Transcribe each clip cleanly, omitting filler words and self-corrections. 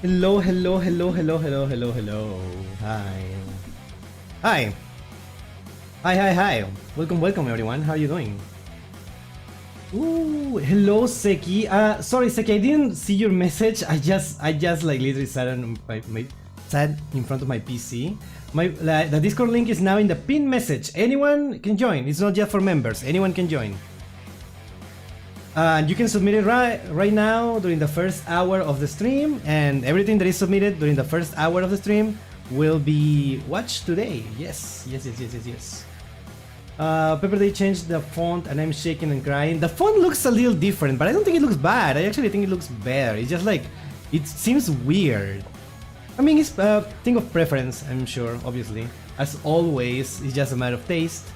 Hello, hello, hello, hello, hello, hello, hello. Hi. Hi. Hi, hi, hi. Welcome, welcome everyone. How are you doing? Ooh, hello Seki. Sorry Seki, I didn't see your message. I just like literally sat sat in front of my PC. The Discord link is now in the pin message. Anyone can join. It's not just for members. Anyone can join. You can submit it right now during the first hour of the stream, and everything that is submitted during the first hour of the stream will be watched today. Yes, yes, yes, yes, yes, yes. Pepper, they changed the font and I'm shaking and crying. The font looks a little different, but I don't think it looks bad. I actually think it looks better. It's just like, it seems weird. I mean, it's a thing of preference, I'm sure, obviously. As always, it's just a matter of taste.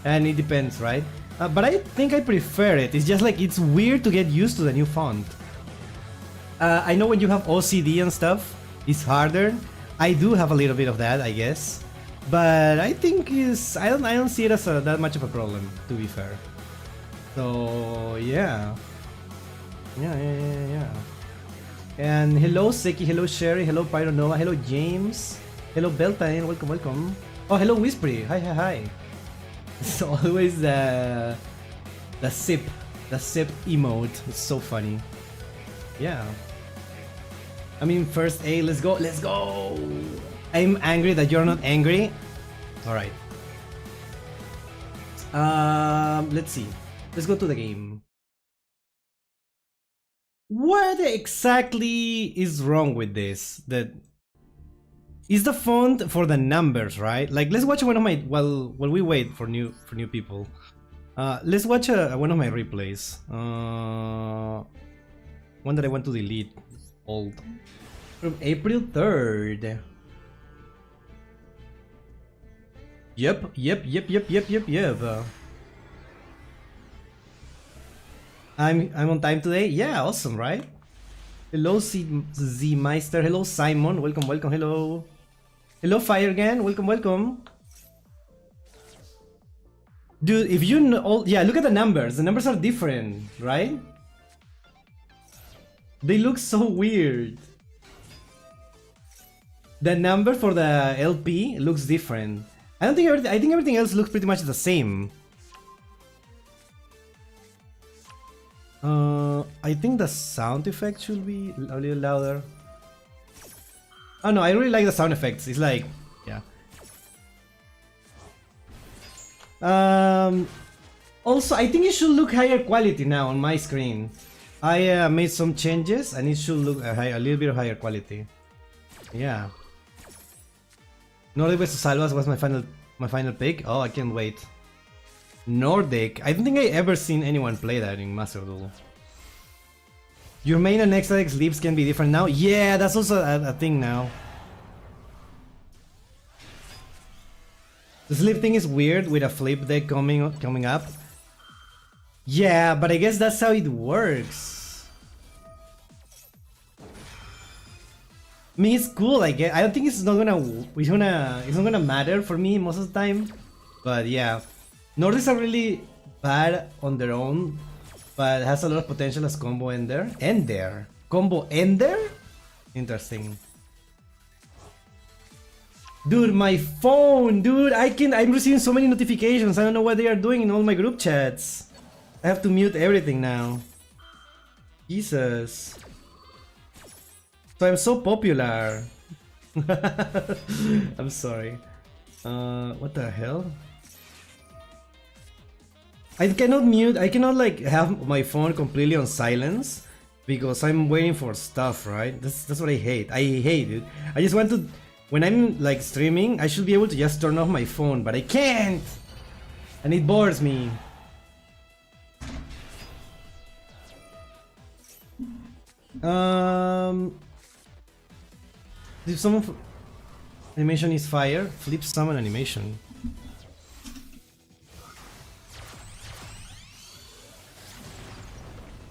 And it depends, right? But I think I prefer it. It's just like, it's weird to get used to the new font. I know when you have OCD and stuff, it's harder. I do have a little bit of that, I guess. But I think I don't see it as that much of a problem, to be fair. So yeah. Yeah. And hello Seki, hello Sherry, hello Pyronova, hello James, hello Beltane, welcome. Oh, hello Whispery, hi. It's always the sip emote. It's so funny. Yeah. I mean, first A, let's go. I'm angry that you're not angry. All right. Let's see. Let's go to the game. What exactly is wrong with this? That is the font for the numbers, right? Like, let's watch one of my while we wait for new people. Let's watch one of my replays. One that I want to delete. Old. From April 3rd. Yep. I'm on time today. Yeah, awesome, right? Hello Z Meister. Hello Simon. Welcome. Hello. Hello Firegan. Welcome. Dude, if you know, yeah, look at the numbers. The numbers are different, right? They look so weird. The number for the LP looks different. I think everything else looks pretty much the same. I think the sound effect should be a little louder. Oh no, I really like the sound effects. It's like, yeah. Also, I think it should look higher quality now on my screen. I made some changes and it should look a little bit higher quality. Yeah. Nordic vs Salvas was my final pick. Oh, I can't wait. Nordic. I don't think I ever seen anyone play that in Master Duel. Your main and extra deck sleeves can be different now. Yeah, that's also a thing now. The sleeve thing is weird with a flip deck coming up. Yeah, but I guess that's how it works. I mean, it's cool. I guess I don't think it's not gonna matter for me most of the time. But yeah, Nordics are really bad on their own, but has a lot of potential as combo ender. Combo ender? Interesting. Dude, my phone, dude, I'm receiving so many notifications. I don't know what they are doing in all my group chats. I have to mute everything now. Jesus. So I'm so popular. I'm sorry. What the hell? I cannot like have my phone completely on silence because I'm waiting for stuff, right? That's what I hate. I hate it. I just want to, when I'm like streaming, I should be able to just turn off my phone, but I can't! And it bores me. If someone animation is fire, flip summon animation.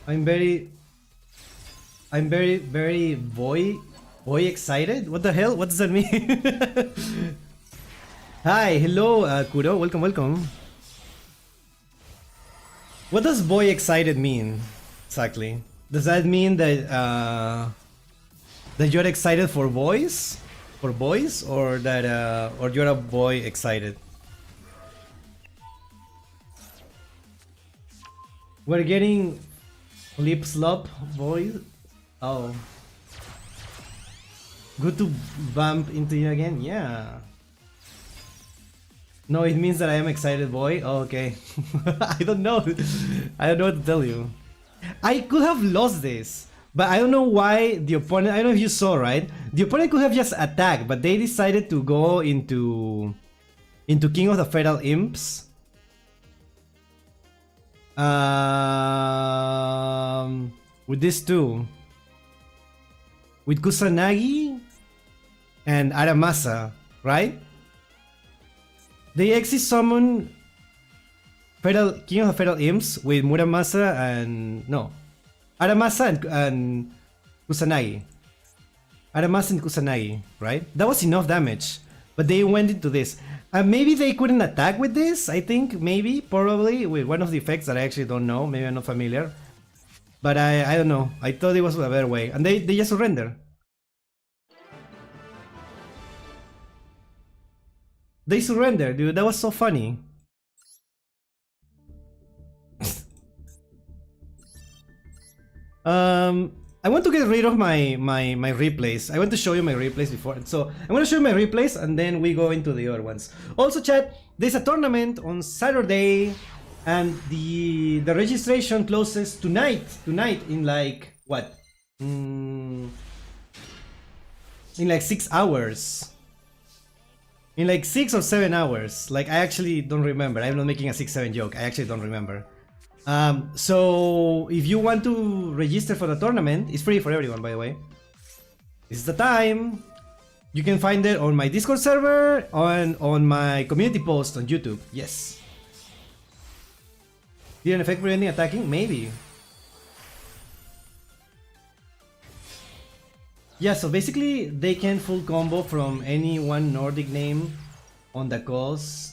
I'm very boy excited. What the hell? What does that mean? Hi, hello, Kuro. Welcome. What does boy excited mean exactly? Does that mean that That you're excited for boys? For boys? Or that or you're a boy excited? We're getting lip slop boys. Oh. Good to bump into you again? Yeah. No, it means that I am excited boy. Oh, okay. I don't know. I don't know what to tell you. I could have lost this, but I don't know why the opponent, I don't know if you saw, right? The opponent could have just attacked, but they decided to go into King of the Feral Imps. With this too. With Kusanagi and Aramasa, right? They actually summon King of the Feral Imps with Muramasa and... no. Aramasa and Kusanagi. Aramasa and Kusanagi, right? That was enough damage. But they went into this. Maybe they couldn't attack with this, I think. Maybe, probably, with one of the effects that I actually don't know. Maybe I'm not familiar. But I don't know. I thought it was a better way. And they just surrender. They surrendered, dude. That was so funny. I want to get rid of my replays. I want to show you my replays before. So I'm going to show you my replays and then we go into the other ones. Also, chat, there's a tournament on Saturday and the registration closes tonight. Tonight in like what? In like 6 hours. In like 6 or 7 hours. Like I actually don't remember. I'm not making a 6-7 joke. I actually don't remember. So if you want to register for the tournament, it's free for everyone, by the way. This is the time. You can find it on my Discord server, on my community post on YouTube. Yes. Did an effect preventing attacking? Maybe. Yeah, so basically they can full combo from any one Nordic name on the cost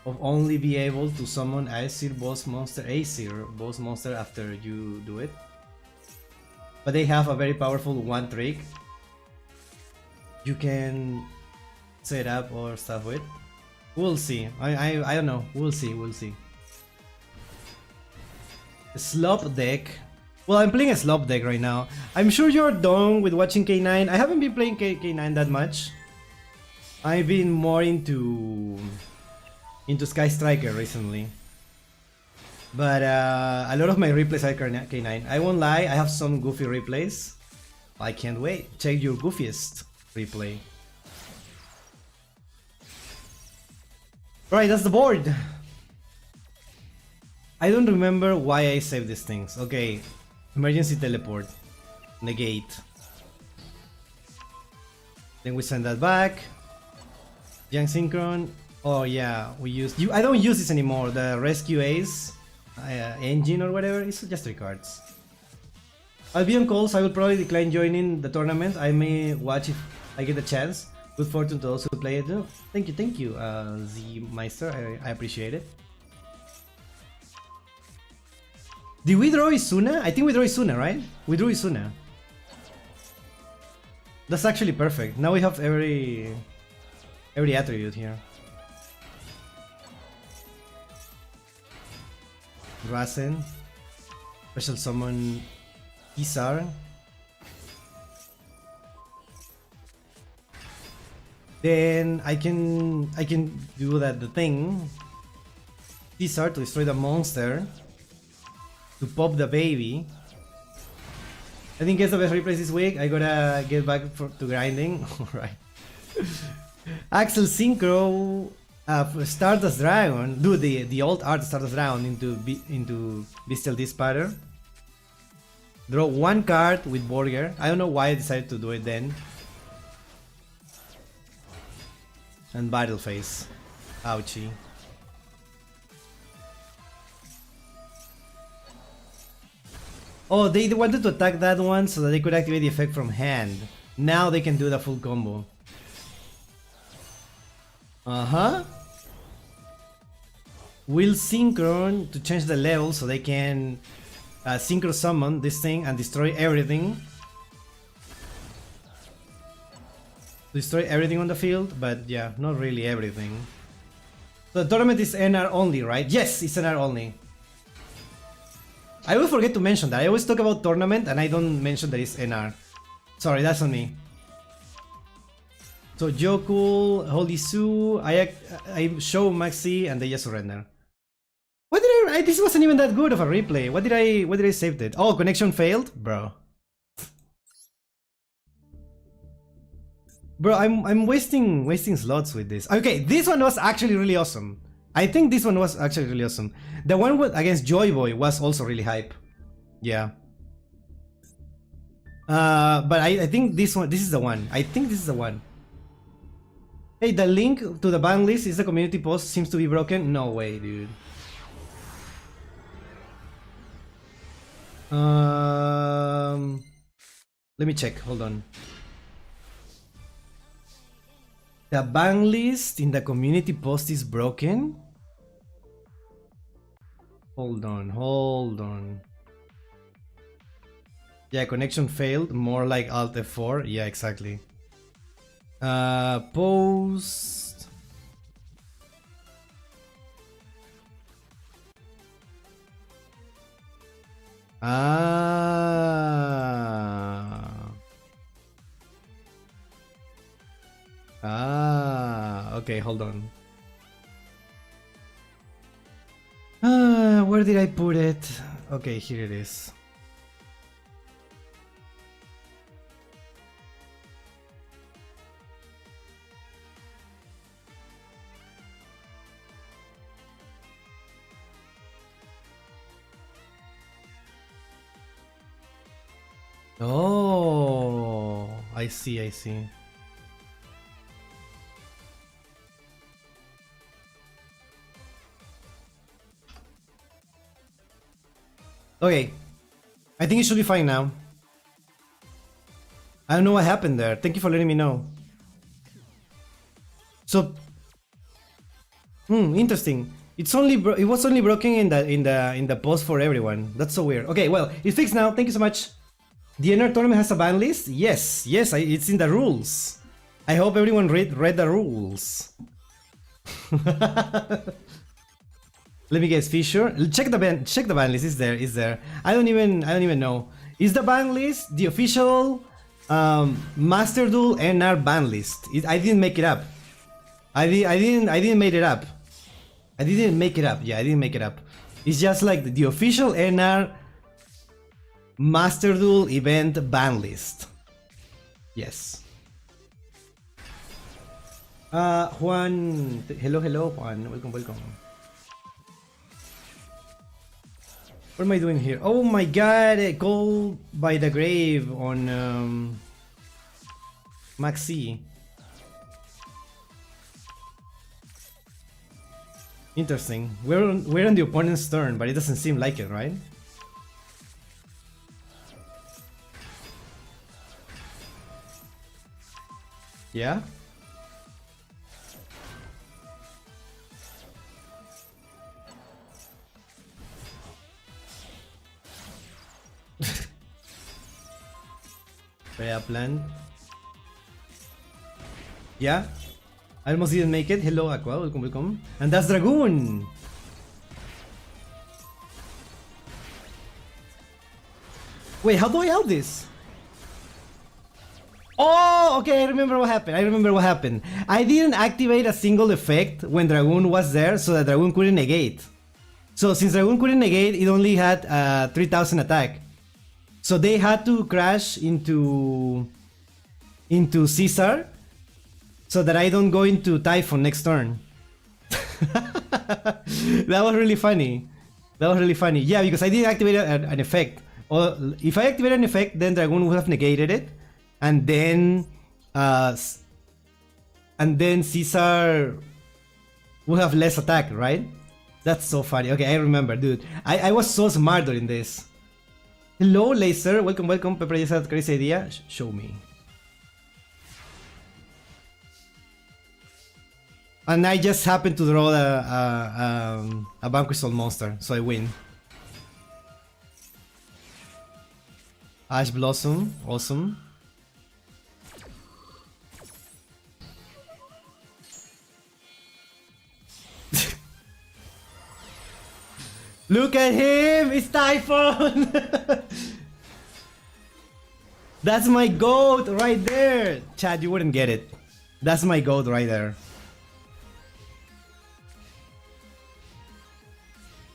of only be able to summon Aesir boss monster after you do it. But they have a very powerful one trick you can set up or stuff with. We'll see. I don't know. We'll see. Slop deck. Well, I'm playing a slop deck right now. I'm sure you're done with watching K9. I haven't been playing K9 that much. I've been more into Sky Striker recently. But a lot of my replays are K9. I won't lie, I have some goofy replays. I can't wait. Check your goofiest replay. Right, that's the board. I don't remember why I saved these things. Okay, emergency teleport. Negate. Then we send that back. Young Synchron. Oh yeah, we used... I don't use this anymore. The Rescue Ace engine or whatever. It's just 3 cards. I'll be on call, so I will probably decline joining the tournament. I may watch if I get a chance. Good fortune to those who play it. Oh, thank you, Z Meister. I appreciate it. Did we draw Isuna? I think we drew Isuna, right? We drew Isuna. That's actually perfect. Now we have every attribute here. Rasen. Special summon Isar. Then I can do the thing. Isar to destroy the monster. To pop the baby. I think it's the best replays this week. I gotta get back to grinding. Alright. Axel Synchro. Stardust Dragon. Do the old art Stardust Dragon into Bestial Dispatter. Draw 1 card with Borger. I don't know why I decided to do it then. And Battle Phase. Ouchie. Oh, they wanted to attack that one so that they could activate the effect from hand. Now they can do the full combo. Will Synchron to change the level so they can Synchro summon this thing and destroy everything. destroy everything on the field, but yeah, not really everything. So the tournament is NR only, right? Yes, it's NR only. I always forget to mention that. I always talk about tournament and I don't mention that it's NR. Sorry, that's on me. So Joku, Holy Sue, I show Maxi and they just surrender. What did I? This wasn't even that good of a replay. What did I save it? Oh, connection failed, bro. Bro, I'm wasting slots with this. Okay, this one was actually really awesome. I think this one was actually really awesome. The one against Joy Boy was also really hype. Yeah. But I think this is the one. I think this is the one. Hey, the link to the ban list is the community post seems to be broken. No way, dude. Let me check. Hold on. The ban list in the community post is broken. Hold on. Yeah, connection failed. More like Alt F4. Yeah, exactly. Post. Okay, hold on. Where did I put it? Okay, here it is. Oh, I see. Okay, I think it should be fine now. I don't know what happened there. Thank you for letting me know. So, interesting. It was only broken in the post for everyone. That's so weird. Okay, well, it's fixed now. Thank you so much. The NR tournament has a ban list? Yes, it's in the rules. I hope everyone read the rules. Let me guess, Fisher. Check the ban list. Is there? I don't even know. Is the ban list the official Master Duel NR ban list? I didn't make it up. I didn't make it up. I didn't make it up. Yeah, I didn't make it up. It's just like the official NR Master Duel event ban list. Yes. Juan, hello Juan, welcome. What am I doing here? Oh my god, Call by the Grave on Maxi. Interesting. We're on the opponent's turn, but it doesn't seem like it, right? Yeah? Fair plan. Yeah? I almost didn't make it. Hello Aqua, welcome. And that's Dragoon! Wait, how do I out this? Oh, okay, I remember what happened. I didn't activate a single effect when Dragoon was there, so that Dragoon couldn't negate. So since Dragoon couldn't negate, it only had 3000 attack. So they had to crash into Caesar, so that I don't go into Typhon next turn. That was really funny. Yeah, because I didn't activate an effect. Or if I activate an effect, then Dragoon would have negated it, and then Caesar would have less attack, right? That's so funny. Okay, I remember, dude. I was so smart during this. Hello, Laser. Welcome. Pepper just had a crazy idea. Show me. And I just happened to draw a Vanquished monster, so I win. Ash Blossom, awesome. Look at him! It's Typhon! That's my goat right there! Chad, you wouldn't get it. That's my goat right there.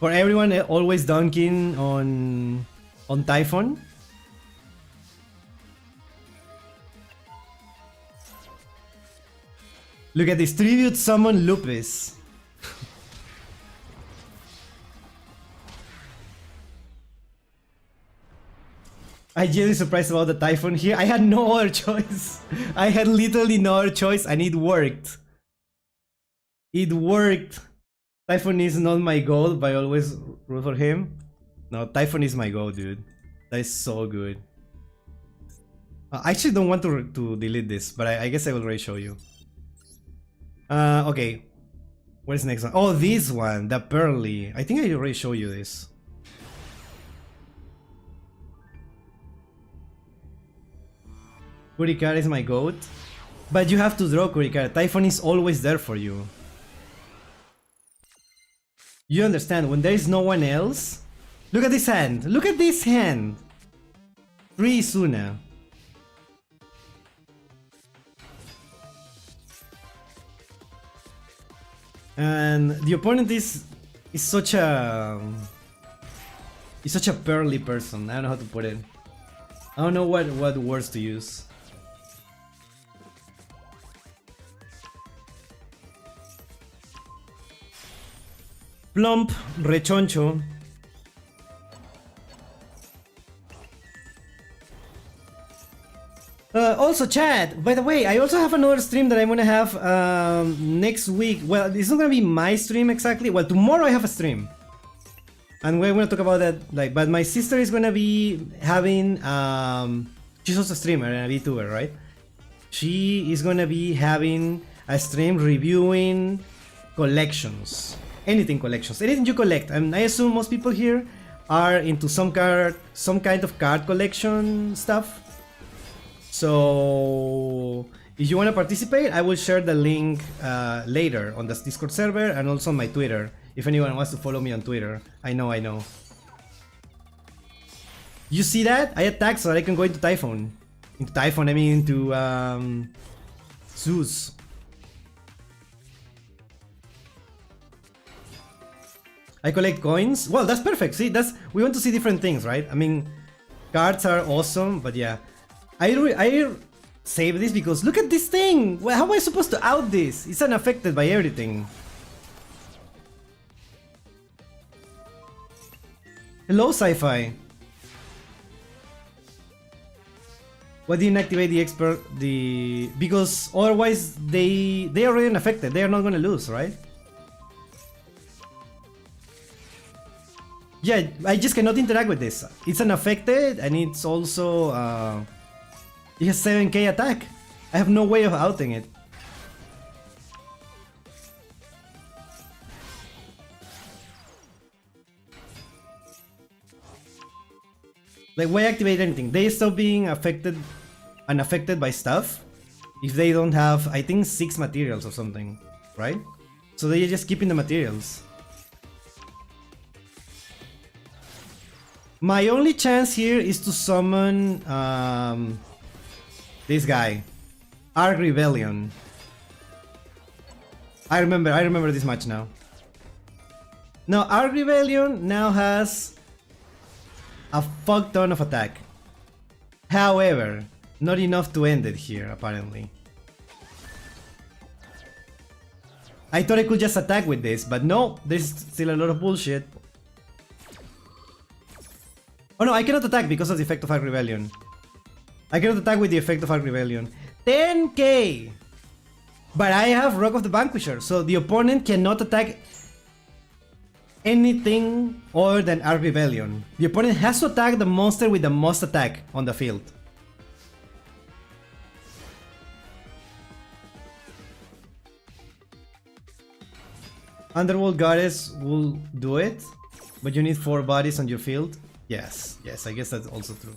For everyone always dunking on Typhon. Look at this, tribute summon Lupus. I genuinely surprised about the Typhon here. I had no other choice. I had literally no other choice and it worked. It worked. Typhon is not my goal, but I always root for him. No, Typhon is my goal, dude. That is so good. I actually don't want to delete this, but I guess I will already show you. Okay. Where's the next one? Oh, this one, the Pearly. I think I already showed you this. Kurikara is my goat. But you have to draw Kurikara. Typhon is always there for you. You understand, when there is no one else... Look at this hand! Look at this hand! 3 Suna. And the opponent is such a... He's such a pearly person. I don't know how to put it. I don't know what words to use. Plump, rechoncho. Also, chat, by the way, I also have another stream that I'm gonna have next week. Well, it's not gonna be my stream exactly. Well, tomorrow I have a stream. And we're gonna talk about that, like, but my sister is gonna be having, she's also a streamer and a VTuber, right? She is gonna be having a stream reviewing collections. Anything collections, anything you collect. And I assume most people here are into some kind of card collection stuff. So if you want to participate, I will share the link later on the Discord server and also on my Twitter. If anyone wants to follow me on Twitter, I know. You see that? I attack so that I can go into Typhon. Into Typhon, I mean into Zeus. I collect coins. Well, that's perfect. See, we want to see different things, right? I mean, cards are awesome, but yeah. I save this because look at this thing! Well, how am I supposed to out this? It's unaffected by everything. Hello, Sci-Fi. Why didn't activate the expert? Because otherwise they are already unaffected. They are not gonna lose, right? Yeah, I just cannot interact with this. It's unaffected and it's also it has 7k attack. I have no way of outing it. Like, why activate anything? They stop being unaffected by stuff if they don't have, I think, 6 materials or something, right? So they're just keeping the materials. My only chance here is to summon this guy, Arc Rebellion. I remember this match now. Now Arc Rebellion now has a fuck ton of attack. However, not enough to end it here, apparently. I thought I could just attack with this, but no, there's still a lot of bullshit. Oh no, I cannot attack because of the effect of Arc Rebellion. I cannot attack with the effect of Arc Rebellion. 10k! But I have Rock of the Vanquisher, so the opponent cannot attack anything other than Arc Rebellion. The opponent has to attack the monster with the most attack on the field. Underworld Goddess will do it, but you need 4 bodies on your field. Yes, I guess that's also true.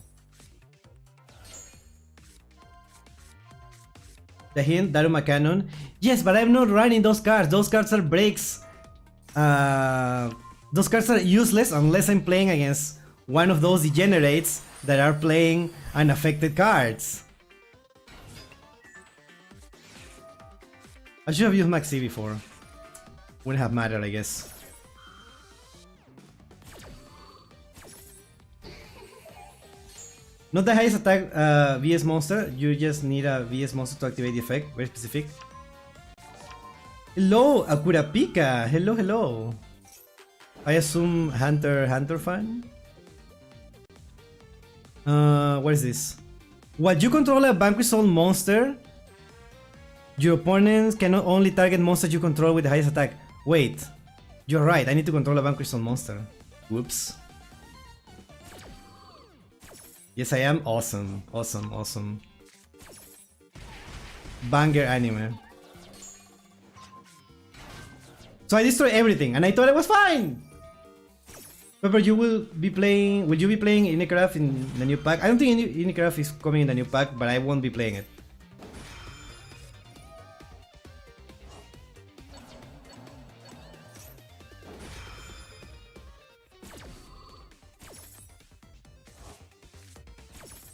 The hint, Daruma Cannon. Yes, but I'm not running those cards. Those cards are breaks. Those cards are useless unless I'm playing against one of those degenerates that are playing unaffected cards. I should have used Maxi before. Wouldn't have mattered, I guess. Not the highest attack VS monster, you just need a VS monster to activate the effect, very specific. Hello, Akurapika! Hello, hello! I assume Hunter fan? What is this? While you control a Vanquish Soul monster, your opponents cannot only target monsters you control with the highest attack. Wait, you're right, I need to control a Vanquish Soul monster. Whoops. Yes, I am. Awesome, awesome, awesome. Banger anime. So I destroyed everything, and I thought I was fine. Pepper, you will be playing. Will you be playing Inacraft in the new pack? I don't think Inacraft is coming in the new pack, but I won't be playing it.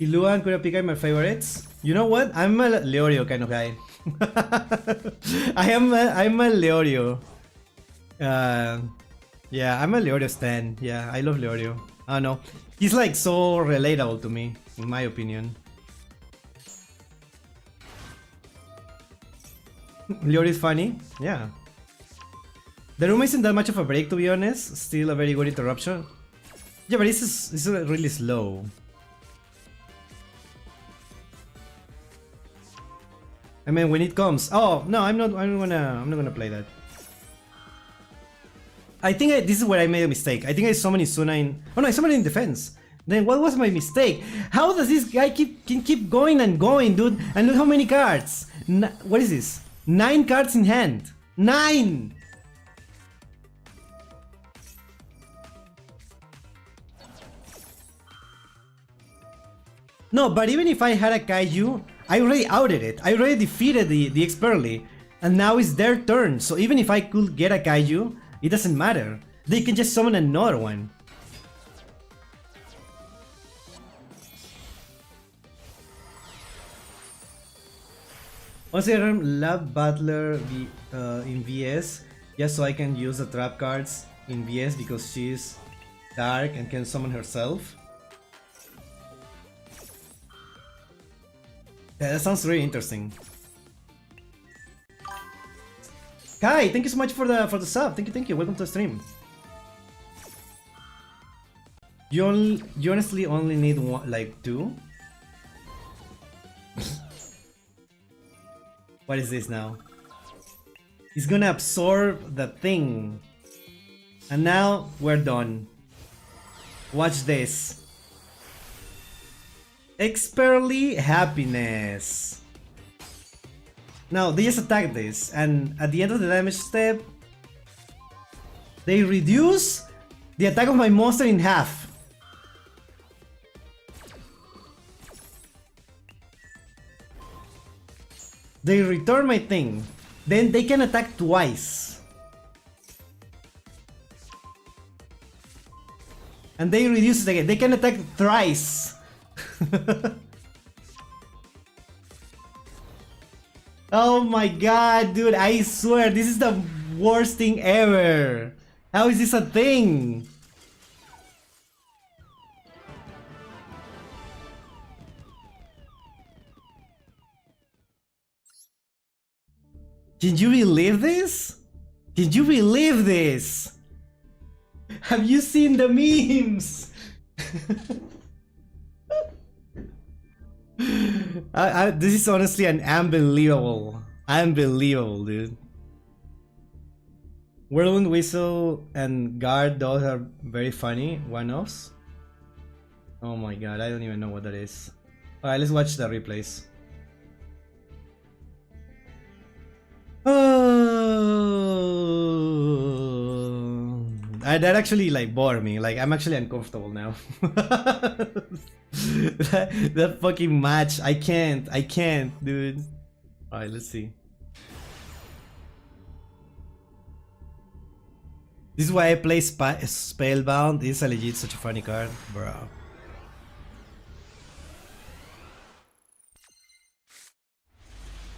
Ilua and Kurapika are my favorites. You know what? I'm a Leorio kind of guy. I'm a Leorio. Yeah, I'm a Leorio stan. Yeah, I love Leorio. I don't know. He's like so relatable to me, in my opinion. Leorio is funny. Yeah. The room isn't that much of a break, to be honest. Still a very good interruption. Yeah, but it's really slow. I mean, when it comes. Oh no, I'm not gonna play that. I think this is where I made a mistake. I think I summoned Isuna in. Oh no, I summoned in defense. Then what was my mistake? How does this guy can keep going and going, dude? And look how many cards. What is this? 9 cards in hand. 9. No, but even if I had a Kaiju, I already outed it. I already defeated the Expertly. And now it's their turn. So even if I could get a Kaiju, it doesn't matter. They can just summon another one. Also, Lab Battler in VS. Just so I can use the trap cards in VS because she's dark and can summon herself. Yeah, that sounds really interesting. Kai, thank you so much for the sub. Thank you. Welcome to the stream. You honestly only need one, like 2. What is this now? He's gonna absorb the thing. And now we're done. Watch this. Expertly happiness. Now they just attack this, and at the end of the damage step, they reduce the attack of my monster in half. They return my thing. Then they can attack twice. And they reduce it again. They can attack thrice. Oh my god, dude, I swear this is the worst thing ever. How is this a thing? Can you believe this? Can you believe this? Have you seen the memes? This is honestly an unbelievable, dude. Whirlwind Whistle and Guard, those are very funny one-offs. Oh my god, I don't even know what that is. Alright, let's watch the replays. Oh, that actually like bored me. Like I'm actually uncomfortable now. that fucking match, I can't, dude. Alright, let's see. This is why I play Spellbound. It's a legit such a funny card, bro.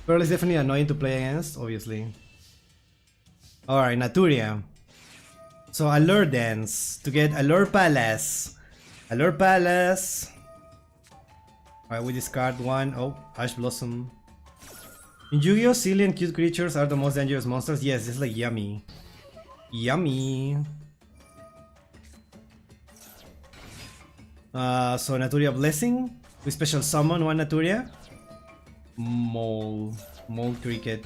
Pearl is definitely annoying to play against, obviously. Alright, Naturia. So Allure Dance to get Allure Palace. Allure Palace. Alright, we discard one. Oh, Ash Blossom. In Yu-Gi-Oh, silly and cute creatures are the most dangerous monsters. Yes, it's like yummy. Yummy. So Naturia Blessing. We special summon one Naturia. Mole Cricket.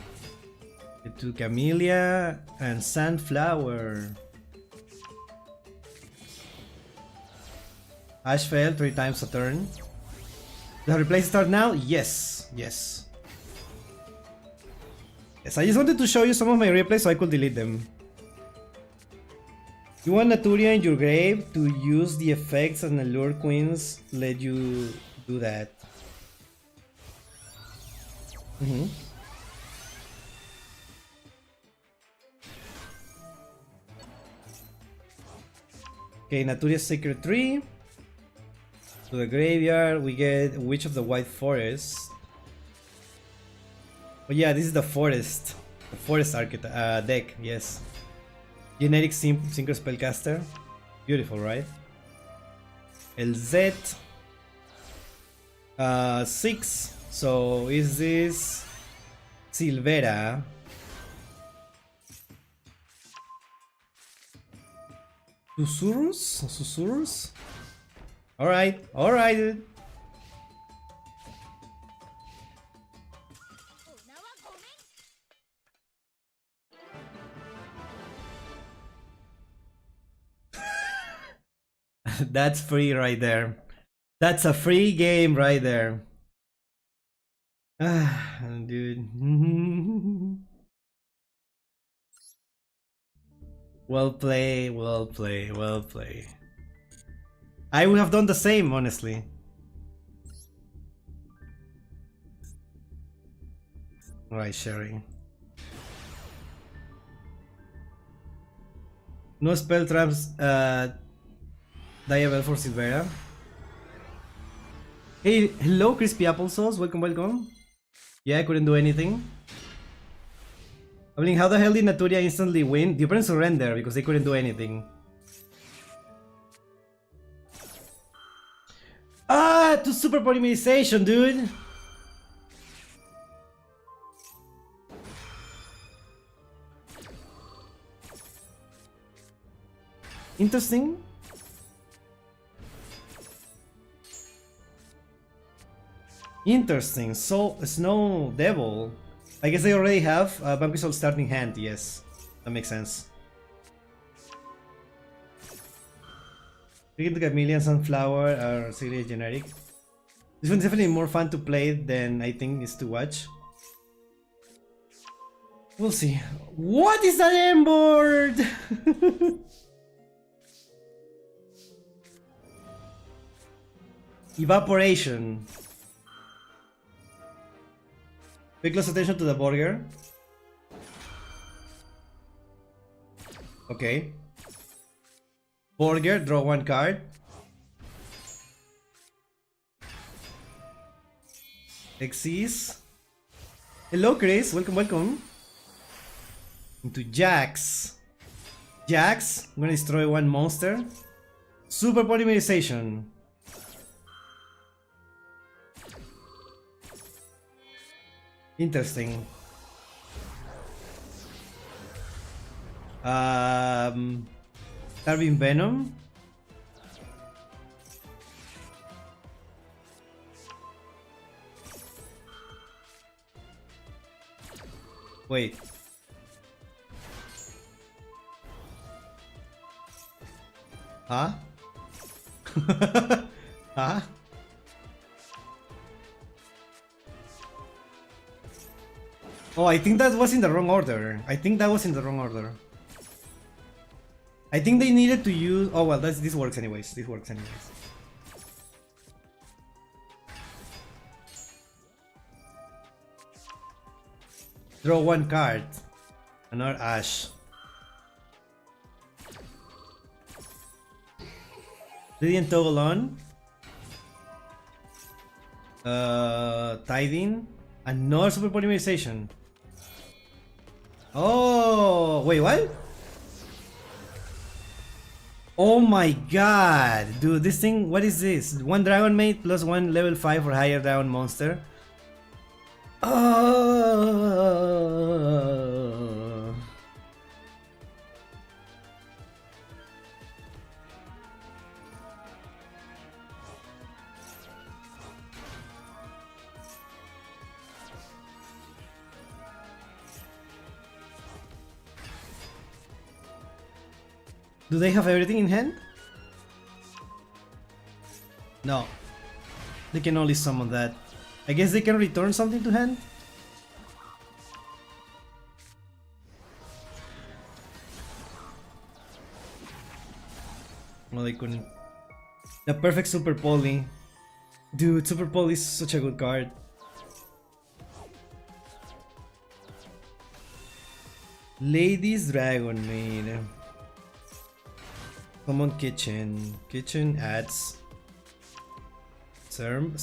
To Camellia and Sunflower. Ash fell 3 times a turn. The replay start now? Yes. Yes. Yes, I just wanted to show you some of my replays so I could delete them. You want Naturia in your grave to use the effects and Allure Queens let you do that. Okay, Naturia's Sacred Tree. To the graveyard, we get Witch of the White Forest. Oh yeah, this is the forest. The forest deck, yes. Generic Synchro Spellcaster. Beautiful, right? El Z. 6. So is this Silvera? Susurrus? Alright, dude. That's free right there. That's a free game right there. Ah, dude. Well play. I would have done the same, honestly. Alright, sharing. No spell traps, Diabel for Silvera. Hey, hello, Crispy Applesauce. Welcome. Yeah, I couldn't do anything. I mean, how the hell did Naturia instantly win? The opponent surrender because they couldn't do anything. Ah, to super polymerization, dude. Interesting. So, Snow Devil. I guess they already have Vanquished starting hand, yes. That makes sense. The Chameleon Sunflower are really generic. This one's definitely more fun to play than I think is to watch. We'll see. What is that M board? Evaporation. Pay close attention to the burger. Okay. Burger, draw one card. Xyz. Hello, Chris. Welcome. Into Jax. I'm gonna destroy one monster. Super polymerization. Interesting. Starving Venom. Wait. Huh? Huh? Oh, I think that was in the wrong order. I think they needed to use... Oh well, this works anyways. Draw one card. Another Ash. Radiant toggle on. Tiding. Another super polymerization. Oh, wait, what? Oh my god, dude, this thing, what is this? One dragon mate plus one level 5 or higher dragon monster. Oh. Do they have everything in hand? No. They can only summon that. I guess they can return something to hand? No, they couldn't. The perfect Super Poly. Dude, Super Poly is such a good card. Ladies Dragon Maid. Common Kitchen. Kitchen adds Sermba.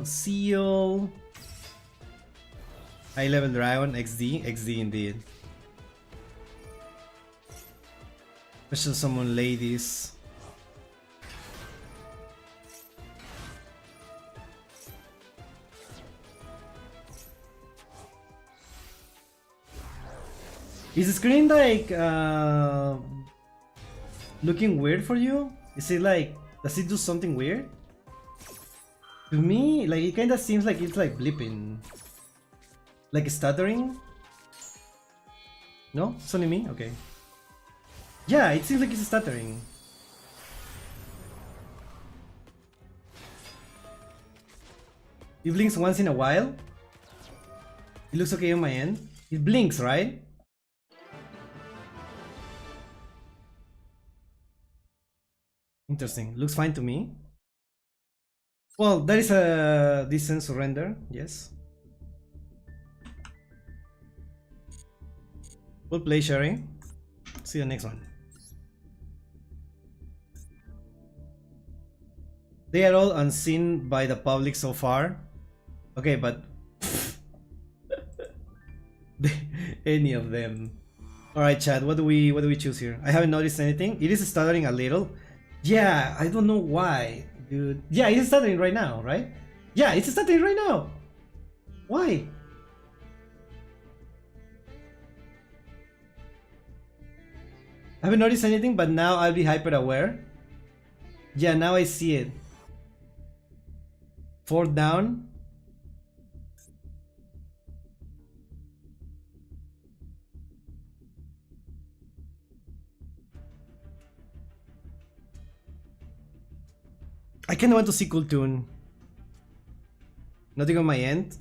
Seal. High level dragon, XD indeed. Special summon ladies. Is the screen like looking weird for you? Is it like, does it do something weird? To me, like it kinda seems like it's like blipping. Like stuttering? No? It's only me? Okay. Yeah, it seems like it's stuttering. It blinks once in a while. It looks okay on my end. It blinks, right? Interesting. Looks fine to me. Well, that is a decent surrender, yes. We'll play sharing. See the next one. They are all unseen by the public so far. Okay, but any of them. All right, chat. What do we choose here? I haven't noticed anything. It is stuttering a little. Yeah, I don't know why, dude. Yeah, it's stuttering right now, right? Yeah, it's stuttering right now. Why? I haven't noticed anything, but now I'll be hyper aware. Yeah, now I see it. 4th down. I kinda want to see Cool Tune. Nothing on my end.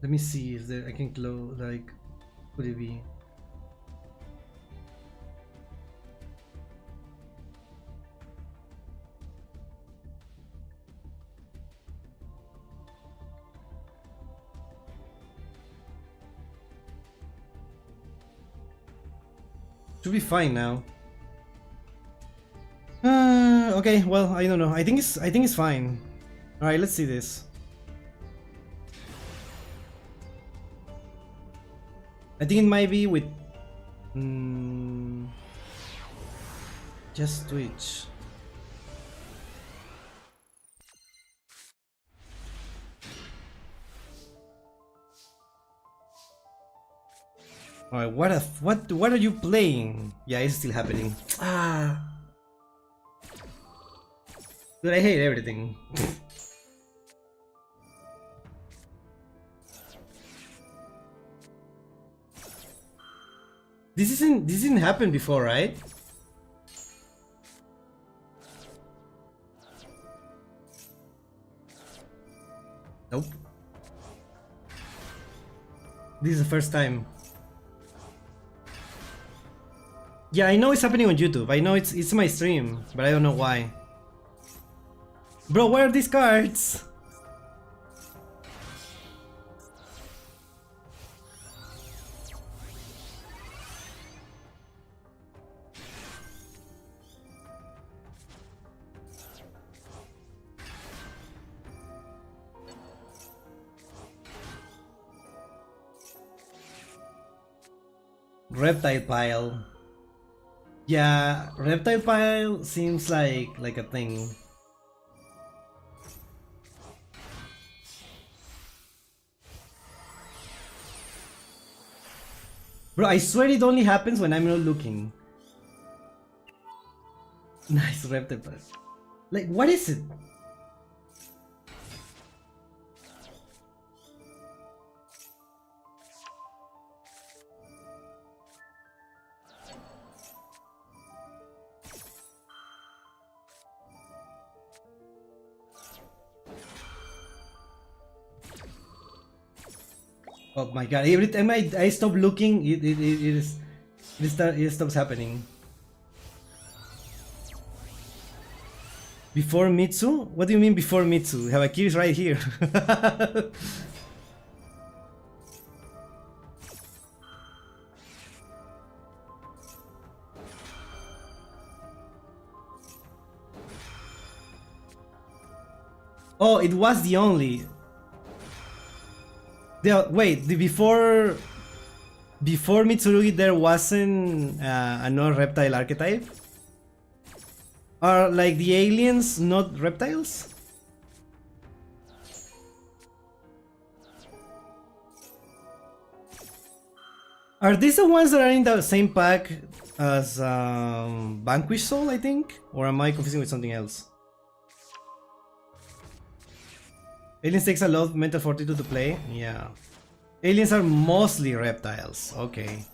Let me see if there I can close, like, could it be? Should be fine now. Okay, well, I don't know. I think it's fine. All right, let's see this. I think it might be with just Twitch. Alright, what are you playing? Yeah, it's still happening. Ah, dude, I hate everything. This didn't happen before, right? Nope. This is the first time. Yeah, I know it's happening on YouTube. I know it's my stream, but I don't know why. Bro, where are these cards? Reptile pile. Yeah, reptile pile seems like a thing. Bro, I swear it only happens when I'm not looking. Nice reptile pile. Like, what is it? Oh my god, every time I stop looking, it stops happening. Before Mitsu? What do you mean before Mitsu? Habakiri is right here. Oh, it was the only. Wait, before Mitsurugi there wasn't a non-reptile archetype? Are like the aliens not reptiles? Are these the ones that are in the same pack as Vanquish Soul, I think? Or am I confusing with something else? Aliens takes a lot of mental fortitude to play? Yeah. Aliens are mostly reptiles. Okay.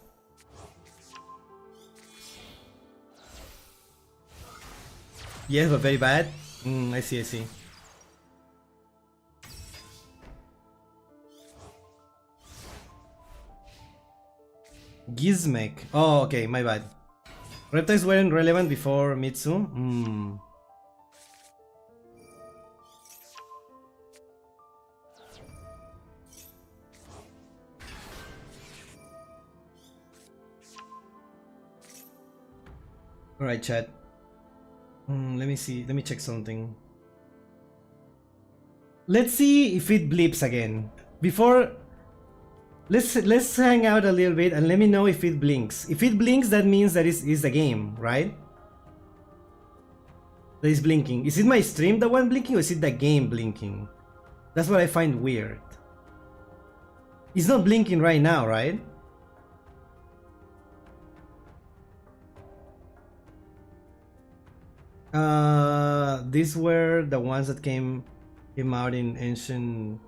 Yes, but very bad? I see, I see. Gizmek. Oh, okay, my bad. Reptiles weren't relevant before Mitsu? Alright, chat. Let me see. Let me check something. Let's see if it blips again. Before, let's hang out a little bit and let me know if it blinks. If it blinks, that means that it's the game, right? That is blinking. Is it my stream the one blinking, or is it the game blinking? That's what I find weird. It's not blinking right now, right? These were the ones that came out in Ancient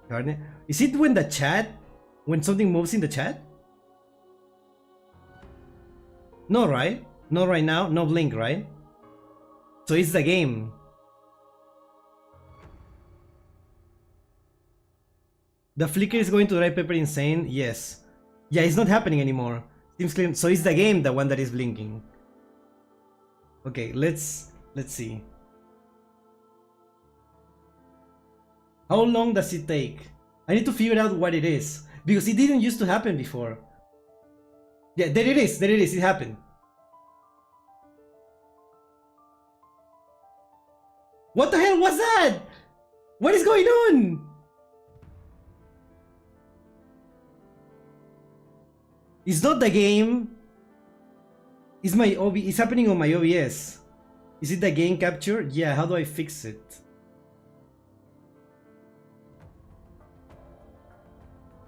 Garden. Is it when the chat, when something moves in the chat? No, right? Not right now. No blink, right? So it's the game. The flicker is going to drive Pepper insane. Yes. Yeah, it's not happening anymore. Seems clear. So it's the game, the one that is blinking. Okay, let's see. How long does it take? I need to figure out what it is, because it didn't used to happen before. Yeah, there it is. There it is. It happened. What the hell was that? What is going on? It's not the game. It's my it's happening on my OBS. Is it the game capture? Yeah, how do I fix it?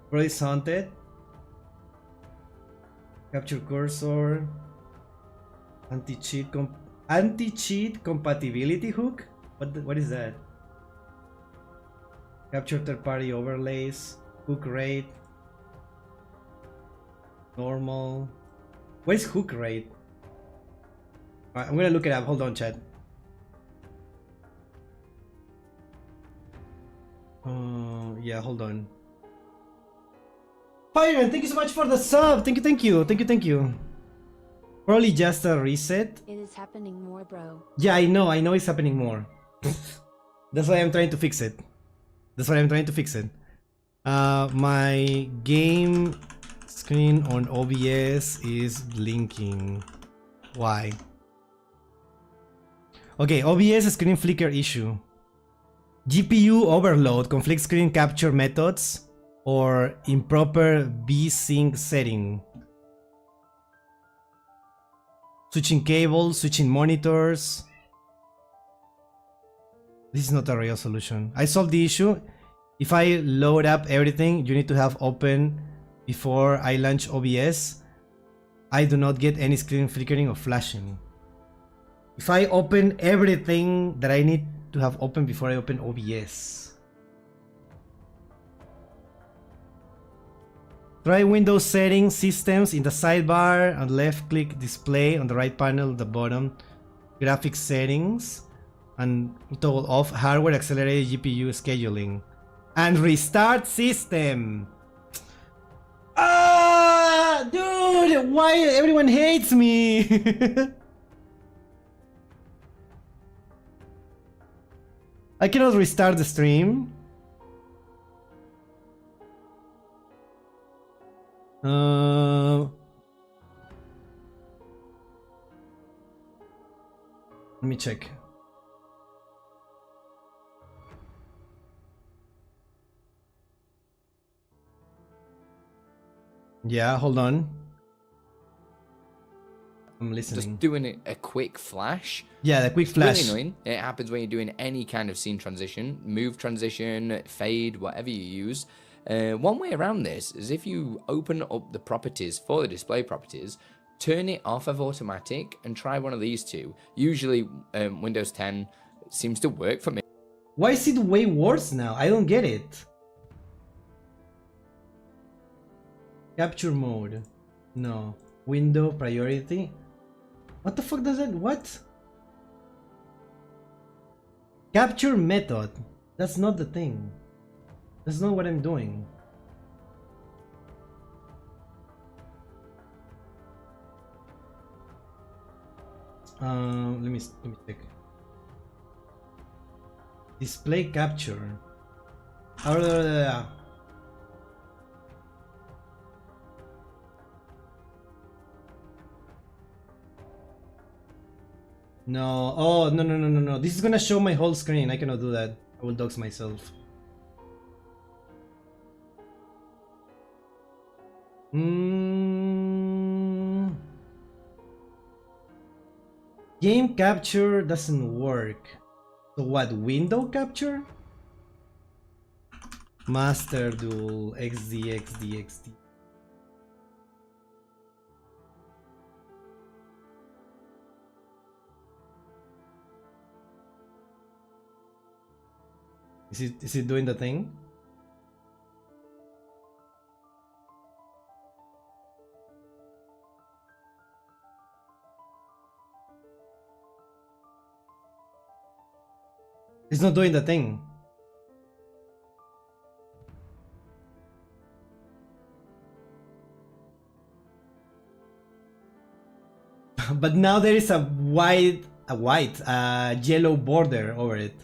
Bro is haunted. Capture cursor. Anti-cheat compatibility hook? What is that? Capture third-party overlays. Hook rate. Normal. What is hook rate? Alright, I'm gonna look it up. Hold on, chat. Yeah, hold on. Byron, thank you so much for the sub. Thank you. Probably just a reset. It is happening more, bro. Yeah, I know it's happening more. That's why I'm trying to fix it. My game screen on OBS is blinking. Why? Okay, OBS screen flicker issue. GPU overload, conflict screen capture methods, or improper VSync setting. Switching cables, switching monitors. This is not a real solution. I solved the issue. If I load up everything you need to have open before I launch OBS, I do not get any screen flickering or flashing. If I open everything that I need to have open before I open OBS. Try Windows settings, systems in the sidebar and left click display on the right panel at the bottom. Graphics settings and toggle off hardware accelerated GPU scheduling. And restart system. Ah, dude, why everyone hates me? I cannot restart the stream. Let me check. Yeah, hold on. I'm listening. Just doing a quick flash. Yeah, the quick flash. Really annoying. It happens when you're doing any kind of scene transition, move transition, fade, whatever you use. One way around this is if you open up the properties for the display properties, turn it off of automatic and try one of these two. Usually Windows 10 seems to work for me. Why is it way worse now? I don't get it. Capture mode. No. Window priority. What the fuck does that? What? Capture method. That's not the thing. That's not what I'm doing. Let me check. Display capture. No. Oh, no. This is gonna show my whole screen. I cannot do that. I will dox myself. Game capture doesn't work. So what? Window capture? Master Duel XD. Is it doing the thing? It's not doing the thing. But now there is a yellow border over it.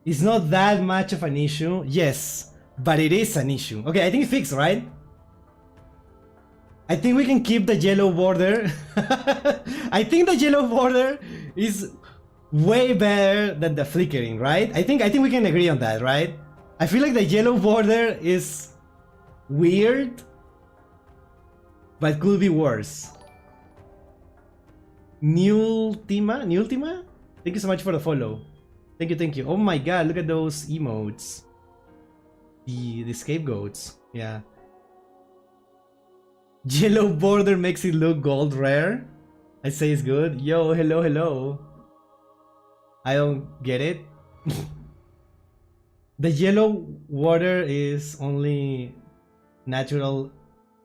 It's not that much of an issue. Yes, but it is an issue. Okay, I think it's fixed, right? I think we can keep the yellow border. I think the yellow border is way better than the flickering, right? I think we can agree on that, right? I feel like the yellow border is weird, but could be worse. Nultima? Thank you so much for the follow. Thank you. Oh my god, look at those emotes. The scapegoats. Yeah. Yellow border makes it look gold rare. I say it's good. Yo, hello. I don't get it. The yellow water is only natural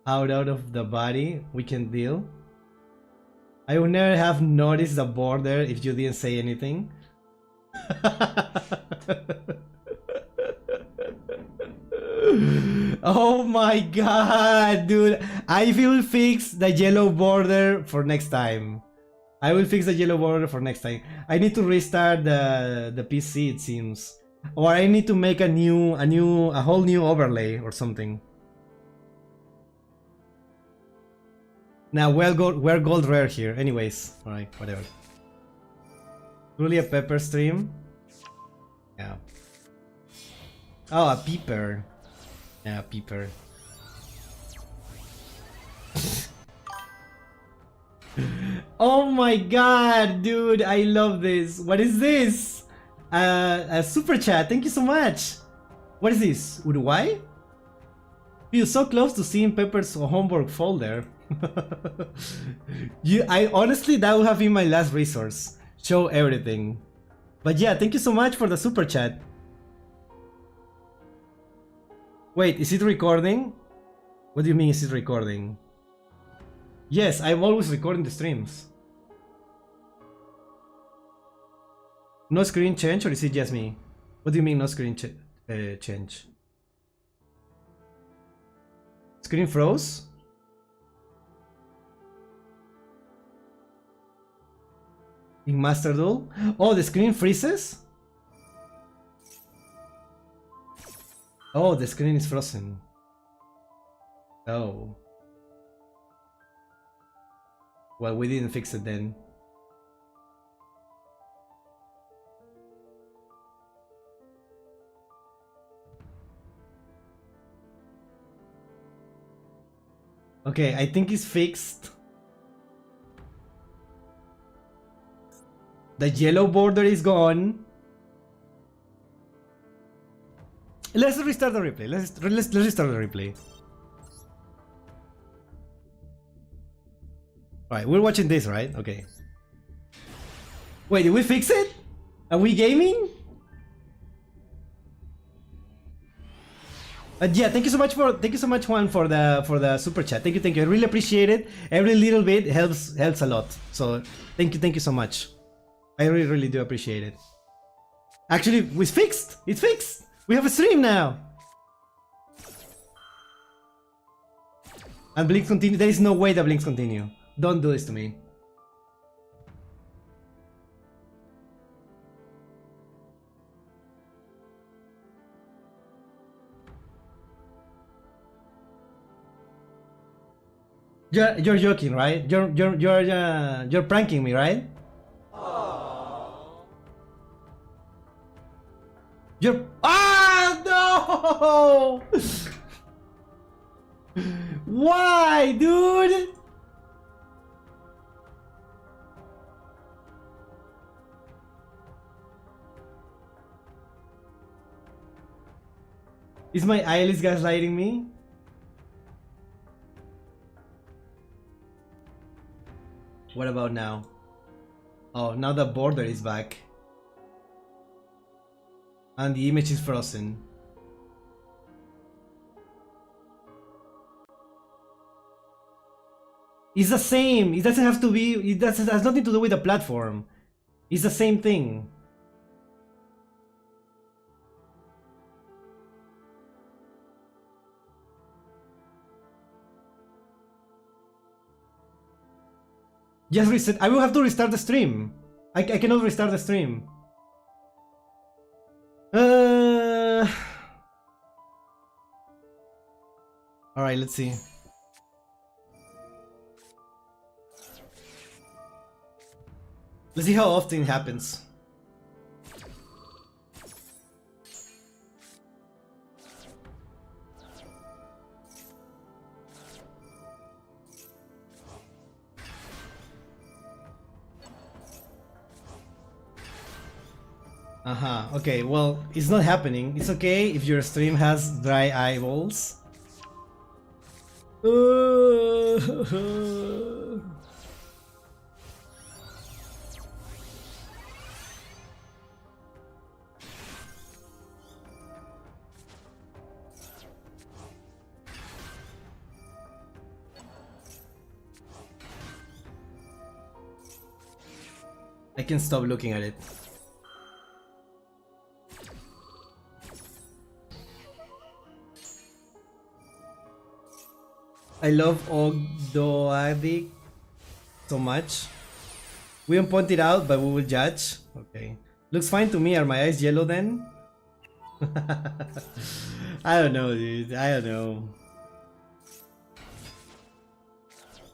out of the body. We can deal. I would never have noticed the border if you didn't say anything. Oh my god, dude. I will fix the yellow border for next time. I will fix the yellow border for next time. I need to restart the PC, it seems. Or I need to make a whole new overlay or something. Now we're gold rare here. Anyways, alright, whatever. Truly a pepper stream. Yeah. Oh, a peeper. Yeah, peeper. Oh my god, dude, I love this. What is this? A super chat. Thank you so much. What is this? Uruguay? Feel so close to seeing Pepper's homework folder. I honestly, that would have been my last resource. Show everything. But yeah, thank you so much for the super chat. Wait, is it recording? What do you mean is it recording? Yes, I'm always recording the streams. No screen change, or is it just me? What do you mean no screen change? Screen froze? In Master Duel? Oh, the screen freezes? Oh, the screen is frozen. Oh. Well, we didn't fix it then. Okay, I think it's fixed. The yellow border is gone. Let's restart the replay. Let's restart the replay. Alright, we're watching this, right? Okay. Wait, did we fix it? Are we gaming? Yeah, thank you so much Juan for the super chat. Thank you. I really appreciate it. Every little bit helps a lot. So thank you so much. I really do appreciate it. Actually, it's fixed. It's fixed. We have a stream now. And blinks continue. There is no way the blinks continue. Don't do this to me. You're joking, right? You're pranking me, right? No! Why, dude? Is my eyelids gaslighting me? What about now? Oh, now the border is back. And the image is frozen. It's the same. It doesn't have to be. It has nothing to do with the platform. It's the same thing. Just reset. I will have to restart the stream. I cannot restart the stream. Alright, let's see. Let's see how often it happens. Okay, well, it's not happening. It's okay if your stream has dry eyeballs. I can stop looking at it. I love Ogdoadic so much. We won't point it out, but we will judge. Okay. Looks fine to me. Are my eyes yellow then? I don't know, dude. I don't know.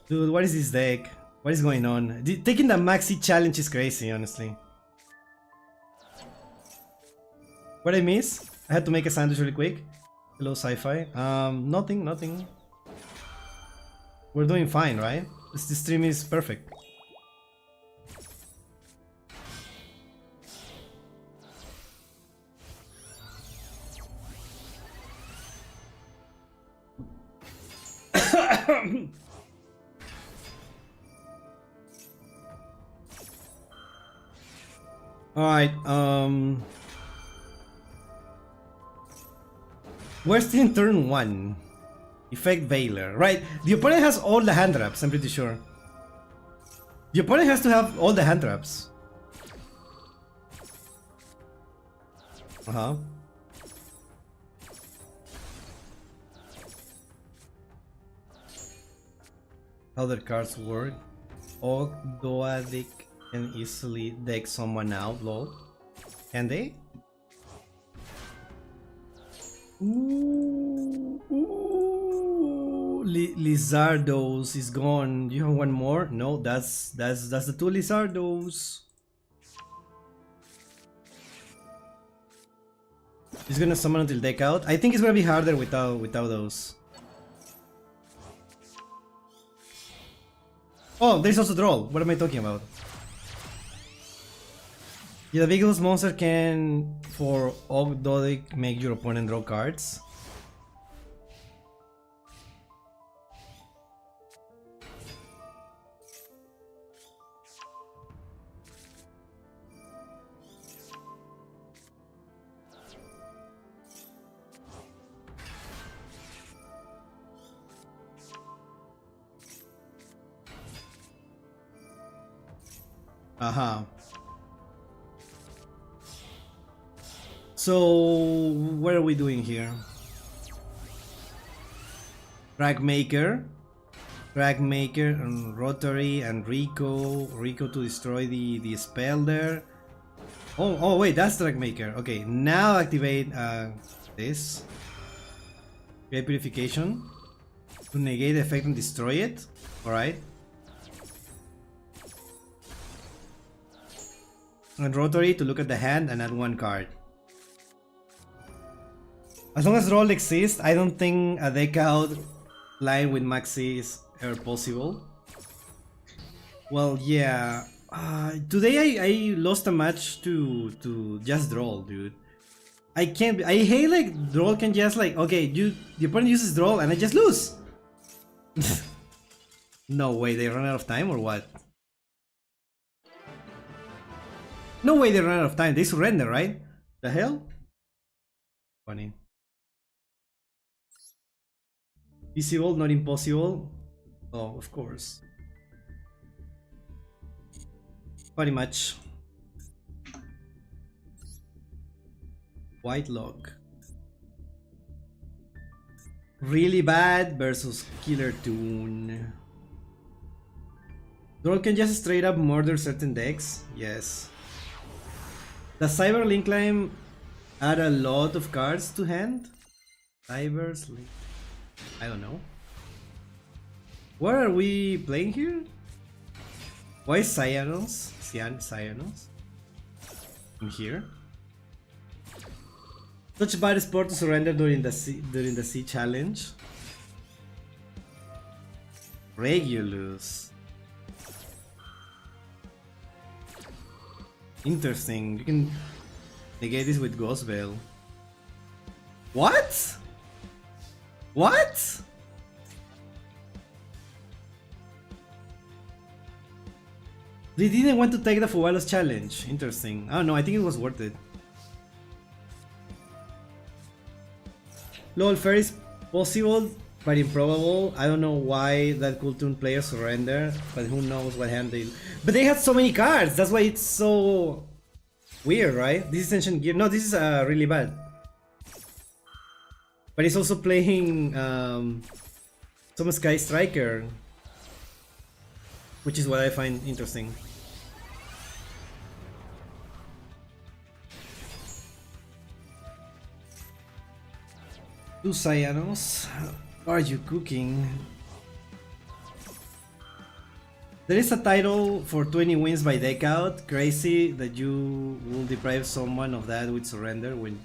Dude, what is this deck? What is going on? Taking the Maxi challenge is crazy, honestly. What I miss? I had to make a sandwich really quick. Hello, sci-fi. Nothing. We're doing fine, right? This stream is perfect. Alright, we're still in turn 1. Effect Veiler. Right, the opponent has all the hand traps, I'm pretty sure. The opponent has to have all the hand traps. How their cards work. Ogdoadic can easily deck someone out, lol. Can they? Lizardos is gone. Do you have one more? No, that's the 2 Lizardos. He's gonna summon until deck out. I think it's gonna be harder without those. Oh, there's also draw. What am I talking about? Yeah, the biggest monster can, for Ogdoadic, make your opponent draw cards. So, what are we doing here? Dragmaker, and Rotary, and Rico to destroy the spell there. Oh wait, that's Dragmaker. Okay, now activate this. Great Purification to negate the effect and destroy it. Alright. And Rotary to look at the hand and add 1 card. As long as roll exists, I don't think a deck out line with Maxi is ever possible. Well, yeah. Today I lost a match to just draw, dude. I can't. I hate like draw can just like, okay, the opponent uses draw and I just lose. No way, they run out of time or what? No way they run out of time. They surrender, right? The hell? Funny. Feasible, not impossible. Oh, of course. Pretty much. White lock. Really bad versus Killer Toon. Droll can just straight up murder certain decks. Yes. Does Cyber Link Climb add a lot of cards to hand? Cyber's Link. I don't know. What are we playing here? Why is Cyanos? Cyanos? In here? Such bad sport to surrender during the sea challenge. Regulus. Interesting. You can negate this with Ghost Veil. What? What? They didn't want to take the Fubalos challenge. Interesting. Oh no, I think it was worth it. Lol, fair is possible, but improbable. I don't know why that Kultun player surrendered, but who knows what hand they... But they had so many cards, that's why it's so weird, right? This is Ancient Gear. No, this is really bad. But he's also playing some Sky Striker, which is what I find interesting. Two Cyanos. What are you cooking? There is a title for 20 wins by deckout. Crazy that you will deprive someone of that with surrender when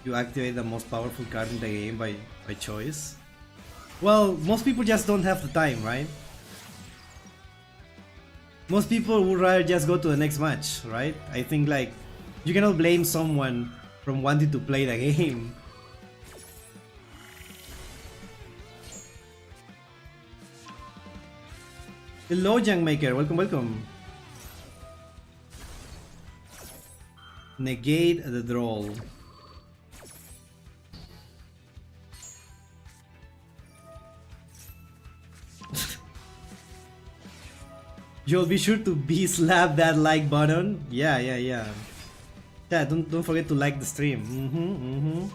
you activate the most powerful card in the game by choice. Well, most people just don't have the time, right? Most people would rather just go to the next match, right? I think like you cannot blame someone from wanting to play the game. Hello, Young Maker. Welcome, welcome. Negate the drawl. You'll be sure to slap that like button. Yeah. Yeah, don't forget to like the stream.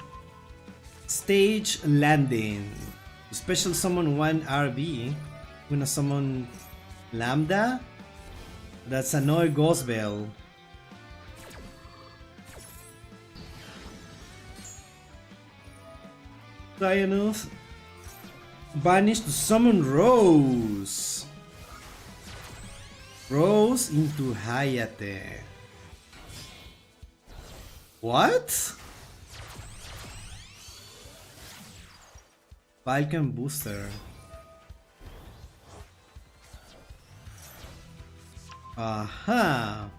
Stage landing. Special summon 1 RB. Gonna summon Lambda? That's another Ghost Bell. Cyanus. Banish to summon Rose. Rose into Hayate. What? Falcon Booster. Aha!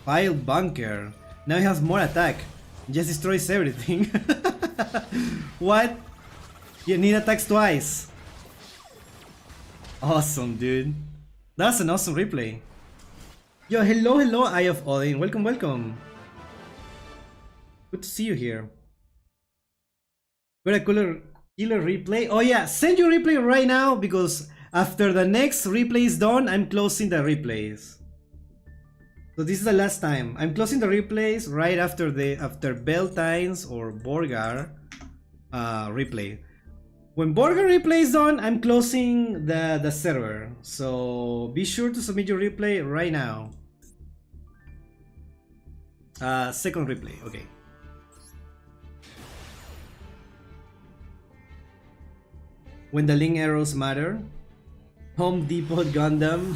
Pile Bunker. Now he has more attack. Just destroys everything. What? You need attacks twice. Awesome, dude. That's an awesome replay. Yo, hello, Eye of Odin. Welcome, welcome. Good to see you here. Got a killer replay. Oh yeah, send your replay right now because after the next replay is done, I'm closing the replays. So this is the last time. I'm closing the replays right after Beltine's or Borgar replay. When Borgar replay is done, I'm closing the server. So be sure to submit your replay right now. Second replay, okay. When the link arrows matter. Home Depot Gundam.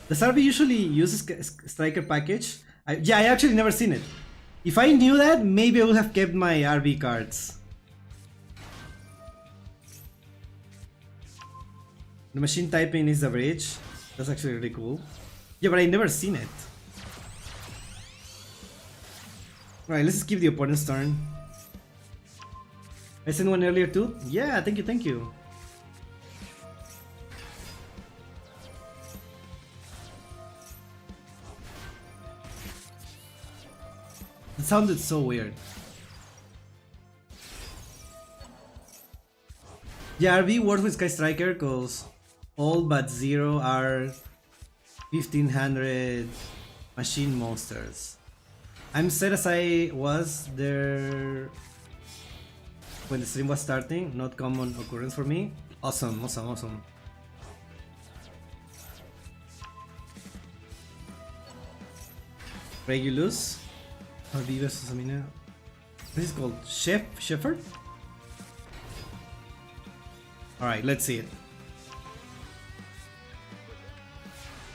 Does RB usually use Striker package? I actually never seen it. If I knew that, maybe I would have kept my RB cards. The machine typing is the bridge. That's actually really cool. Yeah, but I never seen it. Alright, let's skip the opponent's turn. I sent one earlier too? Yeah, thank you, thank you. It sounded so weird. Yeah, RB works with Sky Striker because all but 0 are 1500 machine monsters. I'm sad as I was there when the stream was starting, not common occurrence for me. Awesome, awesome, awesome. Regulus. RB versus Amina. This is called Shepherd? Alright, let's see it.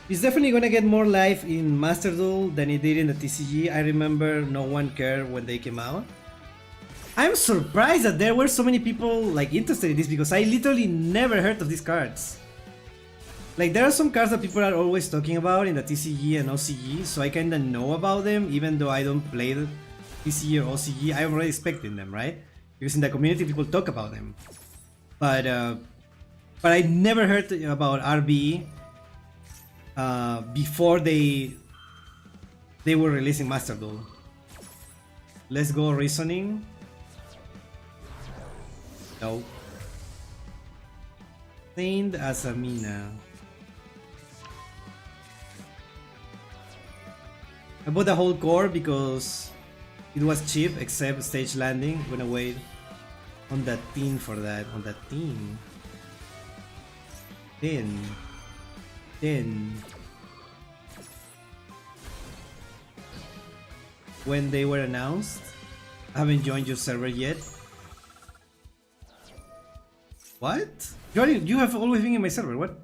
It's definitely gonna get more life in Master Duel than it did in the TCG. I remember no one cared when they came out. I'm surprised that there were so many people like interested in this because I literally never heard of these cards. Like there are some cards that people are always talking about in the TCG and OCG, so I kinda know about them even though I don't play the TCG or OCG. I'm already expecting them, right? Because in the community people talk about them. But I never heard about RB before they were releasing Master Duel. Let's go reasoning. No. Saint Asamina. I bought the whole core because it was cheap except stage landing. I'm gonna wait on that team for that. On that team. Then. When they were announced, I haven't joined your server yet. What? You have always been in my server. What?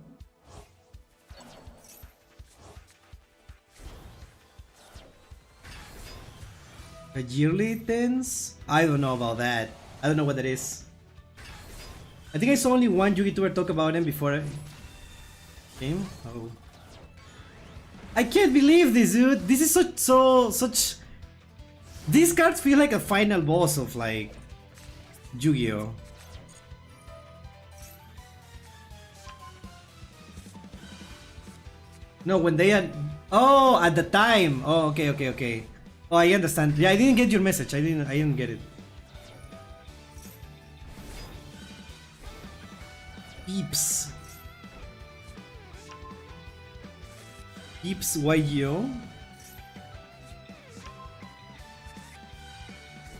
A yearly tense? I don't know about that. I don't know what that is. I think I saw only one YouTuber talk about him before game. Oh. I can't believe this, dude. This is such. These cards feel like a final boss of like Yu-Gi-Oh. No, when they had. Oh, at the time. Oh, okay. Oh, I understand. Yeah, I didn't get your message. I didn't get it. Peeps, yugioh.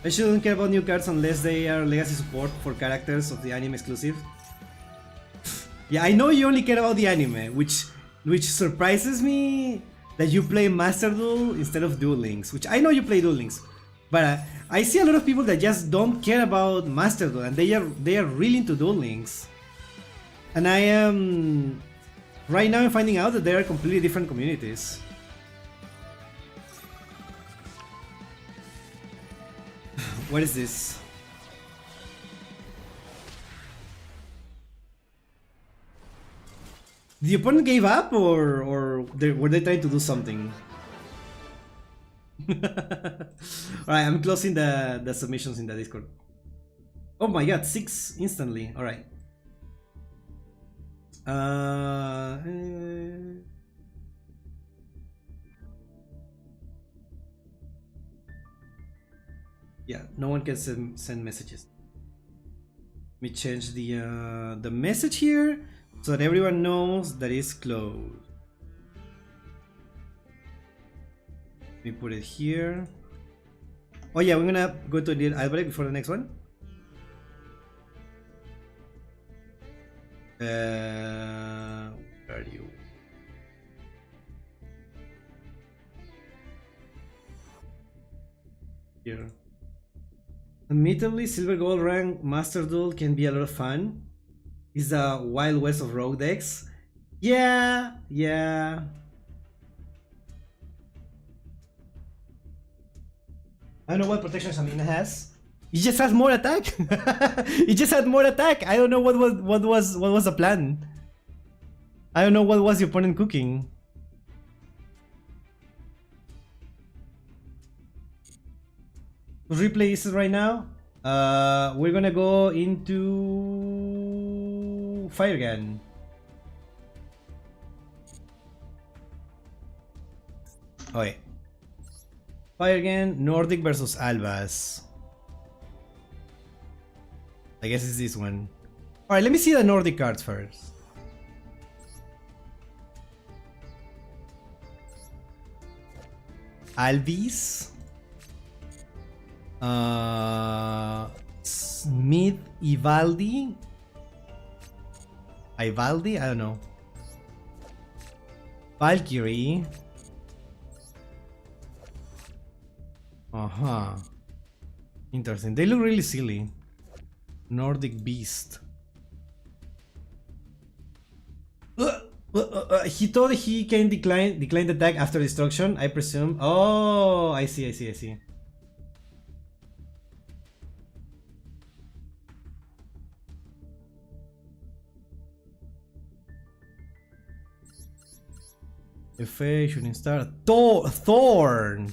I shouldn't care about new cards unless they are legacy support for characters of the anime exclusive. Yeah, I know you only care about the anime, which surprises me that you play Master Duel instead of Duel Links, which I know you play Duel Links, but I see a lot of people that just don't care about Master Duel and they are really into Duel Links. And I am right now I'm finding out that there are completely different communities. What is this? The opponent gave up, or were they trying to do something? Alright, I'm closing the submissions in the Discord. Oh my god, 6 instantly. Alright. Yeah, no one can send messages. Let me change the message here so that everyone knows that it's closed. Let me put it here. Oh yeah, we're gonna go to the albrecht before the next one. Where are you? Here. Admittedly, silver gold rank Master Duel can be a lot of fun. It's the wild west of rogue decks. Yeah. I don't know what protection Shamina has. It just has more attack. It just had more attack. I don't know what was the plan. I don't know what was the opponent cooking. Replay this right now. We're gonna go into Fire Gun. Okay. Fire Gun, Nordic versus Albas. I guess it's this one. Alright, let me see the Nordic cards first. Alvis. Smith Ivaldi. I don't know. Valkyrie. Interesting. They look really silly. Nordic Beast. He thought he can decline attack after destruction, I presume. Oh, I see. FA shooting star. Thorn.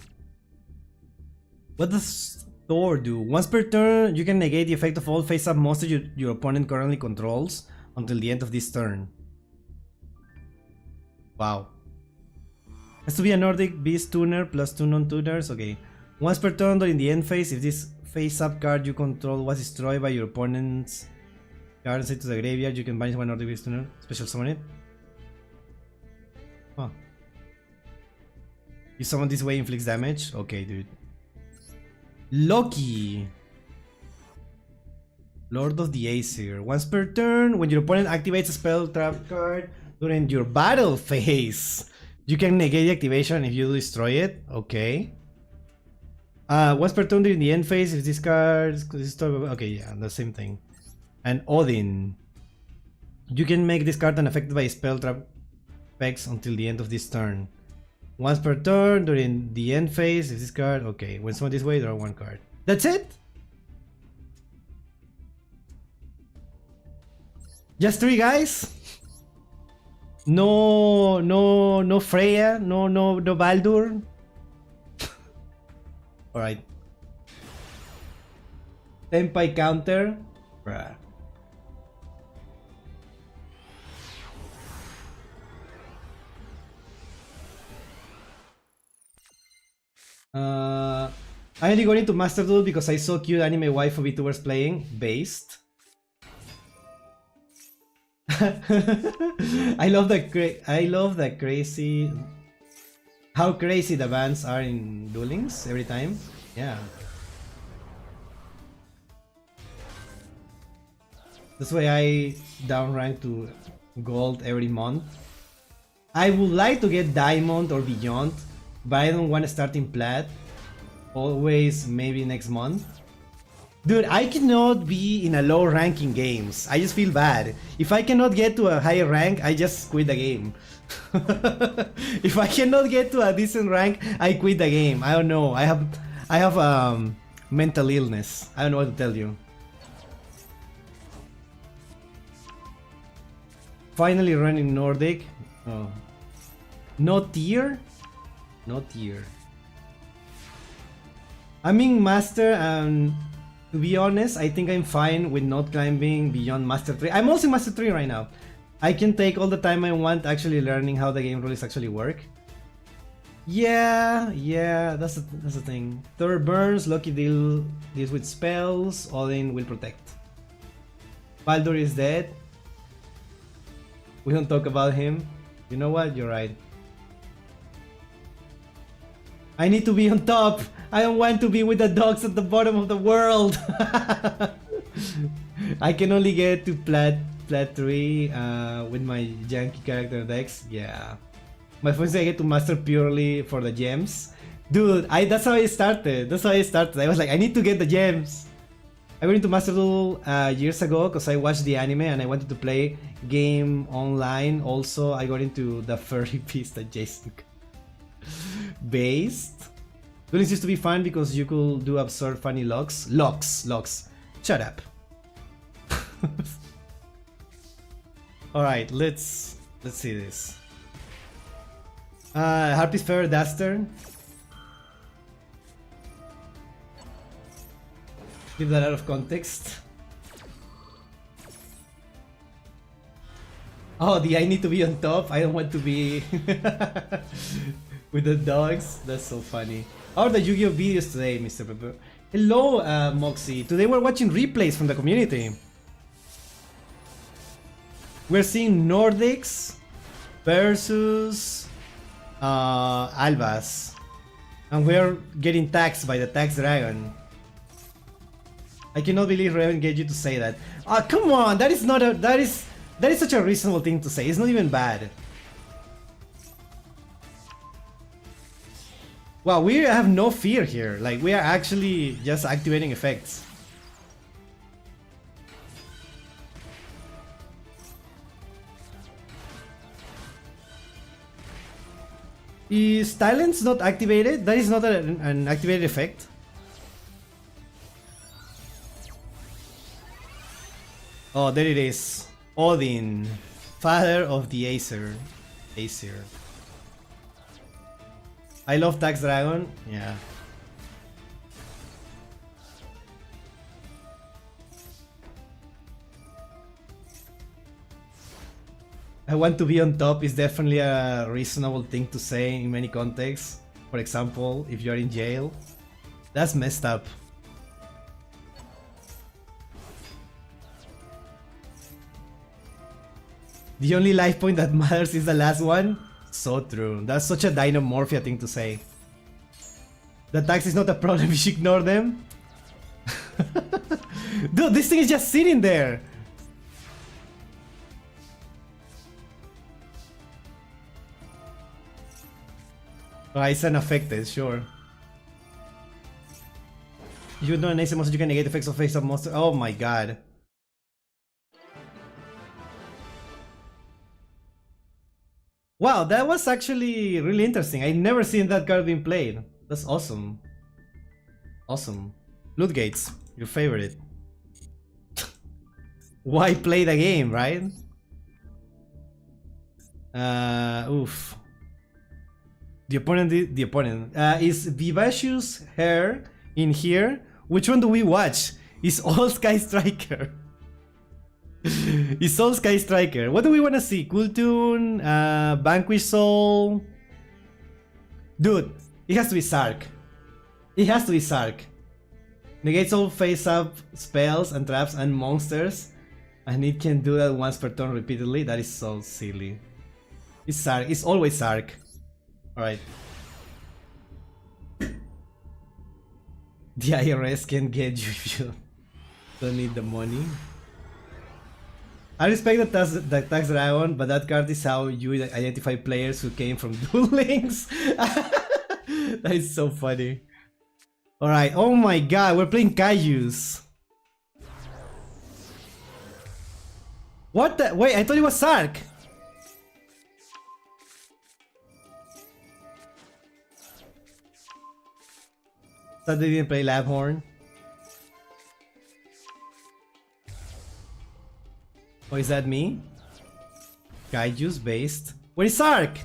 What does Thor do? Once per turn, you can negate the effect of all face-up monsters your opponent currently controls until the end of this turn. Wow. Has to be a Nordic Beast tuner plus 2 non-tuners. Okay. Once per turn during the end phase, if this face-up card you control was destroyed by your opponent's card sent to the graveyard, you can banish one Nordic Beast tuner. Special summon it. Huh. You summon this way, inflicts damage? Okay, dude. Loki. Lord of the Aesir. Once per turn, when your opponent activates a spell trap card during your battle phase, you can negate the activation if you destroy it. Okay. Once per turn during the end phase, if this card is okay, yeah, the same thing. And Odin. You can make this card unaffected by spell trap effects until the end of this turn. Once per turn during the end phase, if this card, okay. When someone this way, draw one card. That's it? Just 3 guys? No Freya, no Baldur. All right. Tenpai counter. Bruh. I only got into Master Duel because I saw cute anime waifu VTubers playing. Based. I love the crazy, how crazy the bands are in duelings every time. Yeah. That's why I down rank to gold every month. I would like to get diamond or beyond, but I don't want to start in plat. Always maybe next month. Dude, I cannot be in a low rank in games. I just feel bad. If I cannot get to a higher rank, I just quit the game. If I cannot get to a decent rank, I quit the game. I don't know. I have mental illness. I don't know what to tell you. Finally running Nordic. Oh. No tier? No tier. I'm in Master and to be honest, I think I'm fine with not climbing beyond Master 3. I'm also in Master 3 right now. I can take all the time I want actually learning how the game rules actually work. Yeah, that's the thing. Thor burns, Loki deals with spells, Odin will protect. Baldur is dead. We don't talk about him. You know what? You're right. I need to be on top. I don't want to be with the dogs at the bottom of the world. I can only get to plat 3 with my janky character decks. Yeah. My friends I get to master purely for the gems. Dude, that's how I started. I was like, I need to get the gems. I went into Master Duel years ago because I watched the anime and I wanted to play game online. Also, I got into the furry piece that Jason based. Duelings used to be fun because you could do absurd funny locks. Shut up. Alright, let's see this. Harpy's favorite Duster. Keep that out of context. Oh, I need to be on top. I don't want to be with the dogs. That's so funny. How are the Yu-Gi-Oh videos today, Mr. Pepper? Hello, Moxie. Today we're watching replays from the community. We're seeing Nordics versus Albas. And we're getting taxed by the tax dragon. I cannot believe Raven get you to say that. Ah, come on! That is not a... That is such a reasonable thing to say. It's not even bad. Wow, we have no fear here. Like, we are actually just activating effects. Is Talents not activated? That is not an activated effect. Oh, there it is. Odin, father of the Aesir. I love Tax Dragon. Yeah. I want to be on top is definitely a reasonable thing to say in many contexts. For example, if you're in jail. That's messed up. The only life point that matters is the last one? So true. That's such a Dynamorphia thing to say. The tax is not a problem, you should ignore them. Dude, this thing is just sitting there. Oh, it's unaffected, sure. You know an AC monster, you can negate the effects of face-up monster. Oh my god. Wow, that was actually really interesting. I've never seen that card being played. That's awesome. Awesome. Loot gates, your favorite. Why play the game, right? Oof. The opponent is Vivacious Hair in here. Which one do we watch? Is All Sky Striker. Is All Sky Striker. What do we want to see? Cool Tune, Vanquish Soul. Dude, it has to be Sark. It has to be Sark. Negates all face-up spells and traps and monsters. And it can do that once per turn repeatedly. That is so silly. It's Sark. It's always Sark. Alright. The IRS can get you if you don't need the money. I respect the tax dragon, but that card is how you identify players who came from Duel Links. That is so funny. Alright, oh my god, we're playing Kaijus. What the? Wait, I thought it was Sark. Thought they didn't play Labhorn. Oh, is that me? Kaijus based. Where is Sark?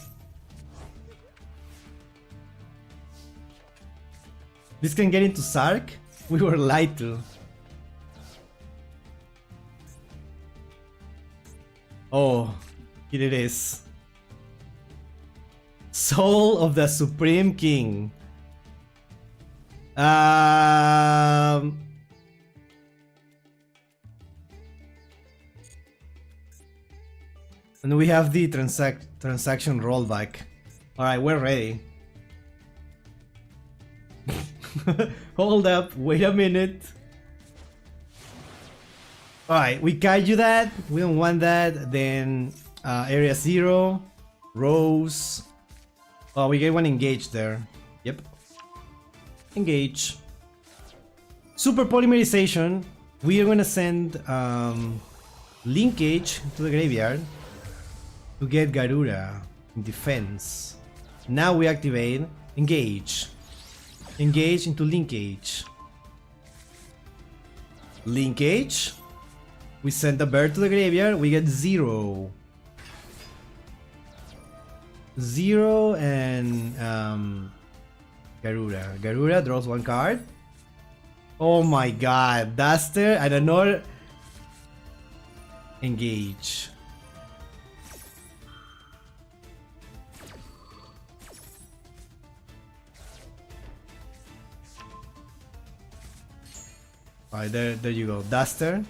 This can get into Sark? We were lied to. Oh, here it is. Soul of the Supreme King. And we have the transaction rollback. Alright, we're ready. Hold up, wait a minute. Alright, we kaiju that. We don't want that. Then area 0. Rose. Oh, we get one engaged there. Yep. Engage. Super polymerization. We are gonna send linkage to the graveyard to get Garuda in defense. Now we activate engage. Engage into linkage. Linkage. We send the bird to the graveyard. We get 0. 0 and Garuda. Garuda draws one card. Oh my god. Duster and another. Engage. Alright, there you go. Duster.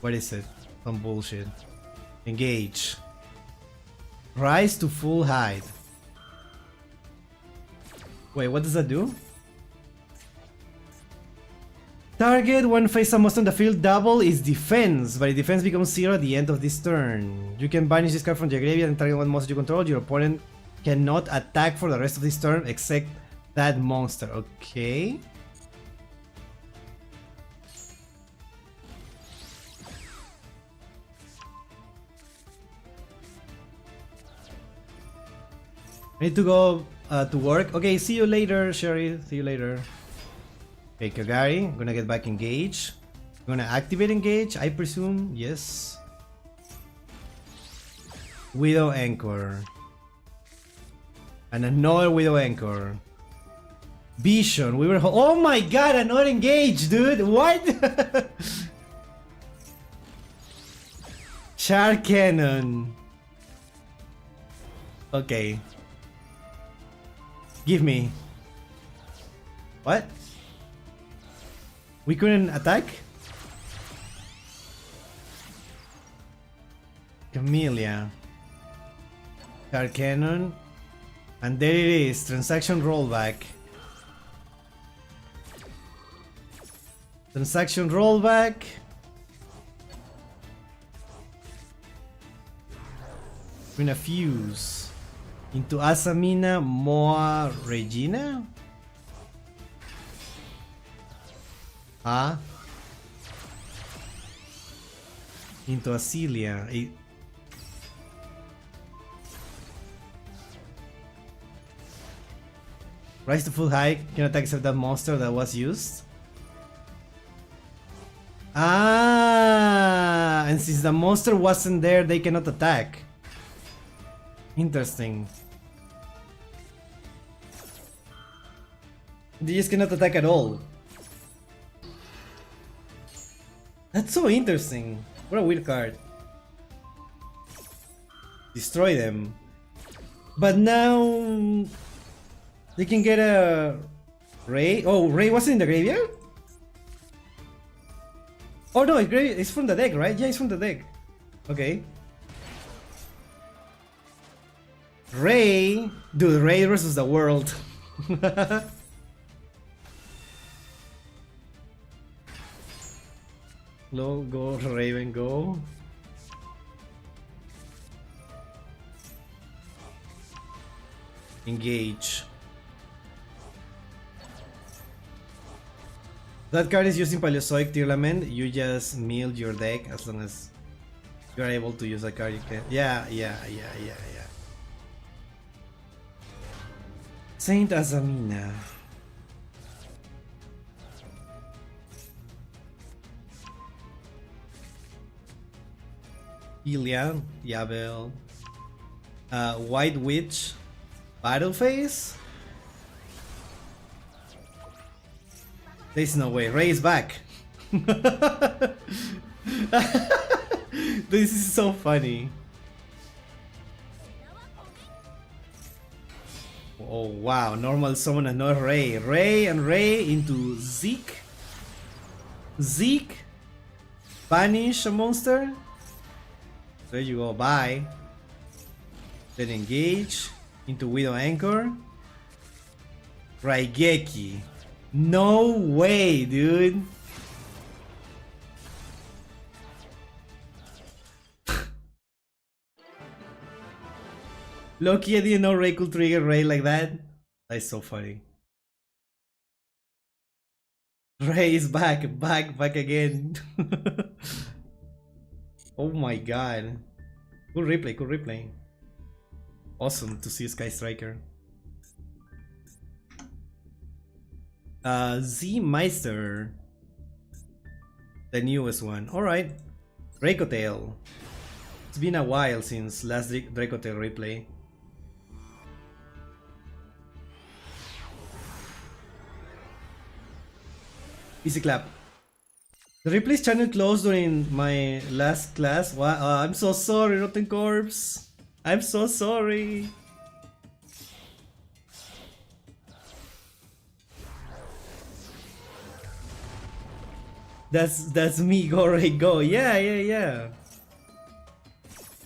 What is it? Some bullshit. Engage. Rise to full height. Wait, what does that do? Target one face-up monster on the field double is defense, but defense becomes 0 at the end of this turn. You can banish this card from your graveyard and target one monster you control. Your opponent cannot attack for the rest of this turn except that monster. Okay. I need to go to work. Okay, see you later, Sherry. See you later. Okay, Kagari, I'm gonna get back engaged. I'm gonna activate engage, I presume. Yes. Widow Anchor. And another Widow Anchor. Vision. We were. Oh my god, another engage, dude. What? Shark Cannon. Okay. Give me. What? We couldn't attack? Camellia. Shark Cannon. And there it is. Transaction rollback. Transaction rollback. We're gonna fuse into Asamina, Moa, Regina. Ah. Into Acelia. Rise to full height. Can attack except that monster that was used. Ah, and since the monster wasn't there, they cannot attack. Interesting. They just cannot attack at all. That's so interesting. What a weird card. Destroy them. But now they can get a Ray. Oh, Ray wasn't in the graveyard? Oh no, it's from the deck, right? Yeah, it's from the deck. Okay. Ray, dude, Ray versus the world. Low, go, Raven, go. Engage. That card is used in Paleozoic Tearlament. You just milled your deck as long as you're able to use a card. You can. Yeah. Saint Azamina. Ilia, Yabel. White Witch. Battle Phase. There's no way. Ray is back. This is so funny. Oh wow, normal summon another Ray. Ray and Ray into Zeke. Zeke. Banish a monster. There you go, bye. Then engage into Widow Anchor. Raigeki. No way, dude. Loki, I didn't know Ray could trigger Ray like that. That's so funny. Ray is back again. Oh my god. Cool replay. Awesome to see Sky Striker. Z Meister. The newest one. Alright. Dracotail. It's been a while since last Dracotail replay. Easy clap. The replay's channel closed during my last class. Wow, I'm so sorry, Rotten Corpse. I'm so sorry. That's me. Go Ray, go. Yeah.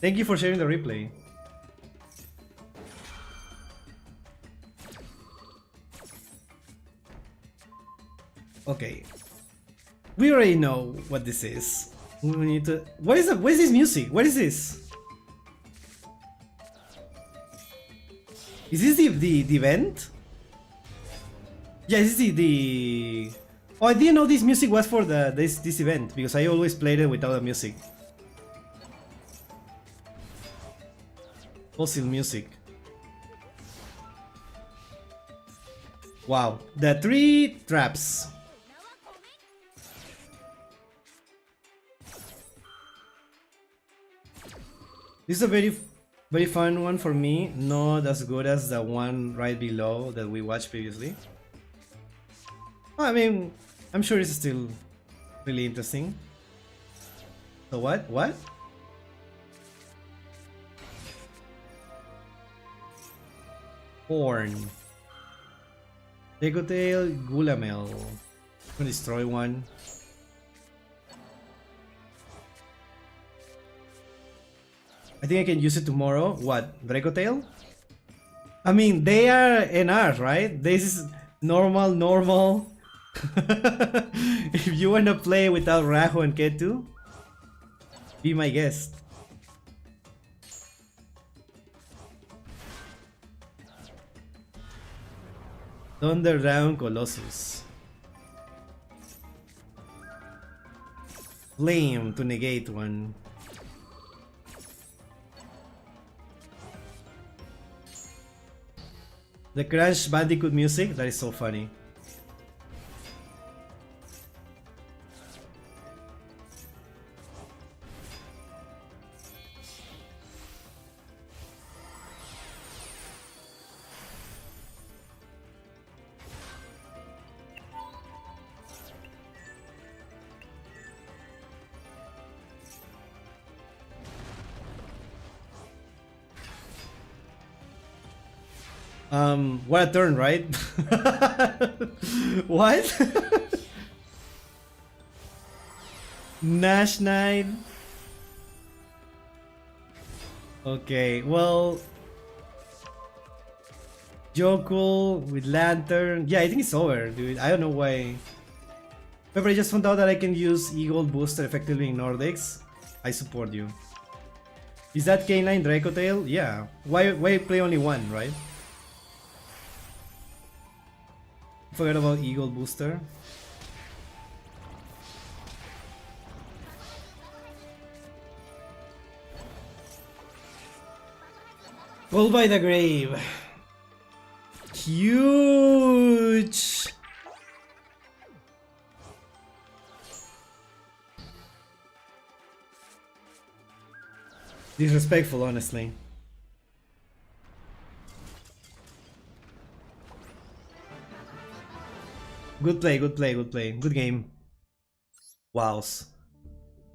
Thank you for sharing the replay. Okay. We already know what this is. We need to. What is this music? What is this? Is this the event? Yeah, this is the. Oh, I didn't know this music was for this event because I always played it without the music. Fossil music. Wow, the 3 traps. This is a very fun one for me, not as good as the one right below that we watched previously. I mean, I'm sure it's still really interesting. So what? Horn. Decotail, Gulamel. I'm gonna destroy one. I think I can use it tomorrow. What? Dracotail? I mean, they are NRs, right? This is normal. If you wanna play without Rajo and Ketu, be my guest. Thunder Down Colossus. Flame to negate one. The Crash Bandicoot music, that is so funny. What a turn, right? What? Nash 9. Okay, well, Jokul with Lantern. Yeah, I think it's over, dude. I don't know why. Pepper, I just found out that I can use Eagle Booster effectively in Nordics. I support you. Is that K9 Dracotail? Yeah. Why play only one, right? Forget about Eagle Booster. Pull by the Grave. Huge. Disrespectful, honestly. Good play, good play, good play. Good game. Wows.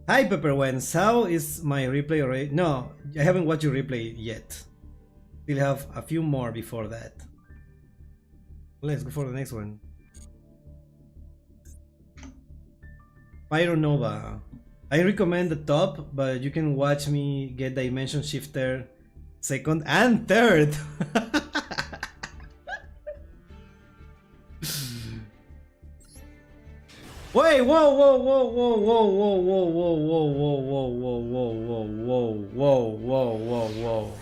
Hi Pepperwens, how is my replay already? No, I haven't watched your replay yet. Still have a few more before that. Let's go for the next one. Pyronova. I recommend the top, but you can watch me get Dimension Shifter second and third. Wait, whoa, whoa, whoa, whoa, whoa, whoa, whoa, whoa, whoa, whoa, whoa, whoa, whoa, whoa, whoa, whoa, whoa, whoa.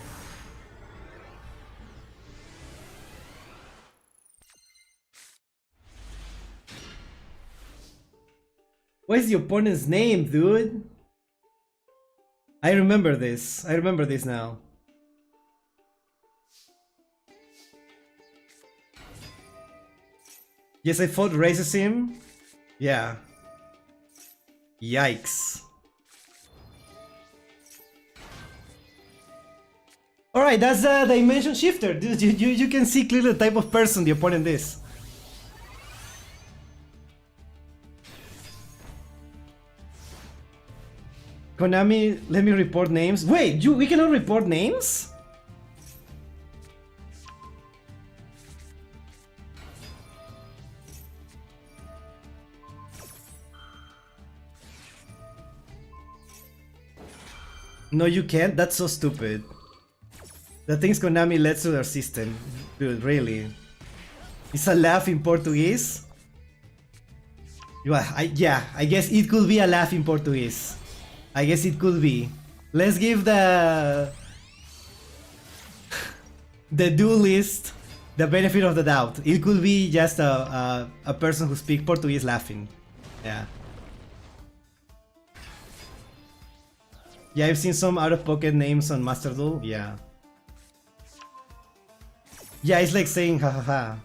What is the opponent's name, dude? I remember this. I remember this now. Yes, I fought racism. Yeah. Yikes. Alright, that's the Dimension Shifter. Dude, you can see clearly the type of person the opponent is. Konami, let me report names. Wait, we cannot report names? No, you can't? That's so stupid. The things Konami lets to their system. Dude, really? It's a laugh in Portuguese? Yeah, I guess it could be a laugh in Portuguese. I guess it could be. Let's give the duelist the benefit of the doubt. It could be just a person who speaks Portuguese laughing. Yeah. Yeah, I've seen some out-of-pocket names on Master Duel. Yeah. Yeah, it's like saying ha ha ha.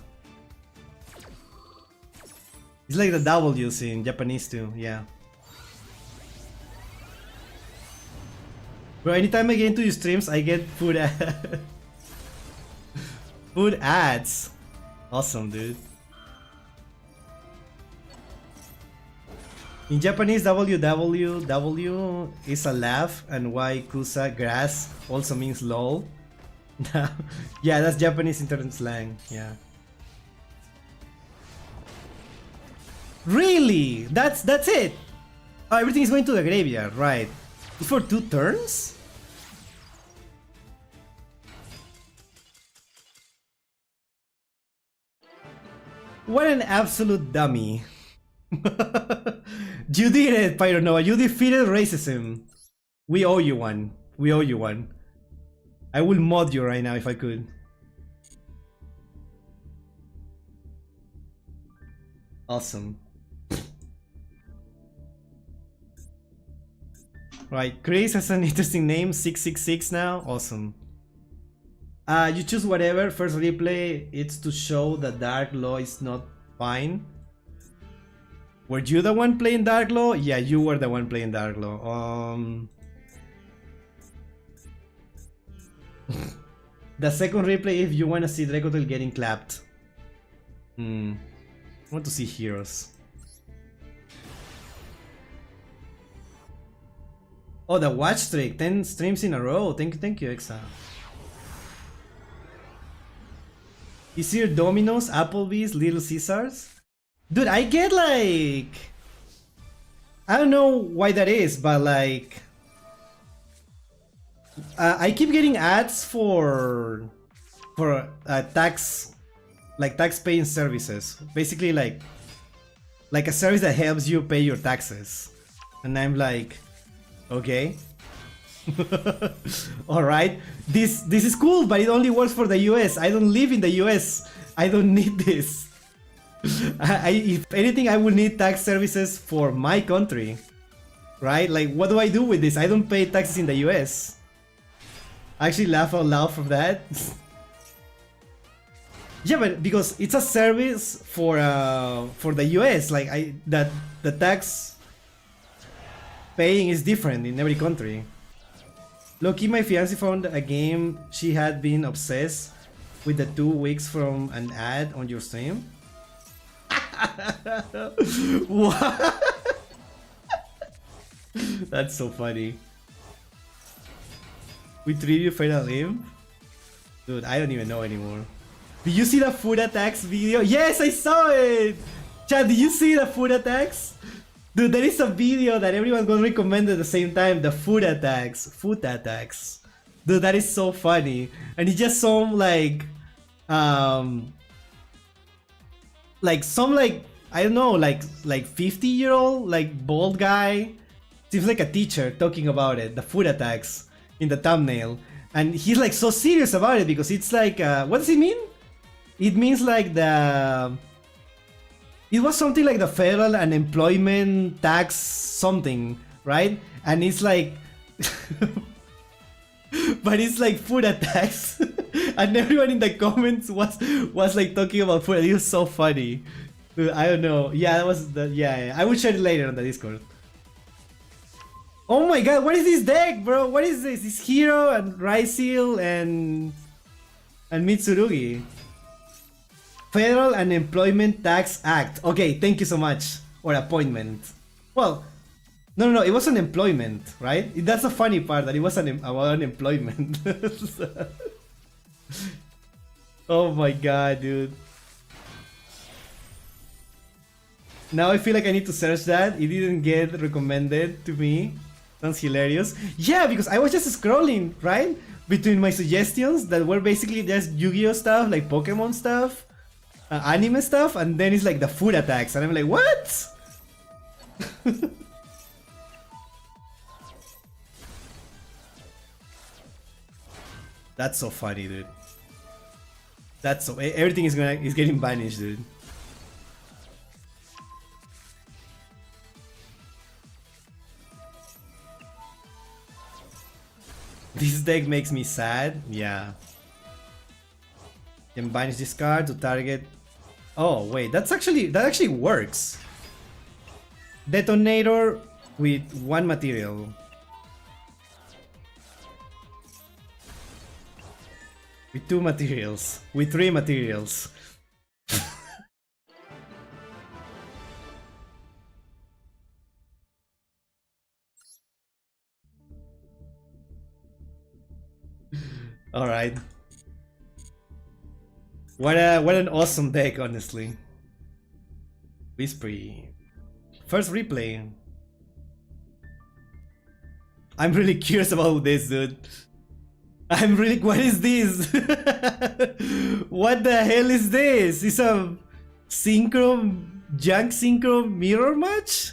It's like the W's in Japanese too. Yeah. Bro, anytime I get into your streams, I get food food ads. Awesome, dude. In Japanese, WWW is a laugh, and Y kusa grass also means lol. Yeah, that's Japanese internet slang. Yeah. Really? That's it. Oh, everything is going to the graveyard, right? It's for 2 turns? What an absolute dummy. You did it, Pyronoa. You defeated racism. We owe you one. We owe you one. I will mod you right now if I could. Awesome. Right, Chris has an interesting name, 666 now. Awesome. You choose whatever. First replay, it's to show that Dark Law is not fine. Were you the one playing Dark Law? Yeah, you were the one playing Dark Law. The second replay, if you want to see Dracotel getting clapped. I want to see heroes. Oh, the watch streak, 10 streams in a row. Thank you, Exa. Is here Domino's, Applebee's, Little Caesars? Dude, I get like... I don't know why that is, but like... I keep getting ads for tax... like tax paying services. Basically like a service that helps you pay your taxes. And I'm like... Okay. Alright. This is cool, but it only works for the US. I don't live in the US. I don't need this. If anything, I would need tax services for my country. Right? Like, what do I do with this? I don't pay taxes in the US. I actually laugh out loud from that. Yeah, but because it's a service for the US. Like, the tax paying is different in every country. Loki, my fiance found a game she had been obsessed with the 2 weeks from an ad on your stream. What? That's so funny. We treat you Fatal Limb? Dude, I don't even know anymore. Did you see the food attacks video? Yes, I saw it! Chad, did you see the food attacks? Dude, there is a video that everyone's gonna recommend at the same time. The food attacks. Food attacks. Dude, that is so funny. And it's just some like some like I don't know, like 50-year-old like bald guy. Seems like a teacher talking about it. The food attacks in the thumbnail. And he's like so serious about it because it's like what does it mean? It means like it was something like the federal unemployment tax something, right? And it's like but it's like food attacks. And everyone in the comments was like talking about food. It was so funny. Dude, I don't know. Yeah, that was the yeah. I will share it later on the Discord. Oh my god, what is this deck, bro? What is this? It's Hero and Ryseal and Mitsurugi. Federal Unemployment Tax Act. Okay, thank you so much. Or appointment. Well, no, it was an employment, right? That's the funny part, that it was about unemployment. Oh my god, dude. Now I feel like I need to search that. It didn't get recommended to me. Sounds hilarious. Yeah, because I was just scrolling, right? Between my suggestions that were basically just Yu-Gi-Oh stuff, like Pokemon stuff. Anime stuff, and then it's like the food attacks, and I'm like, what? That's so funny, dude. That's so everything is getting banished, dude. This deck makes me sad. Yeah. Can banish this card to target. Oh wait, that actually works. Detonator with 1 material. With 2 materials. With 3 materials. Alright. What an awesome deck, honestly. Whispry. First replay. I'm really curious about this, dude. What is this? What the hell is this? It's junk synchro mirror match?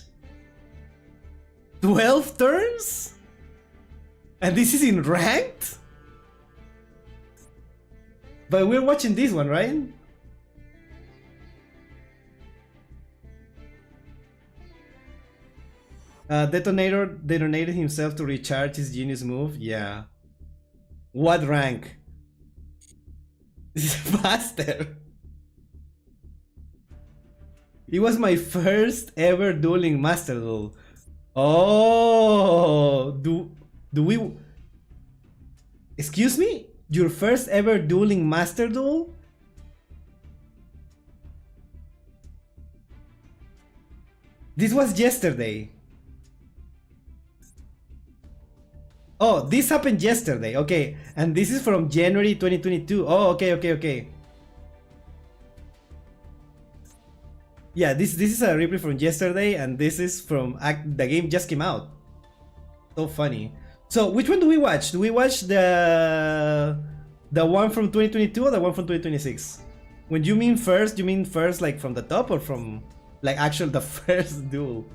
12 turns? And this is in ranked? But we're watching this one, right? Detonator detonated himself to recharge his genius move. Yeah. What rank? This is faster. It was my first ever dueling Master Duel. Oh, do we? Excuse me? Your first ever dueling Master Duel? This was yesterday. Oh, this happened yesterday. Okay, and this is from January 2022. Oh, okay. Yeah, this is a replay from yesterday, and this is from the game just came out. So funny. So which one do we watch? Do we watch the one from 2022 or the one from 2026? When you mean first like from the top or from like actual the first duel?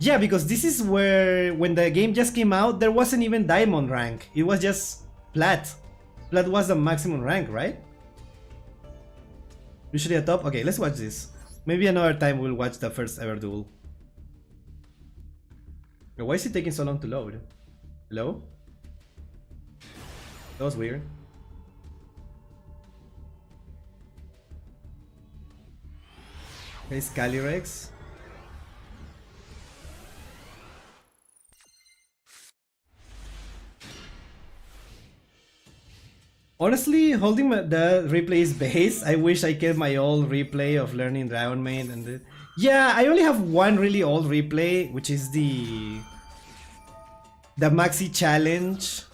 Yeah, because this is where when the game just came out, there wasn't even diamond rank. It was just plat. Plat was the maximum rank, right? Usually a top. Okay, let's watch this. Maybe another time we'll watch the first ever duel. Why is it taking so long to load? Hello? That was weird. Okay, Calyrex. Honestly, holding the replay's base, I wish I kept my old replay of learning Dragon Maid and yeah, I only have one really old replay, which is the Maxi challenge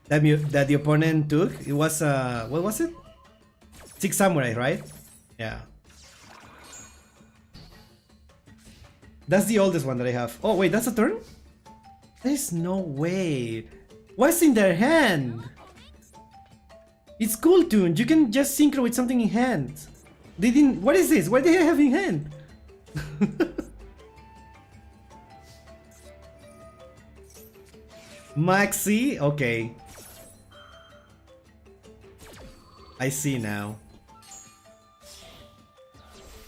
that the opponent took. It was what was it? 6 Samurai, right? Yeah. That's the oldest one that I have. Oh wait, that's a turn? There's no way. What's in their hand? It's cool tuned. You can just synchro with something in hand. They didn't. What is this? What do they have in hand? Maxi? Okay. I see now.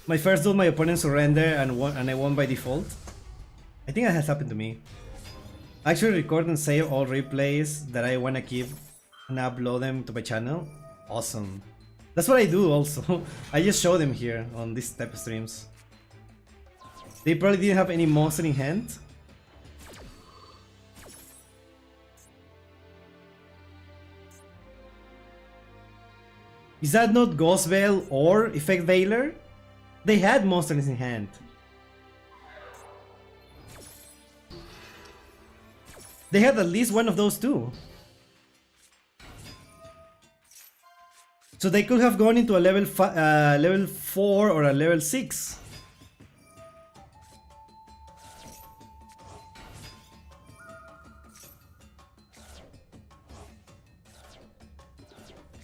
My first duel, my opponent surrendered and I won by default. I think that has happened to me. I actually record and save all replays that I wanna keep and upload them to my channel. Awesome. That's what I do also. I just show them here on this type of streams. They probably didn't have any monster in hand. Is that not Ghost Veil or Effect Veiler? They had monsters in hand. They had at least one of those two. So they could have gone into a level 4 or a level 6.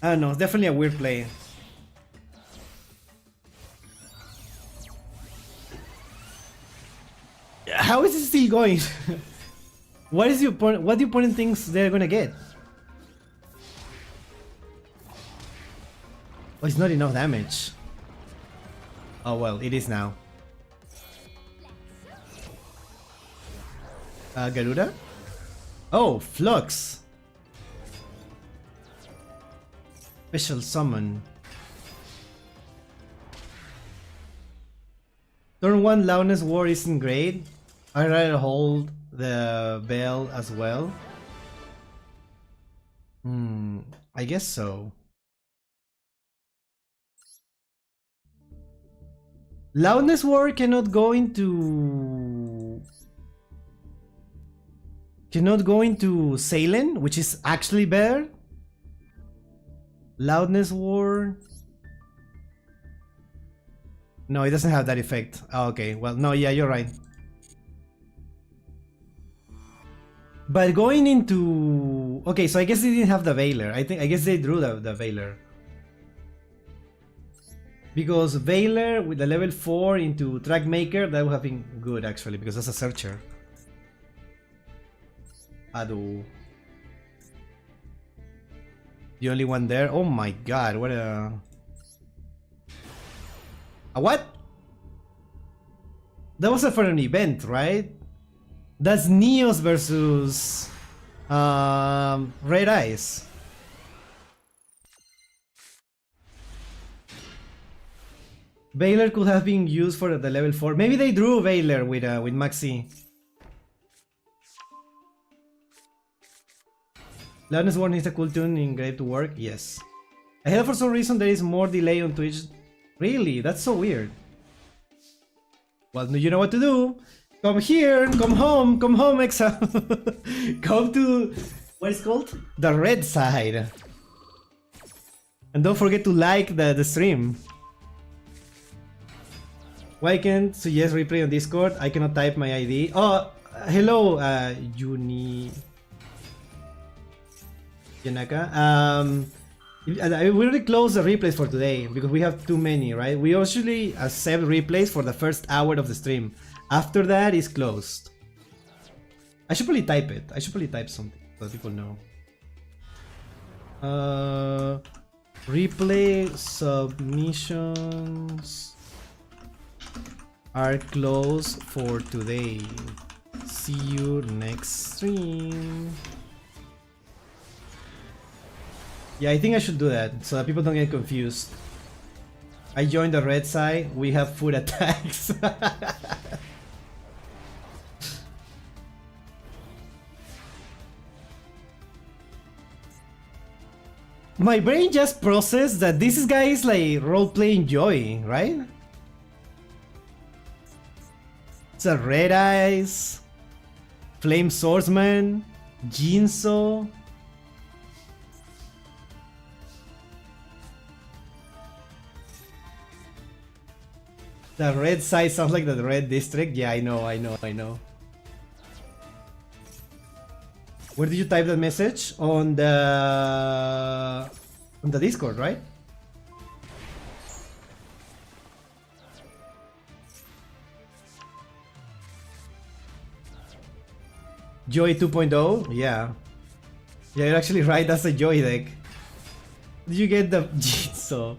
I don't know, it's definitely a weird play. How is it still going? What do the opponent thinks they're gonna get? Oh, it's not enough damage. Oh well, it is now. Garuda? Oh, Flux. Special summon. Turn 1 Loudness War isn't great. I'd rather hold the bell as well. I guess so. Loudness War cannot go into Salen, which is actually better. Loudness War. No, it doesn't have that effect. Oh, okay, well, no, yeah, you're right. But going into okay, so I guess they didn't have the Veiler. I guess they drew the Veiler. Because Veiler with the level 4 into Track Maker, that would have been good actually, because that's a searcher. Adu. The only one there? Oh my god, what a... A what? That was for an event, right? That's Neos versus Red Eyes. Veiler could have been used for the level 4. Maybe they drew Veiler with Maxi. Loudness Warning is a cool tune in Great to Work? Yes. I heard for some reason there is more delay on Twitch. Really? That's so weird. Well, you know what to do. Come here, come home, Exa. Come to, what is it called? The red side. And don't forget to like the stream. Why can't suggest replay on Discord? I cannot type my ID. Oh, hello, Yanaka. We already closed the replays for today because we have too many, right? We usually accept replays for the first hour of the stream. After that, it's closed. I should probably type it. I should probably type something so people know. Replay submissions are closed for today. See you next stream. Yeah, I think I should do that so that people don't get confused. I joined the red side. We have food attacks. My brain just processed that this guy is like role-playing Joy, right? It's a Red Eyes, Flame Swordsman, Jinso. The red side sounds like the red district. Yeah, I know. Where did you type that message? On the Discord, right? Joy 2.0? Yeah. Yeah, you're actually right, that's a Joy deck. Did you get the Jitsu?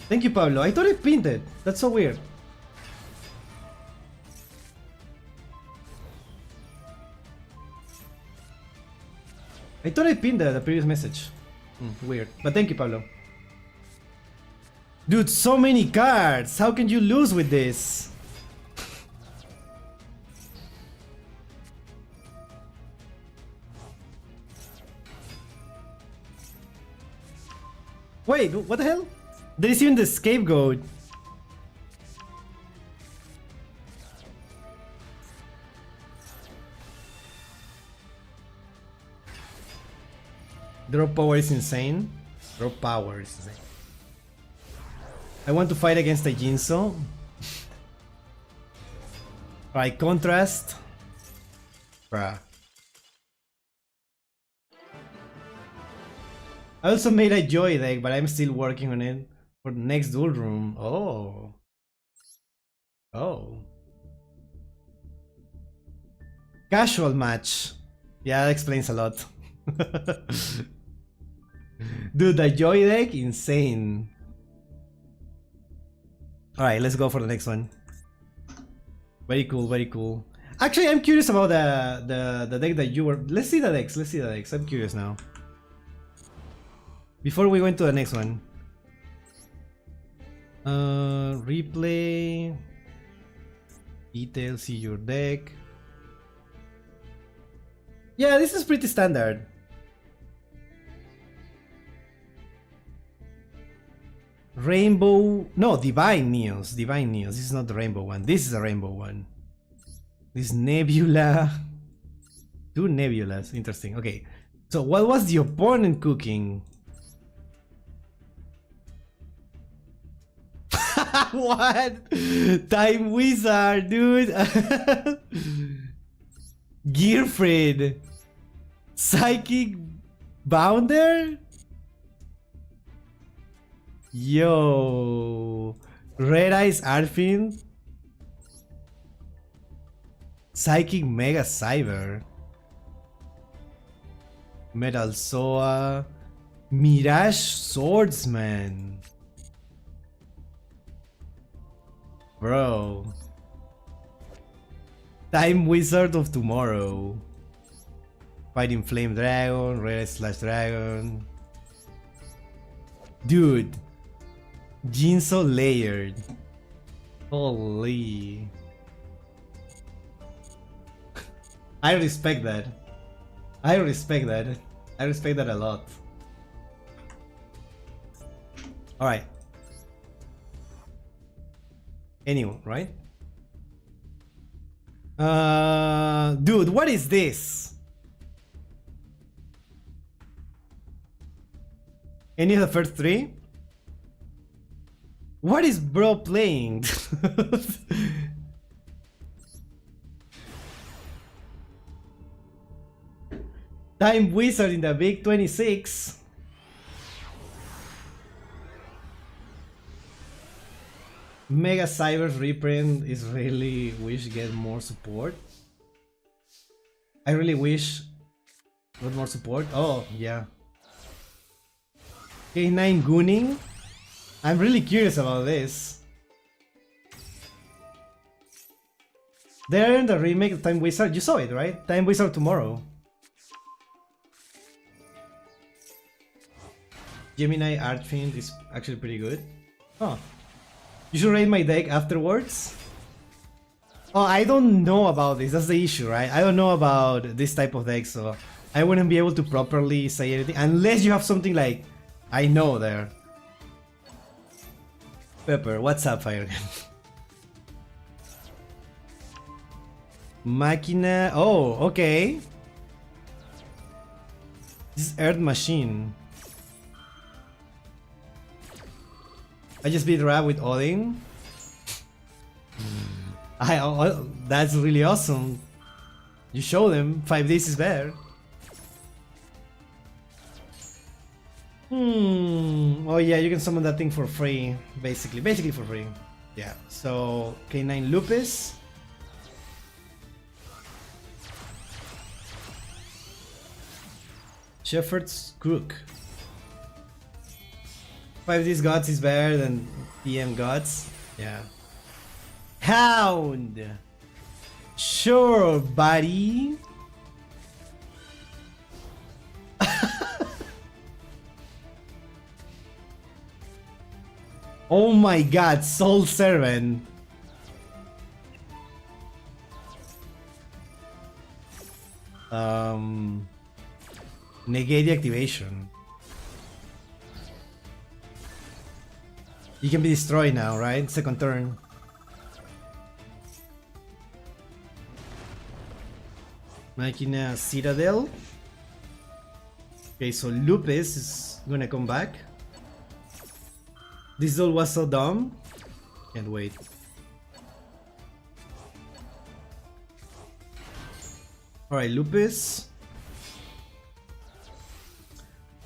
Thank you, Pablo. I thought I pinned it. That's so weird. I thought I pinned the previous message. Weird. But thank you, Pablo. Dude, so many cards! How can you lose with this? Wait, what the hell? There is even the scapegoat. Drop power is insane. Drop power is insane. I want to fight against the Jinso. Alright, contrast. Bruh. I also made a Joy deck, but I'm still working on it for the next duel room. Oh. Oh. Casual match. Yeah, that explains a lot. Dude, the Joy deck, insane. Alright, let's go for the next one. Very cool, very cool. Actually, I'm curious about the deck that you were... Let's see the decks, I'm curious now. Before we go into the next one. Replay. Details, see your deck. Yeah, this is pretty standard. Rainbow, no, Divine Neos. This is not the rainbow one. This is a rainbow one. This Nebula. Two Nebulas. Interesting. Okay. So what was the opponent cooking? What? Time Wizard, dude. Gearfried. Psychic Bounder? Yo. Red Eyes Arfin. Psychic Mega Cyber. Metal Soa. Mirage Swordsman. Bro. Time Wizard of Tomorrow. Fighting Flame Dragon, Red Slash Dragon. Dude. Jinso Layered. Holy. I respect that. I respect that. I respect that a lot. Alright. Anyone, right? Dude, what is this? Any of the first three? What is bro playing? Time Wizard in the big 26. Mega Cyber's reprint is really wish get more support. I really wish got more support. Oh yeah. K9 Gooning. I'm really curious about this. They're in the remake of Time Wizard. You saw it, right? Time Wizard Tomorrow. Gemini Archfiend is actually pretty good. Huh. You should rate my deck afterwards. Oh, I don't know about this. That's the issue, right? I don't know about this type of deck, so I wouldn't be able to properly say anything unless you have something like I know there. Pepper, what's up, Fire? Machina. Oh, okay. This is Earth Machine. I just beat Rab with Odin. That's really awesome. You show them 5 days is better. Oh yeah, you can summon that thing for free, basically for free. Yeah. So K9 Lupus. Shepherd's Crook. 5D's Gods is better than PM Gods. Yeah. Hound. Sure, buddy. Oh my god, Soul Servant. Negate the activation. You can be destroyed now, right? Second turn. Machina Citadel. Okay, so Lupus is gonna come back. This duel was so dumb. Can't wait. Alright, Lupus.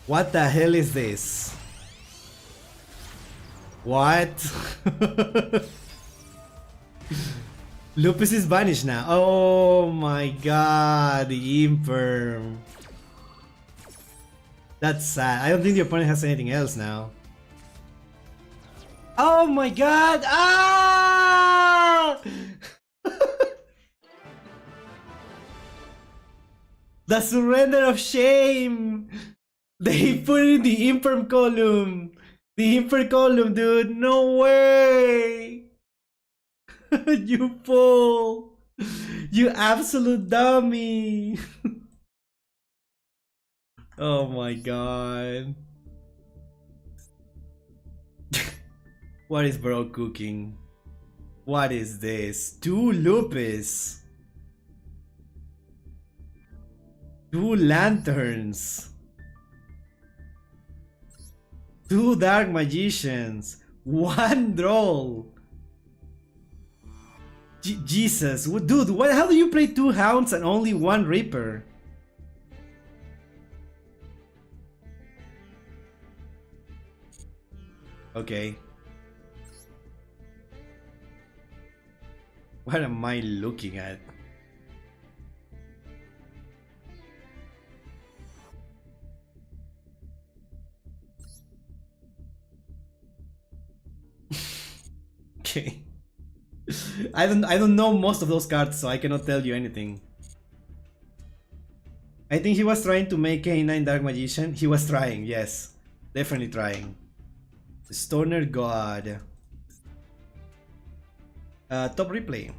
What the hell is this? What? Lupus is banished now. Oh my god, the Imperm. That's sad. I don't think the opponent has anything else now. Oh my god! Ah! The surrender of shame! They put it in the Imperm column! The Imperm column, dude! No way! You fool! You absolute dummy! Oh my god. What is bro cooking? What is this? 2 Lupus! 2 Lanterns! 2 Dark Magicians! One draw. Jesus, dude, how do you play 2 Hounds and only 1 Reaper? Okay. What am I looking at? Okay. I don't know most of those cards, so I cannot tell you anything. I think he was trying to make K9 Dark Magician. He was trying, yes. Definitely trying. Stoner God. Top replay.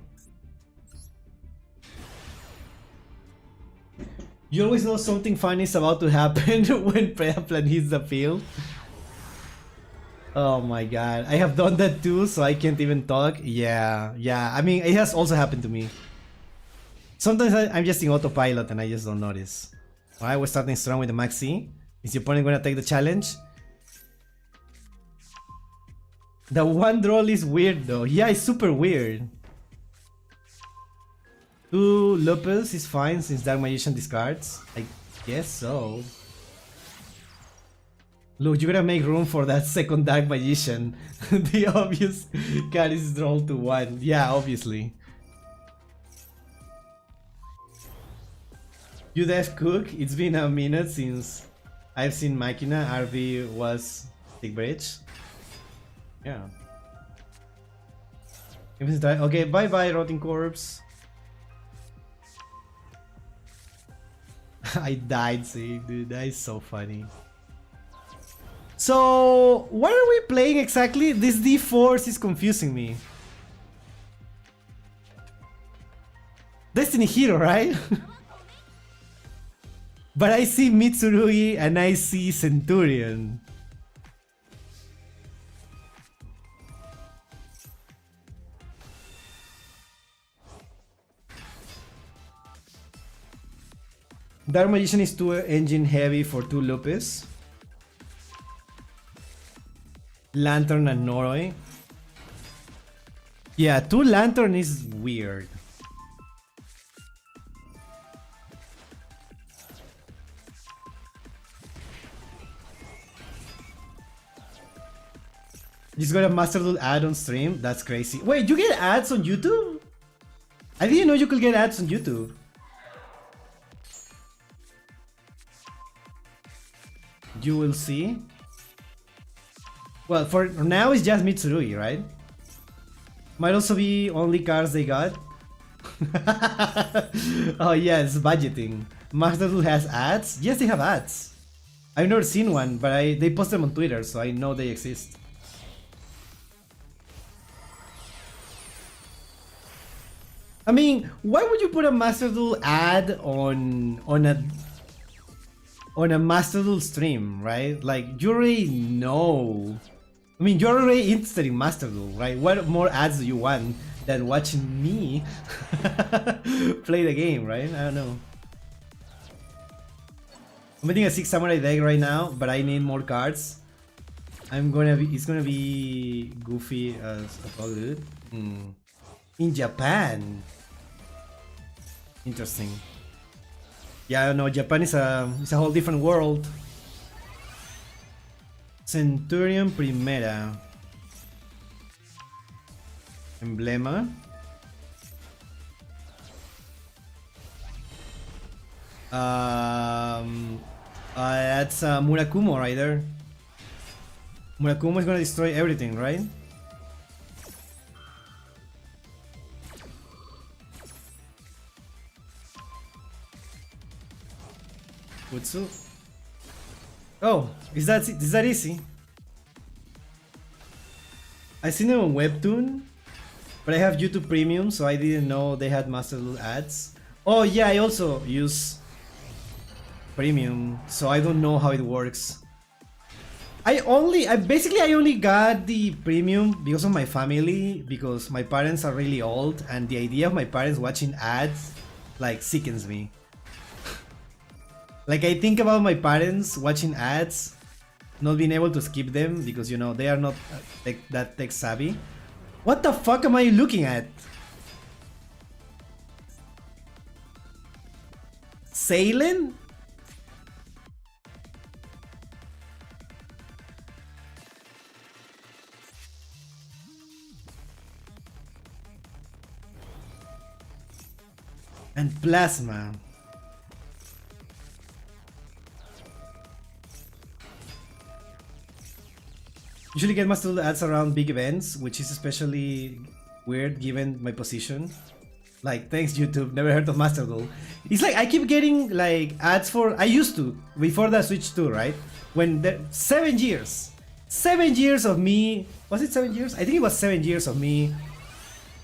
You always know something funny is about to happen when Preyaplan hits the field. Oh my god, I have done that too, so I can't even talk. Yeah, I mean, it has also happened to me. Sometimes I'm just in autopilot and I just don't notice. Alright, we're starting strong with the Maxi. Is your opponent gonna take the challenge? The 1 draw is weird though. Yeah, it's super weird. 2 Lupus is fine since Dark Magician discards. I guess so. Look, you gotta make room for that second Dark Magician. The obvious card is drawn to 1. Yeah, obviously. You Death Cook, it's been a minute since I've seen Machina. RV was Thick Bridge. Yeah. Okay, bye bye, Rotting Corpse. I died, see, dude, that is so funny. So, what are we playing exactly? This D4 is confusing me. Destiny Hero, right? But I see Mitsurugi and I see Centurion. Dark Magician is too engine heavy for 2 Lupus. Lantern and Noroi. Yeah, 2 Lantern is weird. Just got a Master Duel ad on stream? That's crazy. Wait, you get ads on YouTube? I didn't know you could get ads on YouTube. You will see. Well, for now it's just Mitsurugi, right? Might also be only cards they got. Oh yes, budgeting. Master Duel has ads? Yes, they have ads. I've never seen one, but they post them on Twitter, so I know they exist. I mean, why would you put a Master Duel ad on a Master Duel stream, right? Like, you already know. I mean, you're already interested in Master Duel, right? What more ads do you want than watching me play the game, right? I don't know. I'm making a 6 Samurai deck right now, but I need more cards. It's gonna be goofy as a dude. In Japan. Interesting. Yeah, no, Japan is a whole different world. Centurion Primera. Emblema. That's Murakumo right there. Murakumo is gonna destroy everything, right? Utsu. Oh, is that easy? I seen it on Webtoon, but I have YouTube Premium, so I didn't know they had Master Duel ads. Oh yeah, I also use Premium, so I don't know how it works. I only got the Premium because of my family, because my parents are really old, and the idea of my parents watching ads like sickens me. Like, I think about my parents watching ads, not being able to skip them because, you know, they are not that tech savvy. What the fuck am I looking at? Sailing? And plasma. Usually get Master Duel ads around big events, which is especially weird given my position. Like, thanks YouTube, never heard of Master Duel. It's like I keep getting like ads for, I used to, before the Switch 2, right? When the 7 years. 7 years of me, was it 7 years? I think it was 7 years of me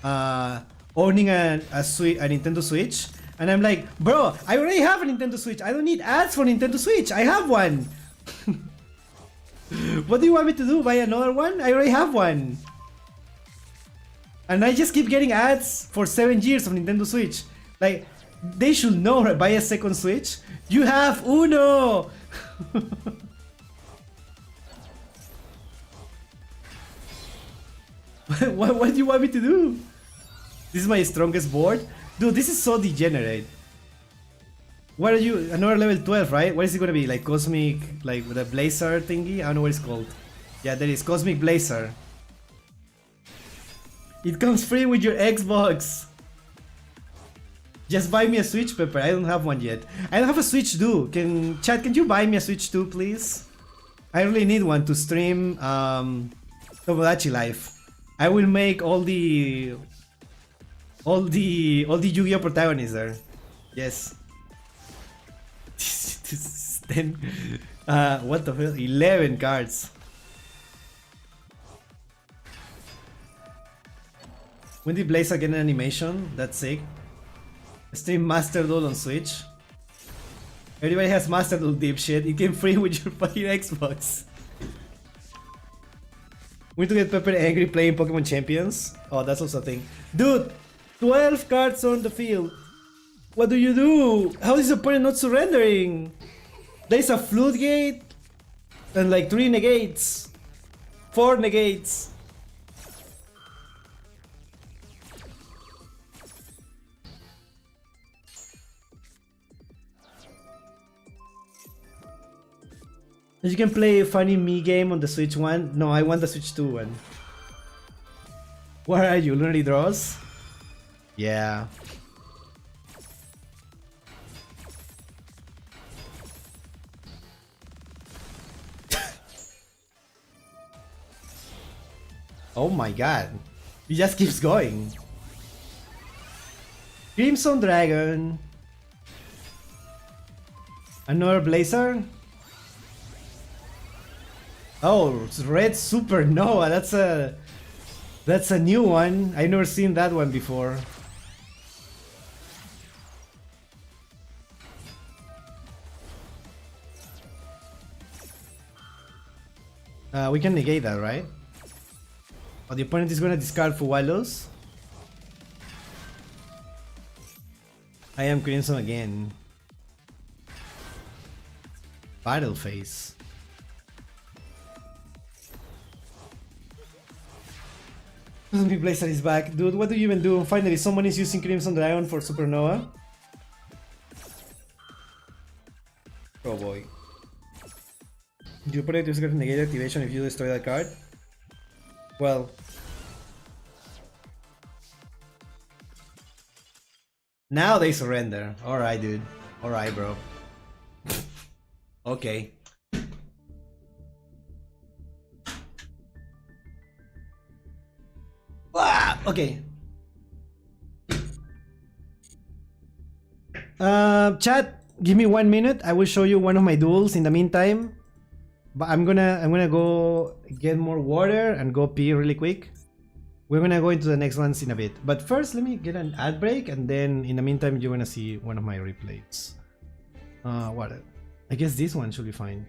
owning a Nintendo Switch. And I'm like, bro, I already have a Nintendo Switch. I don't need ads for Nintendo Switch. I have one. What do you want me to do? Buy another one? I already have one. And I just keep getting ads for 7 years of Nintendo Switch. Like, they should know, right? Buy a second Switch. You have Uno! What do you want me to do? This is my strongest board? Dude, this is so degenerate. What are you? Another level 12, right? What is it gonna be? Like Cosmic, like with a Blazer thingy? I don't know what it's called. Yeah, there is Cosmic Blazer. It comes free with your Xbox. Just buy me a Switch, Pepper. I don't have one yet. I don't have a Switch 2. Chat, can you buy me a Switch 2, please? I really need one to stream Tomodachi Life. I will make all the Yu-Gi-Oh protagonists there. Yes. This is 10. What the hell? 11 cards. When did Blazer get an animation? That's sick. Stream Master Duel on Switch. Everybody has Master Duel, dipshit. It came free with your fucking Xbox. We need to get Pepper angry playing Pokemon Champions. Oh, that's also a thing. Dude, 12 cards on the field. What do you do? How is the opponent not surrendering? There's a Flute Gate and like 3 negates. 4 negates. You can play a funny me game on the Switch 1. No, I want the Switch 2 one. Where are you? Lunar Draws? Yeah. Oh my god. He just keeps going. Crimson Dragon. Another Blazer? Oh, it's Red Supernova. That's a new one. I've never seen that one before. We can negate that, right? Oh, the opponent is gonna discard Fuwalos. I am Crimson again. Battle Phase. Cosmic Blazer is back. Dude, what do you even do? Finally, someone is using Crimson Dragon for Supernova. Oh boy. You put it to negate activation if you destroy that card? Well. Now they surrender. Alright, dude. Alright, bro. Okay. Ah, okay. Chat, give me 1 minute. I will show you one of my duels in the meantime. But I'm gonna go get more water and go pee really quick. We're gonna go into the next ones in a bit. But first, let me get an ad break, and then in the meantime, you're gonna see one of my replays. What? I guess this one should be fine.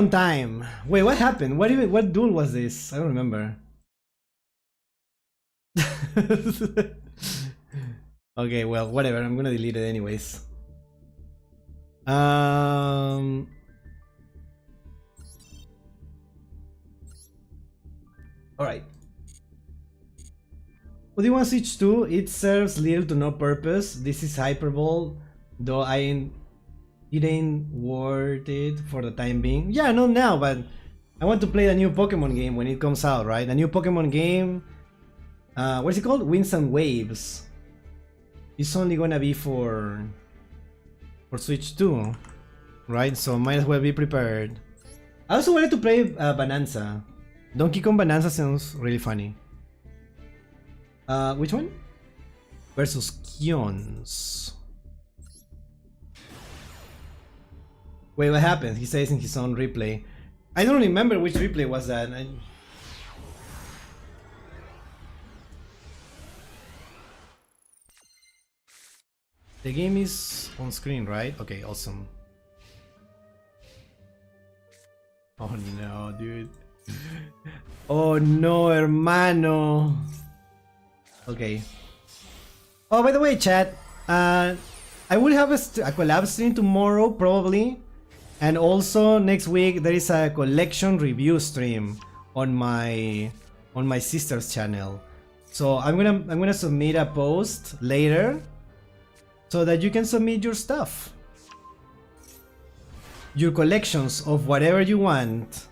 On time. Wait, what happened? What duel was this? I don't remember. Okay, well, whatever. I'm gonna delete it anyways. Alright. What do you want to switch to? It serves little to no purpose. This is hyperbole, though it ain't worth it for the time being. Yeah, not now, but I want to play a new Pokemon game when it comes out, right? A new Pokemon game. What's it called? Winds and Waves. It's only gonna be for Switch 2, right? So might as well be prepared. I also wanted to play Bonanza. Donkey Kong Bonanza sounds really funny. Which one? Versus Kions. Wait, what happened? He says in his own replay. I don't remember which replay was that. The game is on screen, right? Okay, awesome. Oh no, dude. Oh no, hermano. Okay. Oh, by the way, chat. I will have a collab stream tomorrow, probably. And also next week there is a collection review stream on my sister's channel. So I'm gonna submit a post later so that you can submit your stuff, your collections of whatever you want.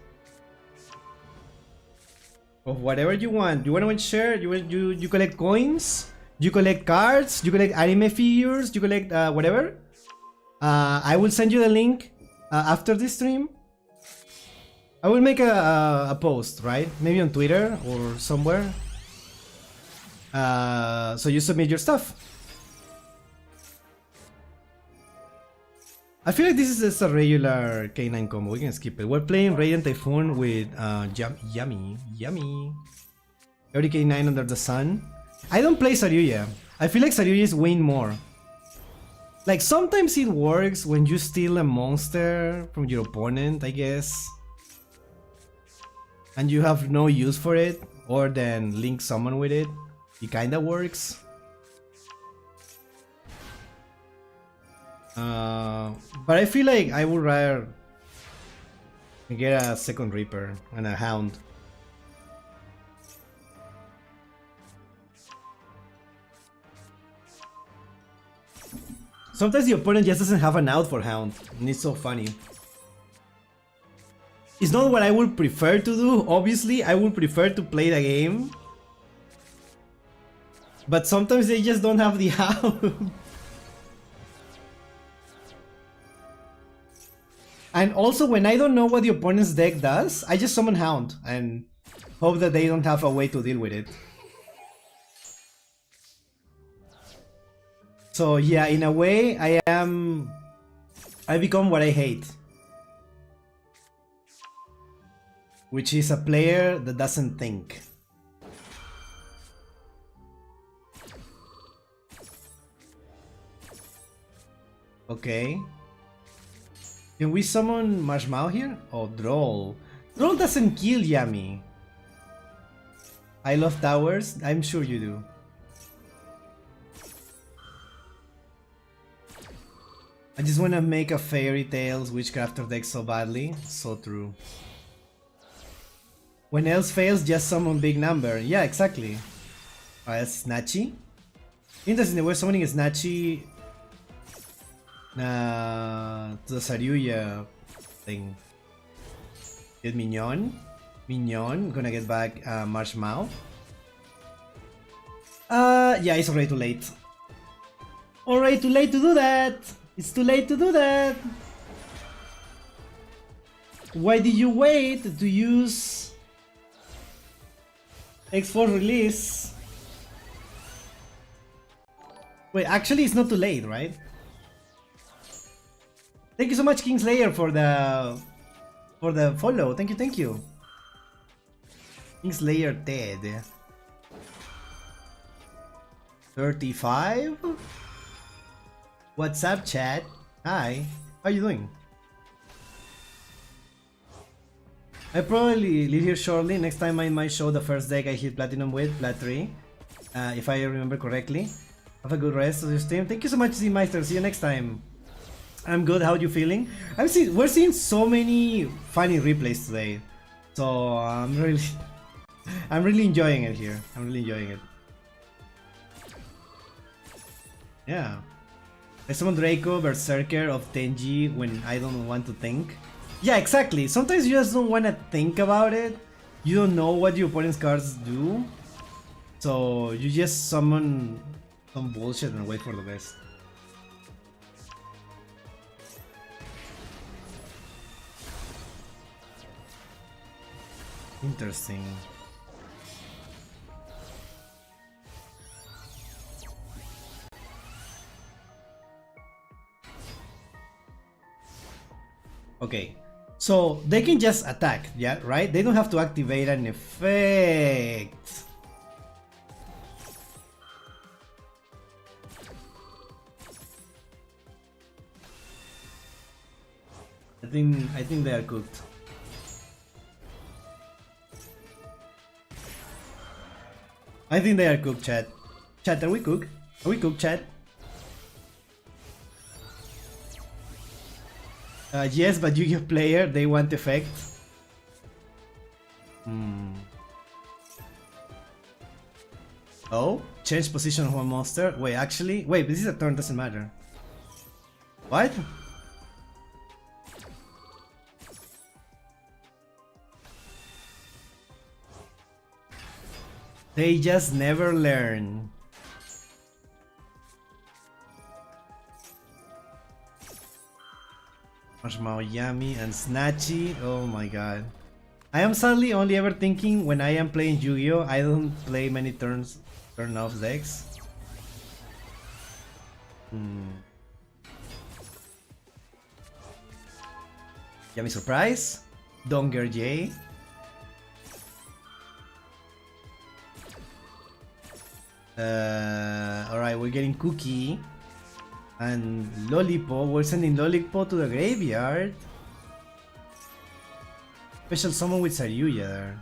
You want to share? You collect coins? You collect cards? You collect anime figures? You collect whatever? I will send you the link after this stream. I will make a post, right? Maybe on Twitter or somewhere. So you submit your stuff. I feel like this is just a regular K9 combo. We can skip it. We're playing Radiant Typhoon with Yummy. Every K9 under the sun. I don't play Saryuya. I feel like Saryuya's win more. Like sometimes it works when you steal a monster from your opponent, I guess. And you have no use for it, or then link summon with it. It kinda works. But I feel like I would rather get a second Reaper and a Hound. Sometimes the opponent just doesn't have an out for Hound, and it's so funny. It's not what I would prefer to do, obviously. I would prefer to play the game. But sometimes they just don't have the out. And also, when I don't know what the opponent's deck does, I just summon Hound and hope that they don't have a way to deal with it. So yeah, in a way, I become what I hate. Which is a player that doesn't think. Okay. Can we summon Marshmallow here? Oh, Droll. Droll doesn't kill Yami. I love towers. I'm sure you do. I just want to make a Fairy Tales Witchcrafter deck so badly. So true. When else fails, just summon big number. Yeah, exactly. Alright, Snatchy. Interesting, we're summoning a Snatchy to the Saryuya thing. Get Mignon. Gonna get back Marshmallow. Yeah, it's already too late. Already too late to do that. It's too late to do that. Why did you wait to use X4 release? Wait, actually it's not too late, right? Thank you so much, Kingslayer, for the follow. Thank you. Kingslayer Ted. 35? What's up, chat? Hi. How you doing? I probably leave here shortly. Next time I might show the first deck I hit platinum with, plat 3. If I remember correctly. Have a good rest of your stream. Thank you so much, Z-Meister. See you next time. I'm good. How are you feeling? We're seeing so many funny replays today. So I'm really enjoying it here. I'm really enjoying it. Yeah. I summon Draco, Berserker of Tenji when I don't want to think. Yeah, exactly. Sometimes you just don't want to think about it. You don't know what your opponent's cards do. So you just summon some bullshit and wait for the best. Interesting. Okay, so they can just attack, yeah, right? They don't have to activate an effect. I think they are cooked. I think they are cooked, chat. Chat, are we cooked? Are we cooked, chat? Yes, but Yu-Gi-Oh player, they want effect. Oh, change position of one monster. Wait, actually, wait, this is a turn, doesn't matter. What? They just never learn. Marshmallow Yummy and Snatchy. Oh my god. I am sadly only ever thinking when I am playing Yu-Gi-Oh! I don't play many turn off decks. Yummy Surprise. Donger J. Alright, we're getting Cookie. And Lollipop, we're sending Lollipop to the graveyard. Special summon with Saryuya there.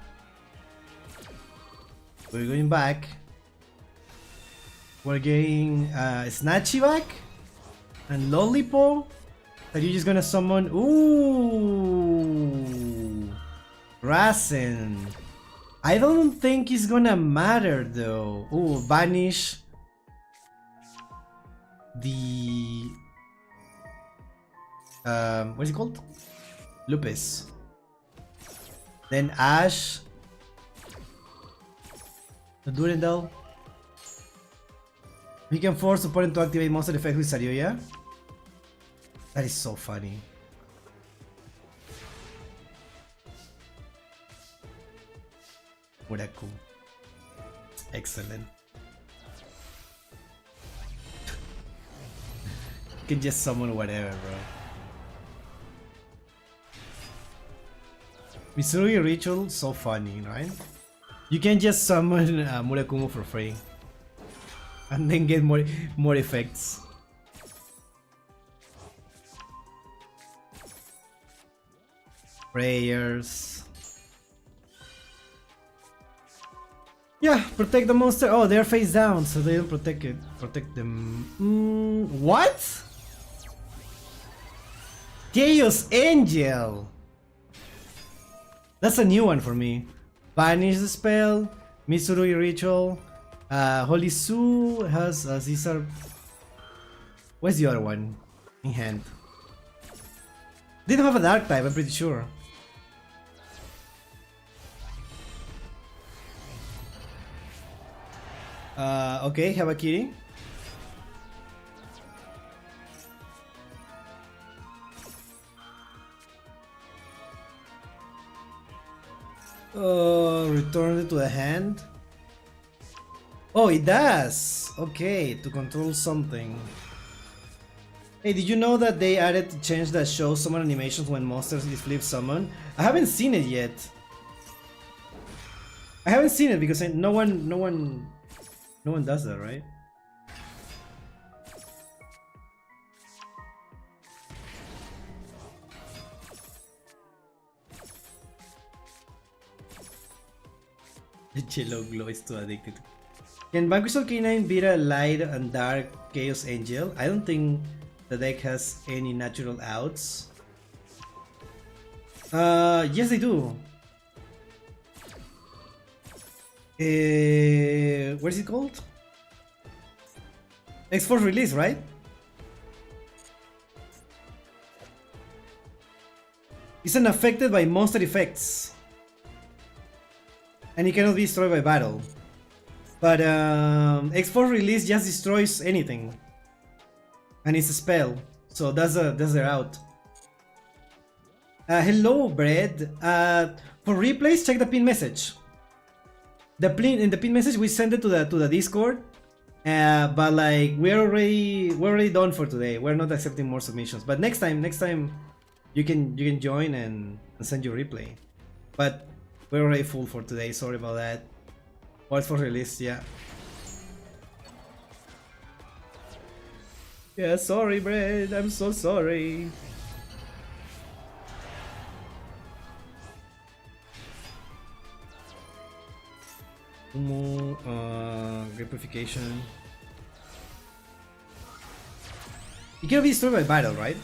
We're going back. We're getting Snatchy back. And Lollipop. Saryuya's gonna summon. Ooh! Rasen. I don't think it's gonna matter though. Ooh, banish the what is it called? Lupus. Then Ash. The Durandal. We can force opponent to activate monster effect with Saryuya. That is so funny. Muraku. Excellent. You can just summon whatever, bro. Missouri Ritual, so funny, right? You can just summon Murakumo for free. And then get more effects. Prayers. Yeah, protect the monster. Oh, they're face down, so they don't protect it. Protect them. What? Chaos Angel. That's a new one for me. Banish the spell. Misurui Ritual. Holy Su has Caesar. Where's the other one? In hand. They don't have a dark type, I'm pretty sure. Okay, Habakiri. Return it to the hand. Oh, it does! Okay, to control something. Hey, did you know that they added a change that shows summon animations when monsters is flip summon? I haven't seen it yet. I haven't seen it because no one does that, right? Yellow Glow is too addicted. Can Vanquisher K9 beat a Light and Dark Chaos Angel? I don't think the deck has any natural outs. Yes, they do. What is it called? X-Force Release, right? It's unaffected by monster effects. And it cannot be destroyed by battle. But X-Force Release just destroys anything. And it's a spell. So that's their out. Hello, Bread. For replays, check the pin message. In the pin message we send it to the Discord. But like we're already done for today. We're not accepting more submissions. But next time you can join and send your replay. But we're already full for today. Sorry about that. What's for release? Yeah. Yeah, sorry, Brad. I'm so sorry. Great purification. It can be destroyed by battle, right?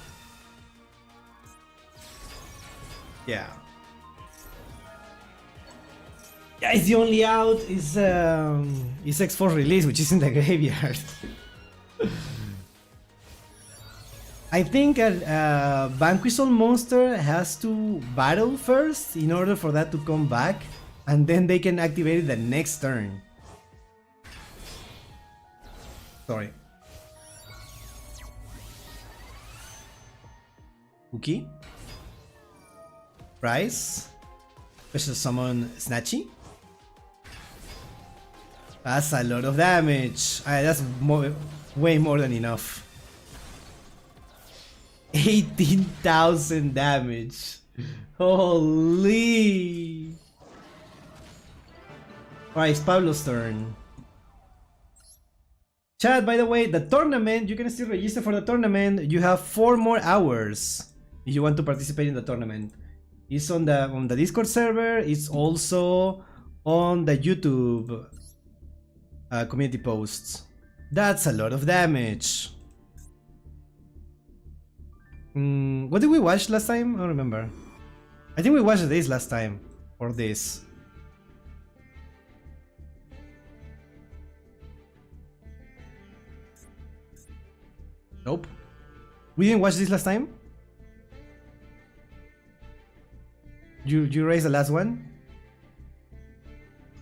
Yeah. Yeah, it's the only out is X-Force Release, which is in the graveyard. I think a Vanquisher monster has to battle first in order for that to come back, and then they can activate it the next turn. Sorry. Cookie. Price. Special summon Snatchy. That's a lot of damage. That's way more than enough. 18,000 damage. Holy. Alright, it's Pablo's turn. Chat, by the way, the tournament, you can still register for the tournament. You have 4 more hours if you want to participate in the tournament. It's on the Discord server. It's also on the YouTube community posts. That's a lot of damage. What did we watch last time? I don't remember. I think we watched this last time. Or this. Nope. We didn't watch this last time? You raised the last one?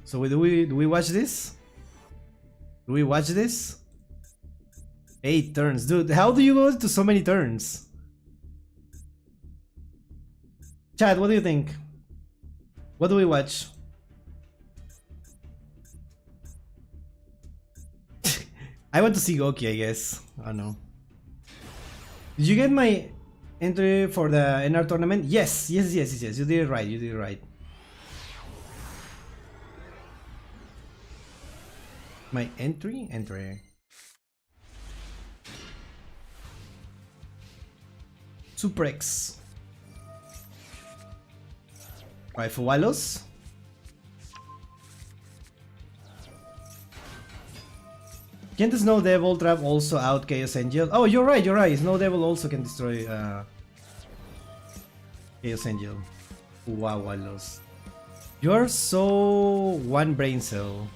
So do we watch this? Do we watch this? 8 turns. Dude, how do you go to so many turns? Chad, what do you think? What do we watch? I want to see Goki, I guess. I don't know. Did you get my entry for the NR tournament? Yes. You did it right. You did it right. My entry? Entry. Suprex. Alright, for Walos. Can't the Snow Devil trap also out Chaos Angel? Oh, you're right. Snow Devil also can destroy Chaos Angel. Wow, Walos. You're so one brain cell.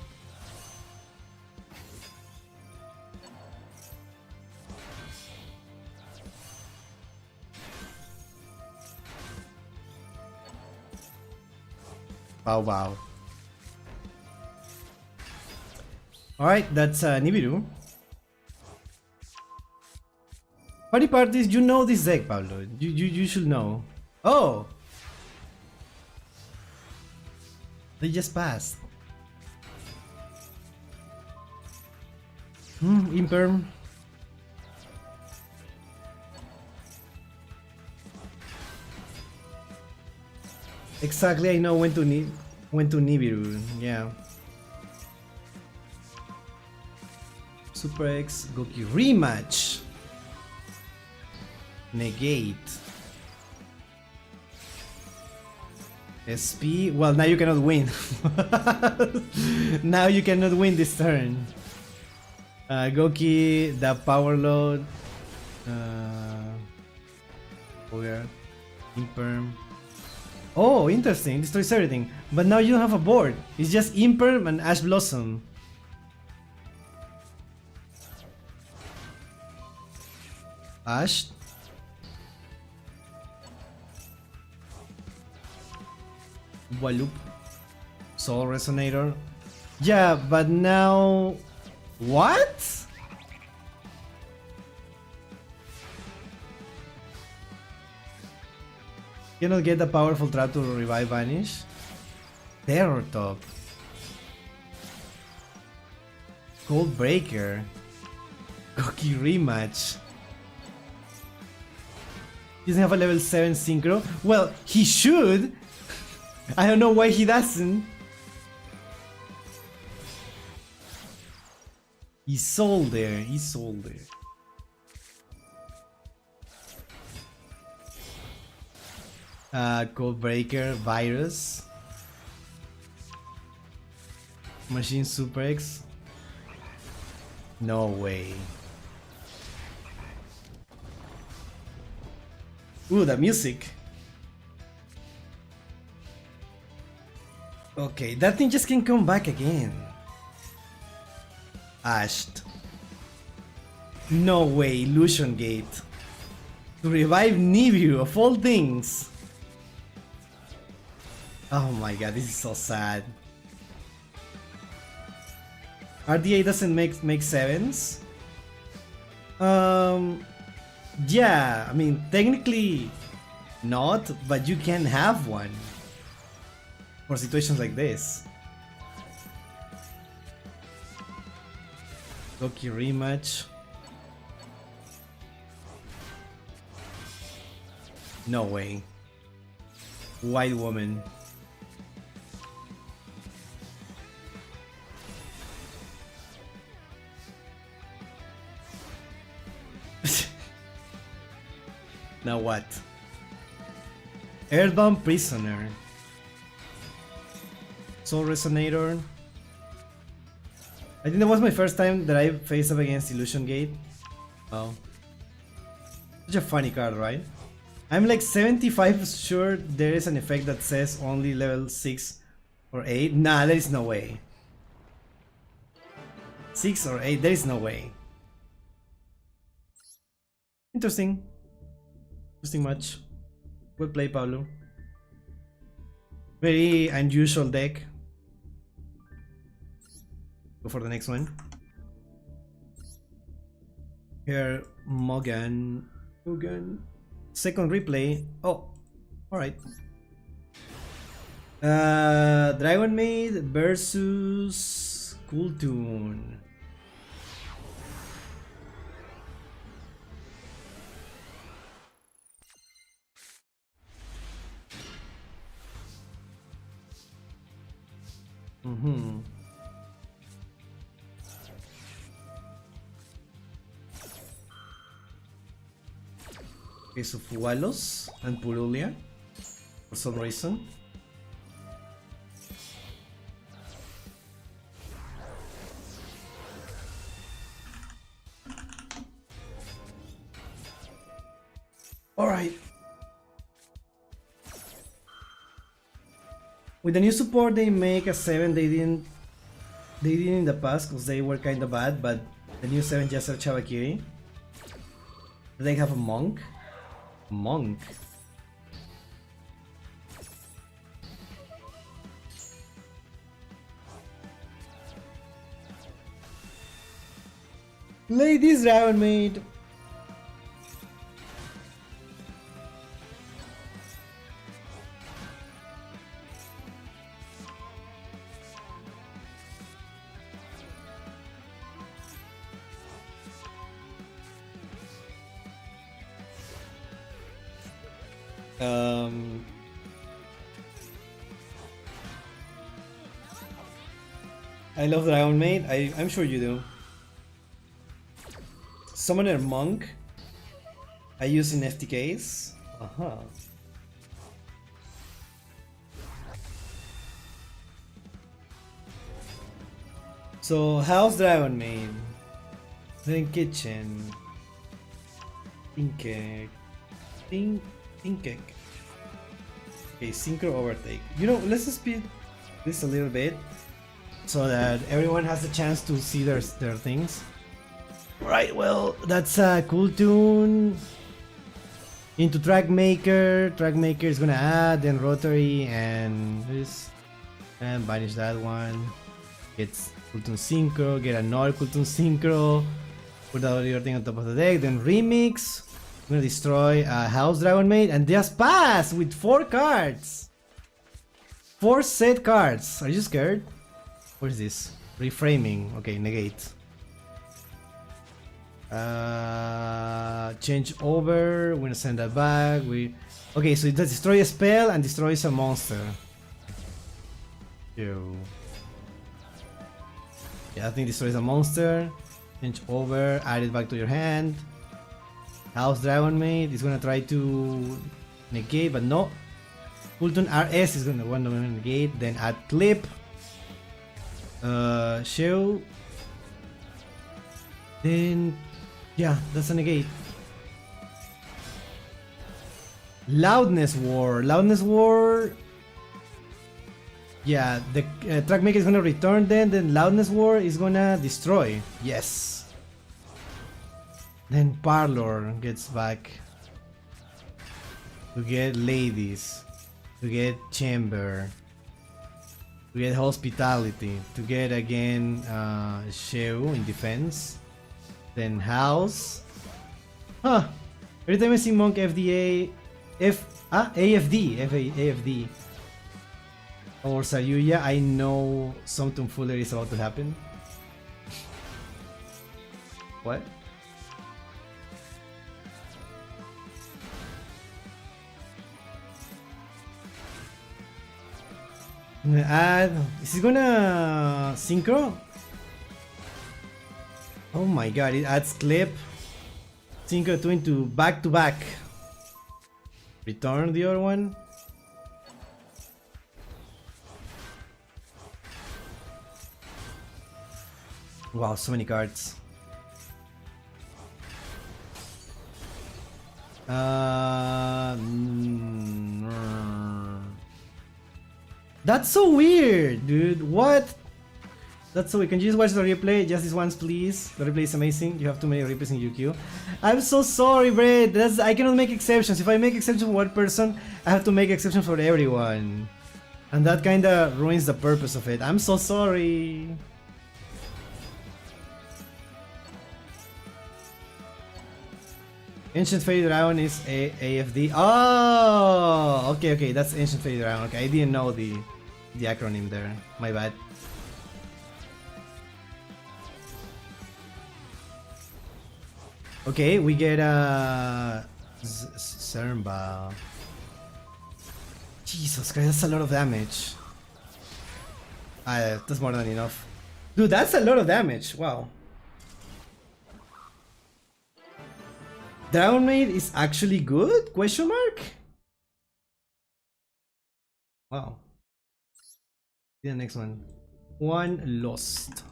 Wow. Alright, that's Nibiru. Party parties, you know this deck, Pablo. You should know. Oh! They just passed. Imperm. Exactly, I know when to Nibiru, yeah. Super X, Goki rematch. Negate. SP. Well, now you cannot win. Now you cannot win this turn. Goki, the power load. Weird. Imperm. Oh, interesting. Destroys everything. But now you don't have a board. It's just Imperm and Ash Blossom. Ash. Walloop. Soul Resonator. Yeah, but now... What? Cannot get a powerful trap to revive Vanish. Terror Top. Cold Breaker. Cookie Rematch. He doesn't have a level 7 Synchro. Well, he should. I don't know why he doesn't. He's sold there. He's sold there. Code Breaker, Virus, Machine Super X. No way. Ooh, the music. Okay, that thing just can come back again. Ashed. No way, Illusion Gate. To revive Nibiru of all things. Oh my god, this is so sad. RDA doesn't make sevens. Yeah, I mean technically not, but you can have one for situations like this. Loki rematch. No way. White woman. Now what? Earthbound Prisoner. Soul Resonator. I think that was my first time that I faced up against Illusion Gate. Wow. Such a funny card, right? I'm like 75 sure there is an effect that says only level 6 or 8. Nah, there is no way. 6 or 8, there is no way. Interesting. Interesting match. Well played, Pablo. Very unusual deck. Go for the next one. Here, Morgan. Second replay. Oh, alright. Dragon Maid versus Cool Tune. Case of Walos and Purulia for some reason. Alright. With the new support they make a 7 they didn't in the past because they were kinda bad, but the new 7 just are Chavakiri. They have a monk. Monk. Ladies Dragon Maid. I love Dragon Maid. I'm sure you do. Summoner Monk. I use in FTKs. So house dragon maid, then kitchen, think cake. Okay, synchro overtake. You know, let's speed this a little bit so that everyone has a chance to see their things. Right, well, that's a cool tune. Into track maker is gonna add, then rotary and this, and banish that one. It's cool tune synchro, get another cool tune synchro, put the other thing on top of the deck, then remix. I'm gonna destroy House Dragon Maid and just pass with 4 cards. 4 set cards. Are you scared? What is this? Reframing. Okay, negate. Change over. We're gonna send that back. Okay, so it does destroy a spell and destroys a monster. Ew. Yeah, I think destroys a monster. Change over. Add it back to your hand. House Dragon Maid is gonna try to negate, but no. Fulton RS is gonna want to negate. Then add clip. Show. Then yeah, that's a negate. Loudness War. Loudness War. Yeah, the track maker is gonna return then Loudness War is gonna destroy. Yes. Then Parlor gets back to get Ladies, to get Chamber, to get Hospitality, to get again Sheu in defense. Then House. Huh. Every time I see Monk FDA AFD or Sayuya, I know some tomfoolery is about to happen. What? I'm gonna add. Is he gonna synchro? Oh my god, it adds clip. Synchro 2 into back to back. Return the other one. Wow, so many cards. That's so weird, dude. What? That's so weird. Can you just watch the replay? Just this once, please. The replay is amazing. You have too many replays in yugioh. I'm so sorry, Brad. I cannot make exceptions. If I make exceptions for one person, I have to make exceptions for everyone. And that kinda ruins the purpose of it. I'm so sorry. Ancient Fairy Dragon is AFD. Oh, okay, that's Ancient Fairy Dragon. Okay, I didn't know the acronym there. My bad. Okay, we get Zermba. Jesus Christ, that's a lot of damage. That's more than enough. Dude, that's a lot of damage. Wow. Dragon Maid is actually good? Question mark? Wow. See the next one. One lost.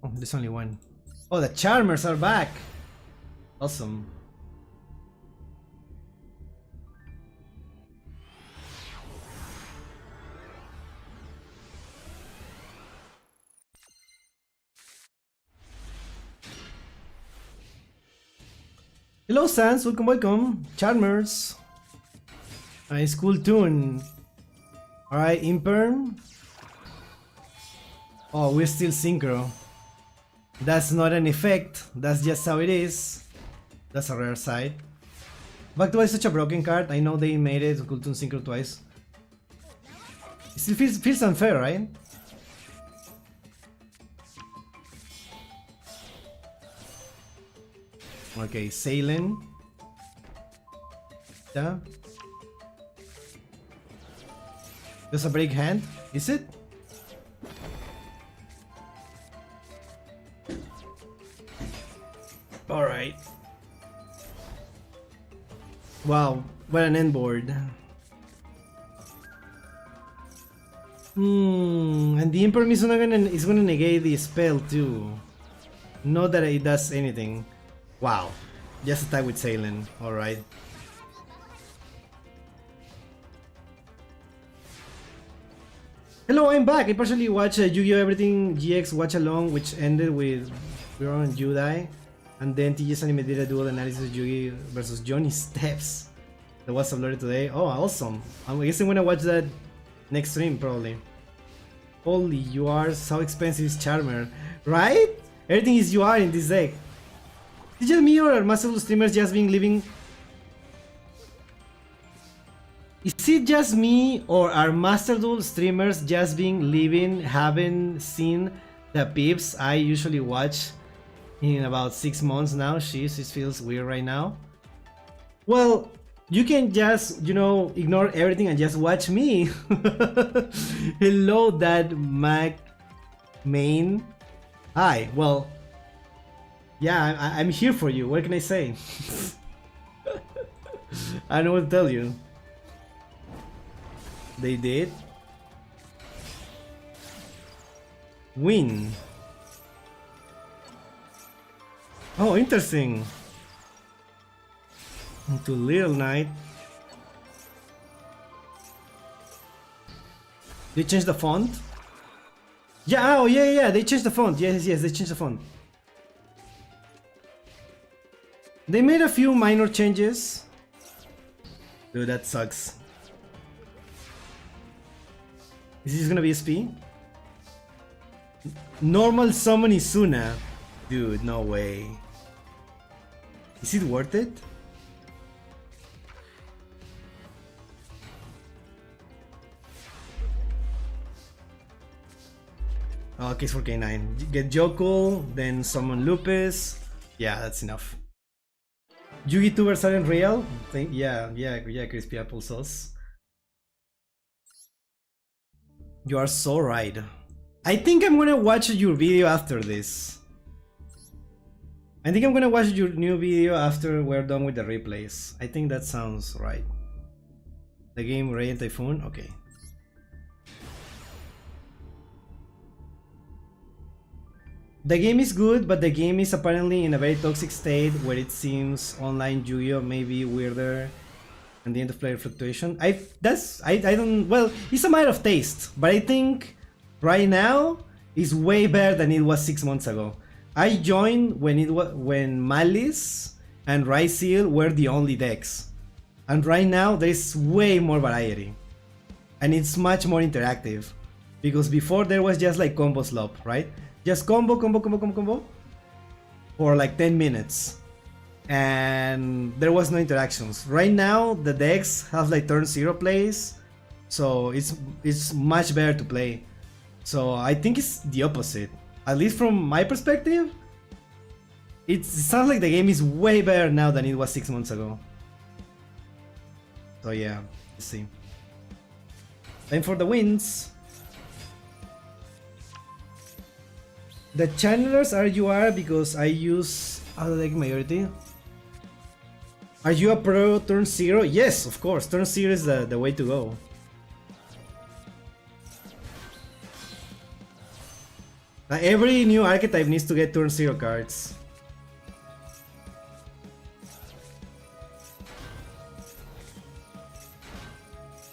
Oh, there's only one. Oh, the Charmers are back! Awesome. Hello Sans, welcome. Charmers. Nice, cool tune. Alright, Imperm. Oh, we're still synchro. That's not an effect, that's just how it is. That's a rare side. Back to is such a broken card. I know they made it cool tune synchro twice. It still feels unfair, right? Okay, Sailing. Yeah. There's a break hand, is it? Alright. Wow, what an end board. And the Imperm is gonna negate the spell too. Not that it does anything. Wow. Just attack with Sailen. Alright. Hello, I'm back. I partially watched Yu-Gi-Oh! Everything GX Watch Along, which ended with Biron and Judai. And then TG's Anime did a dual analysis of Yugi versus Johnny Steps. That was uploaded today. Oh, awesome. I guess I'm gonna watch that next stream, probably. Holy, you are so expensive, is Charmer. Right? Everything is UR in this deck. Is it just me or are Master Duel streamers just being living? Is it just me or are Master Duel streamers just being living, haven't seen the pips I usually watch in about 6 months now? Jeez, it feels weird right now. Well, you can just, you know, ignore everything and just watch me. Hello, Dad Mac Main. Hi, well, yeah, I'm here for you. What can I say? I don't know what to tell you. They did. Win. Oh, interesting. Into Little Knight. They changed the font? Yeah, oh yeah, they changed the font. Yes, they changed the font. They made a few minor changes. Dude, that sucks. Is this gonna be SP? Normal summon Isuna. Dude, no way. Is it worth it? Oh, case for K9. Get Jokul, then summon Lupus. Yeah, that's enough. Yugi tubers aren't real? Yeah, crispy apple sauce. You are so right. I think I'm gonna watch your video after this. I think I'm gonna watch your new video after we're done with the replays. I think that sounds right. The game Ray and Typhoon? Okay. The game is good, but the game is apparently in a very toxic state where it seems online Yu-Gi-Oh may be weirder and the end of player fluctuation. I don't, well, it's a matter of taste, but I think right now is way better than it was 6 months ago. I joined when Malice and Ryseal were the only decks, and right now there's way more variety, and it's much more interactive, because before there was just like combo slop, right? Just combo for like 10 minutes, and there was no interactions. Right now the decks have like turn 0 plays, so it's much better to play. So I think it's the opposite, at least from my perspective. It sounds like the game is way better now than it was 6 months ago. So yeah, let's see. Time for the wins. The channelers are UR because I use autodeck majority. Are you a pro turn 0? Yes, of course, turn 0 is the way to go. Every new archetype needs to get turn 0 cards.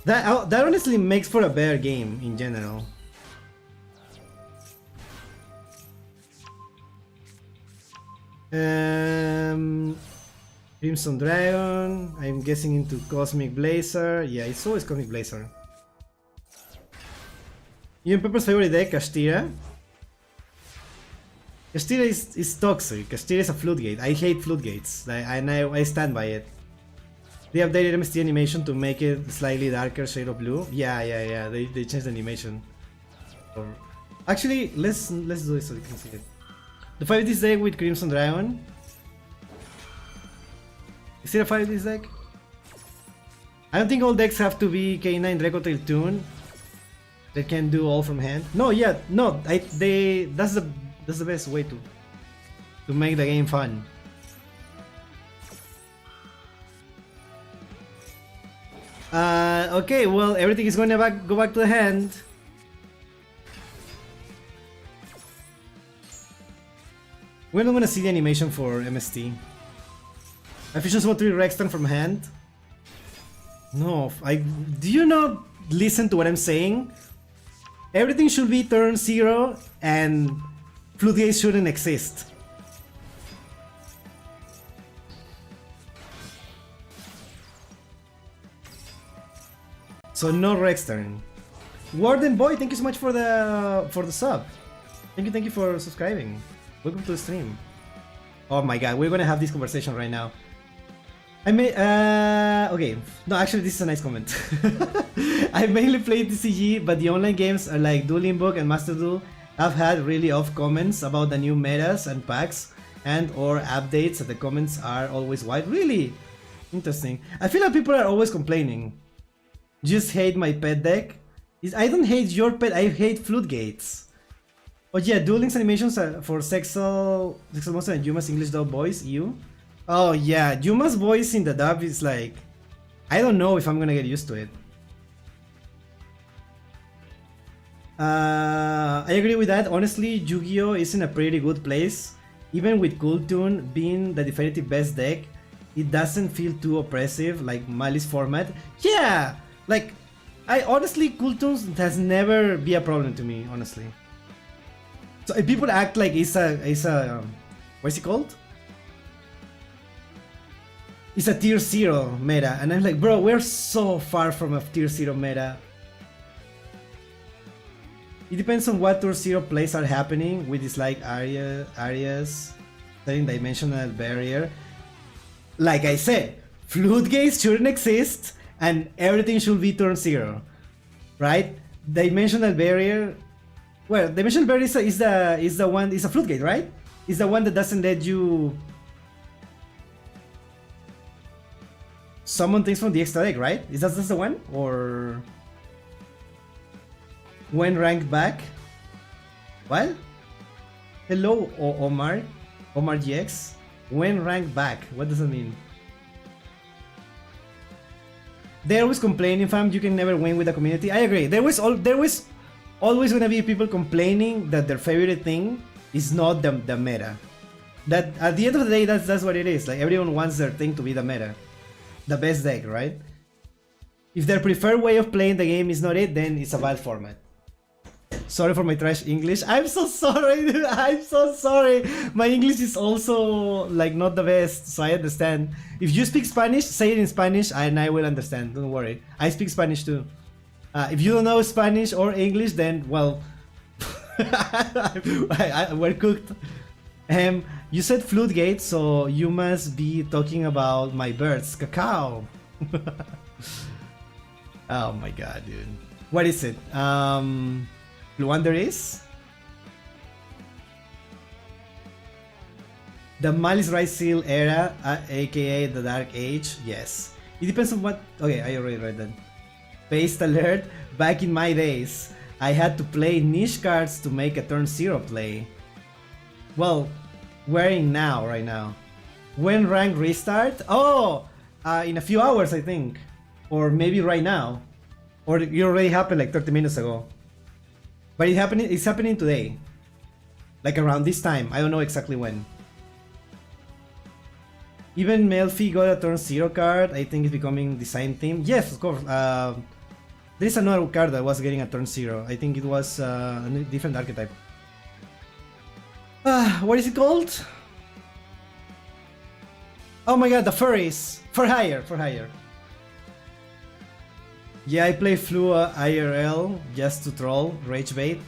That honestly makes for a better game in general. Crimson Dragon, I'm guessing into Cosmic Blazer. Yeah, it's always Cosmic Blazer. You and Pepper's favorite deck, Kashtira? Kashtira is toxic. Kashtira is a flute gate. I hate flute gates, and I stand by it. They updated MST animation to make it slightly darker shade of blue. Yeah. They changed the animation. Actually, let's do this so you can see it. The 5 this deck with Crimson Dragon. Is it a 5 this deck? I don't think all decks have to be K9 Recotail Tune. They can do all from hand. No, yeah, no. That's the best way to make the game fun. Okay, well, everything is going to go back to the hand. We're not gonna see the animation for MST. Efficiency 1 3 Rexton from hand. No, do you not listen to what I'm saying? Everything should be turn 0 and floodgates shouldn't exist. So no Rex turn. Warden Boy, thank you so much for the sub. Thank you for subscribing. Welcome to the stream. Oh my god, we're gonna have this conversation right now. Okay. No, actually this is a nice comment. I mainly play TCG, but the online games are like Dueling Book and Master Duel have had really off comments about the new metas and packs and or updates, and the comments are always wide. Really? Interesting. I feel like people are always complaining. Just hate my pet deck. I don't hate your pet, I hate floodgates. Oh yeah, Duel Links animations are for Sexal Monster and Yuma's English dub voice, you? Oh yeah, Yuma's voice in the dub is like... I don't know if I'm gonna get used to it. I agree with that. Honestly, Yu-Gi-Oh! Is in a pretty good place. Even with Kultun being the definitive best deck, it doesn't feel too oppressive like Malice format. Yeah! Like, I honestly, Kultun has never been a problem to me, honestly. So if people act like it's a what's it called? It's a tier 0 meta, and I'm like, bro, we're so far from a tier 0 meta. It depends on what tier 0 plays are happening with this like areas, setting dimensional barrier. Like I said, floodgates shouldn't exist, and everything should be turn 0, right? Dimensional barrier. Well, dimensional barrier is a floodgate, right? Is the one that doesn't let you summon things from the extra deck, right? Is that the one? Or when ranked back? What? Hello, Omar GX. When ranked back? What does that mean? They're always complaining, fam. You can never win with the community. I agree. There was always gonna be people complaining that their favorite thing is not the meta. That at the end of the day, that's what it is. Like everyone wants their thing to be the meta, the best deck, right? If their preferred way of playing the game is not it, then it's a bad format. Sorry for my trash English. I'm so sorry, dude. I'm so sorry. My English is also like not the best, so I understand. If you speak Spanish, say it in Spanish and I will understand. Don't worry. I speak Spanish too. If you don't know Spanish or English, then well, we're cooked. You said floodgate, so you must be talking about my birds, cacao. Oh my god, dude. What is it? Luander is? The Malice Right Seal era, aka the Dark Age, yes. It depends on what... Okay, I already read that. Paste alert, back in my days, I had to play niche cards to make a turn 0 play. Well, wearing now, right now. When rank restart? Oh! In a few hours, I think. Or maybe right now. Or it already happened like 30 minutes ago. But it's happening today. Like around this time. I don't know exactly when. Even Melfi got a turn 0 card. I think it's becoming the same theme. Yes, of course. There's another card that was getting a turn 0. I think it was a different archetype. What is it called? Oh my god, the furries! For hire, for hire. Yeah, I play Flu IRL just to troll, rage bait.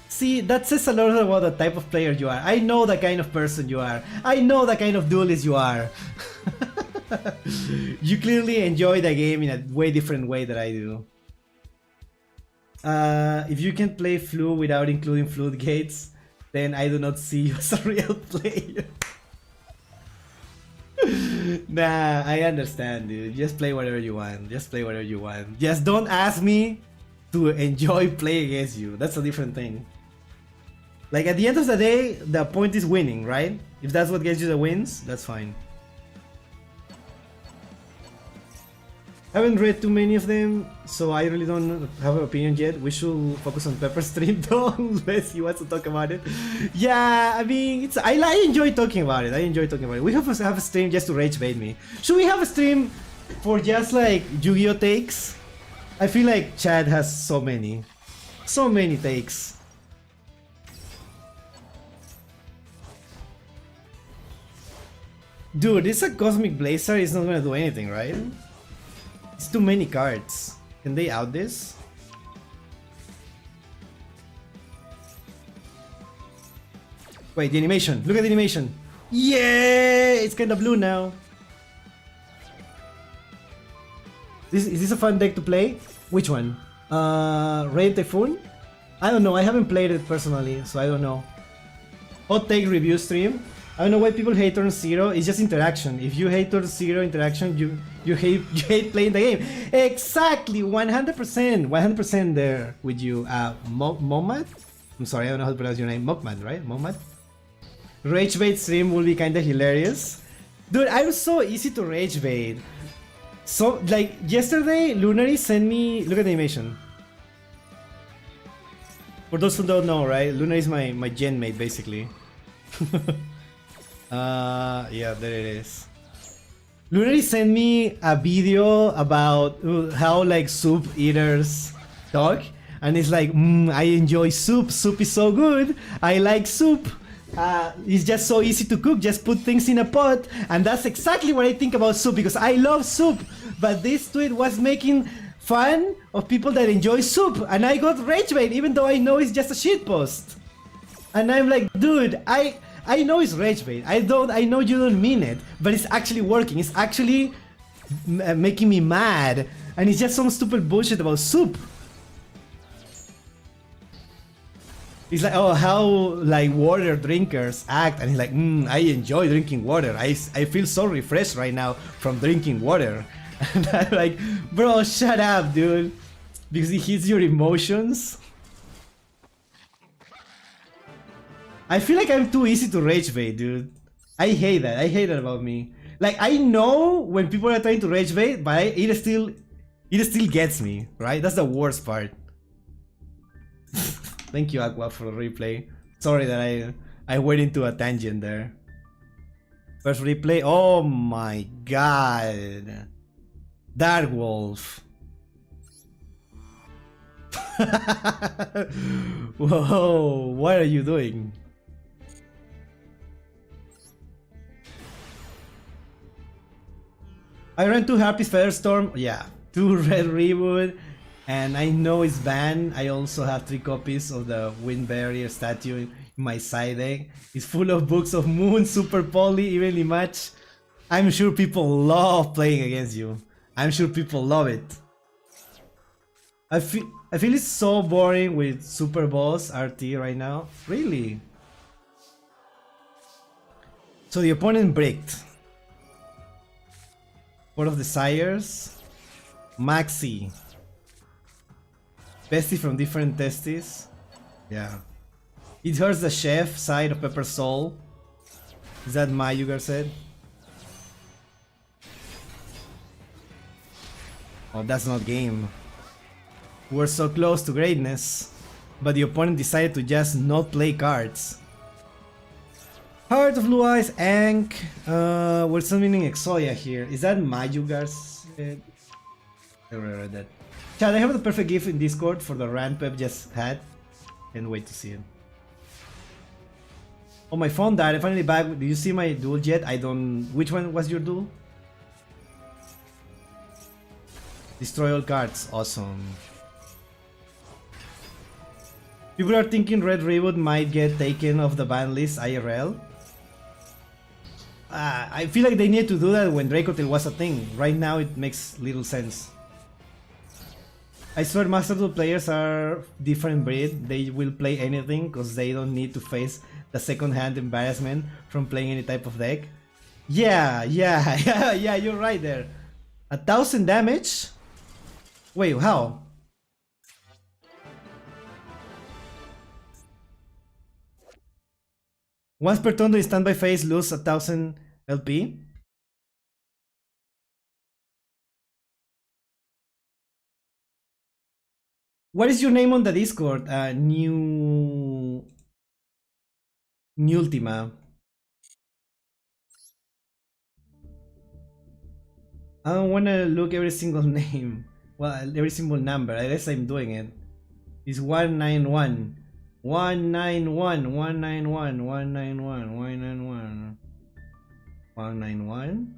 See, that says a lot about the type of player you are. I know the kind of person you are. I know the kind of duelist you are. You clearly enjoy the game in a way different way than I do. If you can play Flu without including floodgates, then I do not see you as a real player. Nah, I understand, dude. Just play whatever you want. Just play whatever you want. Just don't ask me to enjoy playing against you. That's a different thing. Like, at the end of the day, the point is winning, right? If that's what gets you the wins, that's fine. I haven't read too many of them, so I really don't have an opinion yet. We should focus on Pepper stream though, unless he wants to talk about it. Yeah, I mean, I enjoy talking about it. I enjoy talking about it. We have a stream just to rage bait me. Should we have a stream for just like Yu-Gi-Oh takes? I feel like Chad has so many takes. Dude, it's a Cosmic Blazer. It's not gonna do anything, right? It's too many cards. Can they out this? Wait, the animation. Look at the animation. Yeah, it's kind of blue now. Is this a fun deck to play? Which one? Rain Typhoon? I don't know. I haven't played it personally, so I don't know. Hot take review stream. I don't know why people hate turn 0. It's just interaction. If you hate turn 0 interaction, you hate playing the game. Exactly, 100% there with you. Momad? I'm sorry, I don't know how to pronounce your name. Mokmad, right? Momad? Rage bait stream will be kinda hilarious. Dude, I was so easy to rage bait. So, like, yesterday, Lunary sent me... Look at the animation. For those who don't know, right? Lunary is my gen mate, basically. Yeah, there it is. Lunary sent me a video about how like soup eaters talk, and it's like, I enjoy soup. Soup is so good. I like soup. It's just so easy to cook. Just put things in a pot, and that's exactly what I think about soup because I love soup. But this tweet was making fun of people that enjoy soup, and I got rage bait even though I know it's just a shitpost. And I'm like, dude, I know it's rage bait. I know you don't mean it, but it's actually working. It's actually making me mad, and it's just some stupid bullshit about soup. It's like, oh, how like water drinkers act, and he's like, I enjoy drinking water. I feel so refreshed right now from drinking water. And I'm like, bro, shut up, dude, because it hits your emotions. I feel like I'm too easy to rage bait, dude. I hate that. I hate that about me. Like, I know when people are trying to rage bait, but it still gets me, right? That's the worst part. Thank you, Aqua, for the replay. Sorry that I went into a tangent there. First replay. Oh my god. Dark Wolf. Whoa, what are you doing? I ran 2 Happy Featherstorm, yeah, 2 Red Reboot, and I know it's banned. I also have 3 copies of the Wind Barrier statue in my side deck. It's full of books of Moon, Super Poly, evenly matched. I'm sure people love playing against you. I'm sure people love it. I feel it's so boring with Super Boss RT right now. Really? So the opponent bricked. Port of Desires, Maxi, Bestie from different testes. Yeah. It hurts the chef side of Pepper Soul. Is that my Yugar said? Oh, that's not game. We're so close to greatness, but the opponent decided to just not play cards. Heart of Blue Eyes, Ankh. We're summoning Exoya here. Is that my Yugar's? I read that. Chad, I have the perfect gift in Discord for the rant Pep just had. Can't wait to see it. Oh, my phone died. I'm finally back. Did you see my duel yet? I don't. Which one was your duel? Destroy all cards. Awesome. People are thinking Red Reboot might get taken off the ban list IRL. I feel like they need to do that when Dracotail was a thing. Right now it makes little sense. I swear Master Duel players are different breed. They will play anything because they don't need to face the second-hand embarrassment from playing any type of deck. Yeah, you're right there. 1,000 damage? Wait, how? Once per turn during standby phase, lose 1,000 LP. What is your name on the Discord? New Ultima. I don't want to look every single name. Well, every single number. I guess I'm doing it. It's 191. 191. 191. 191. 191. 191?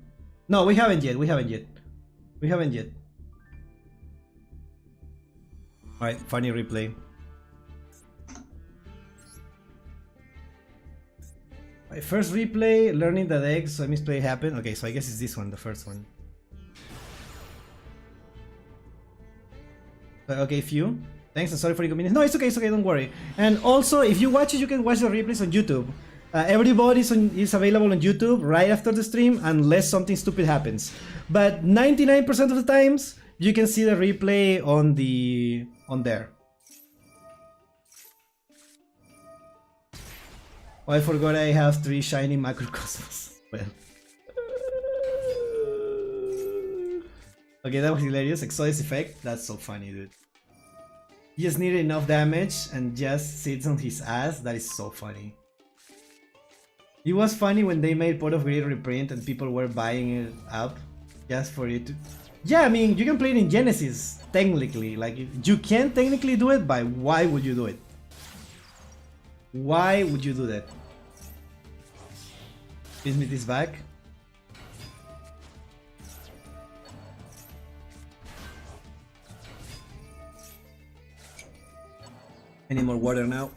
No, we haven't yet. We haven't yet. We haven't yet. Alright, funny replay. My first replay, learning the deck, so I misplay happened. Okay, so I guess it's this one, the first one. Okay, few. Thanks and sorry for the inconvenience. No, it's okay, don't worry. And also, if you watch it, you can watch the replays on YouTube. Everybody is available on YouTube right after the stream, unless something stupid happens. But 99% of the times, you can see the replay on there. Oh, I forgot I have 3 shiny macrocosmos. Well. Okay, that was hilarious. Exodus effect. That's so funny, dude. He just needed enough damage and just sits on his ass. That is so funny. It was funny when they made Pot of Greed reprint and people were buying it up just for it to... Yeah, I mean, you can play it in Genesis, technically. Like, you can technically do it, but why would you do it? Why would you do that? Please meet this back. I need more water now.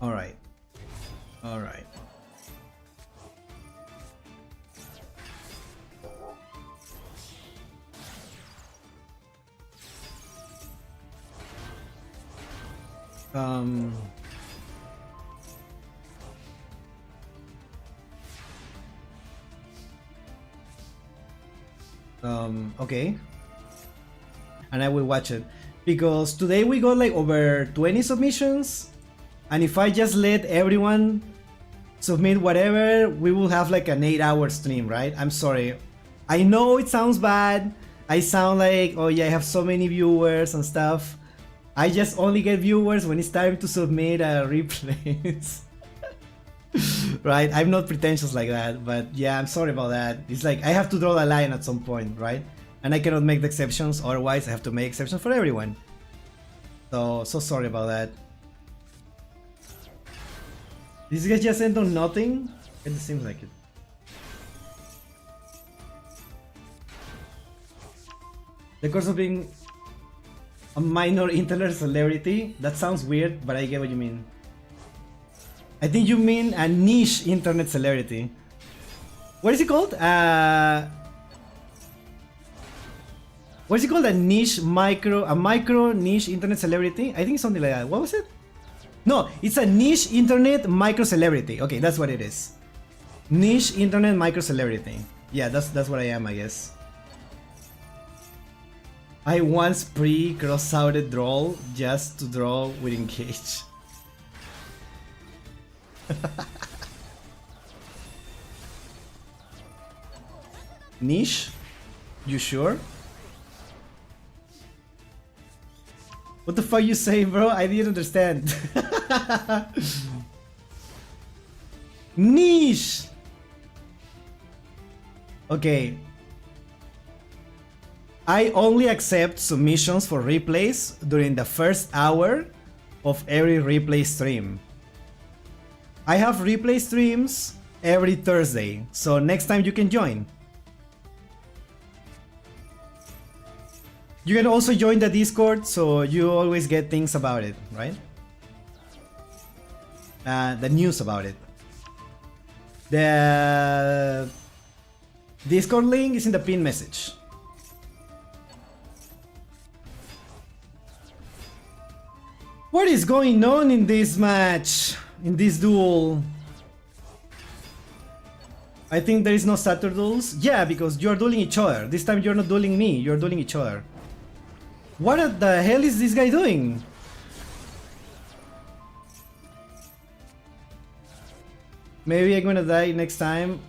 Alright. Alright. Okay. And I will watch it. Because today we got like over 20 submissions. And if I just let everyone submit whatever, we will have like an 8-hour stream, right? I'm sorry. I know it sounds bad. I sound like, oh yeah, I have so many viewers and stuff. I just only get viewers when it's time to submit replays. Right? I'm not pretentious like that, but yeah, I'm sorry about that. It's like I have to draw the line at some point, right? And I cannot make the exceptions, otherwise I have to make exceptions for everyone. So sorry about that. This guy just end on nothing? It seems like it. The course of being a minor internet celebrity? That sounds weird, but I get what you mean. I think you mean a niche internet celebrity. What is it called? What is it called? A micro niche internet celebrity? I think it's something like that. What was it? No, it's a niche internet micro celebrity. Okay, that's what it is. Niche internet micro celebrity. Yeah, that's what I am, I guess. I once pre-cross-outed draw just to draw with engage. Niche? You sure? What the fuck you say, bro? I didn't understand. Niche! Okay. I only accept submissions for replays during the first hour of every replay stream. I have replay streams every Thursday, so next time you can join. You can also join the Discord, so you always get things about it, right? The news about it. The Discord link is in the pin message. What is going on in this match? In this duel? I think there is no Saturn duels. Yeah, because you're dueling each other. This time you're not dueling me, you're dueling each other. What the hell is this guy doing? Maybe I'm gonna die next time.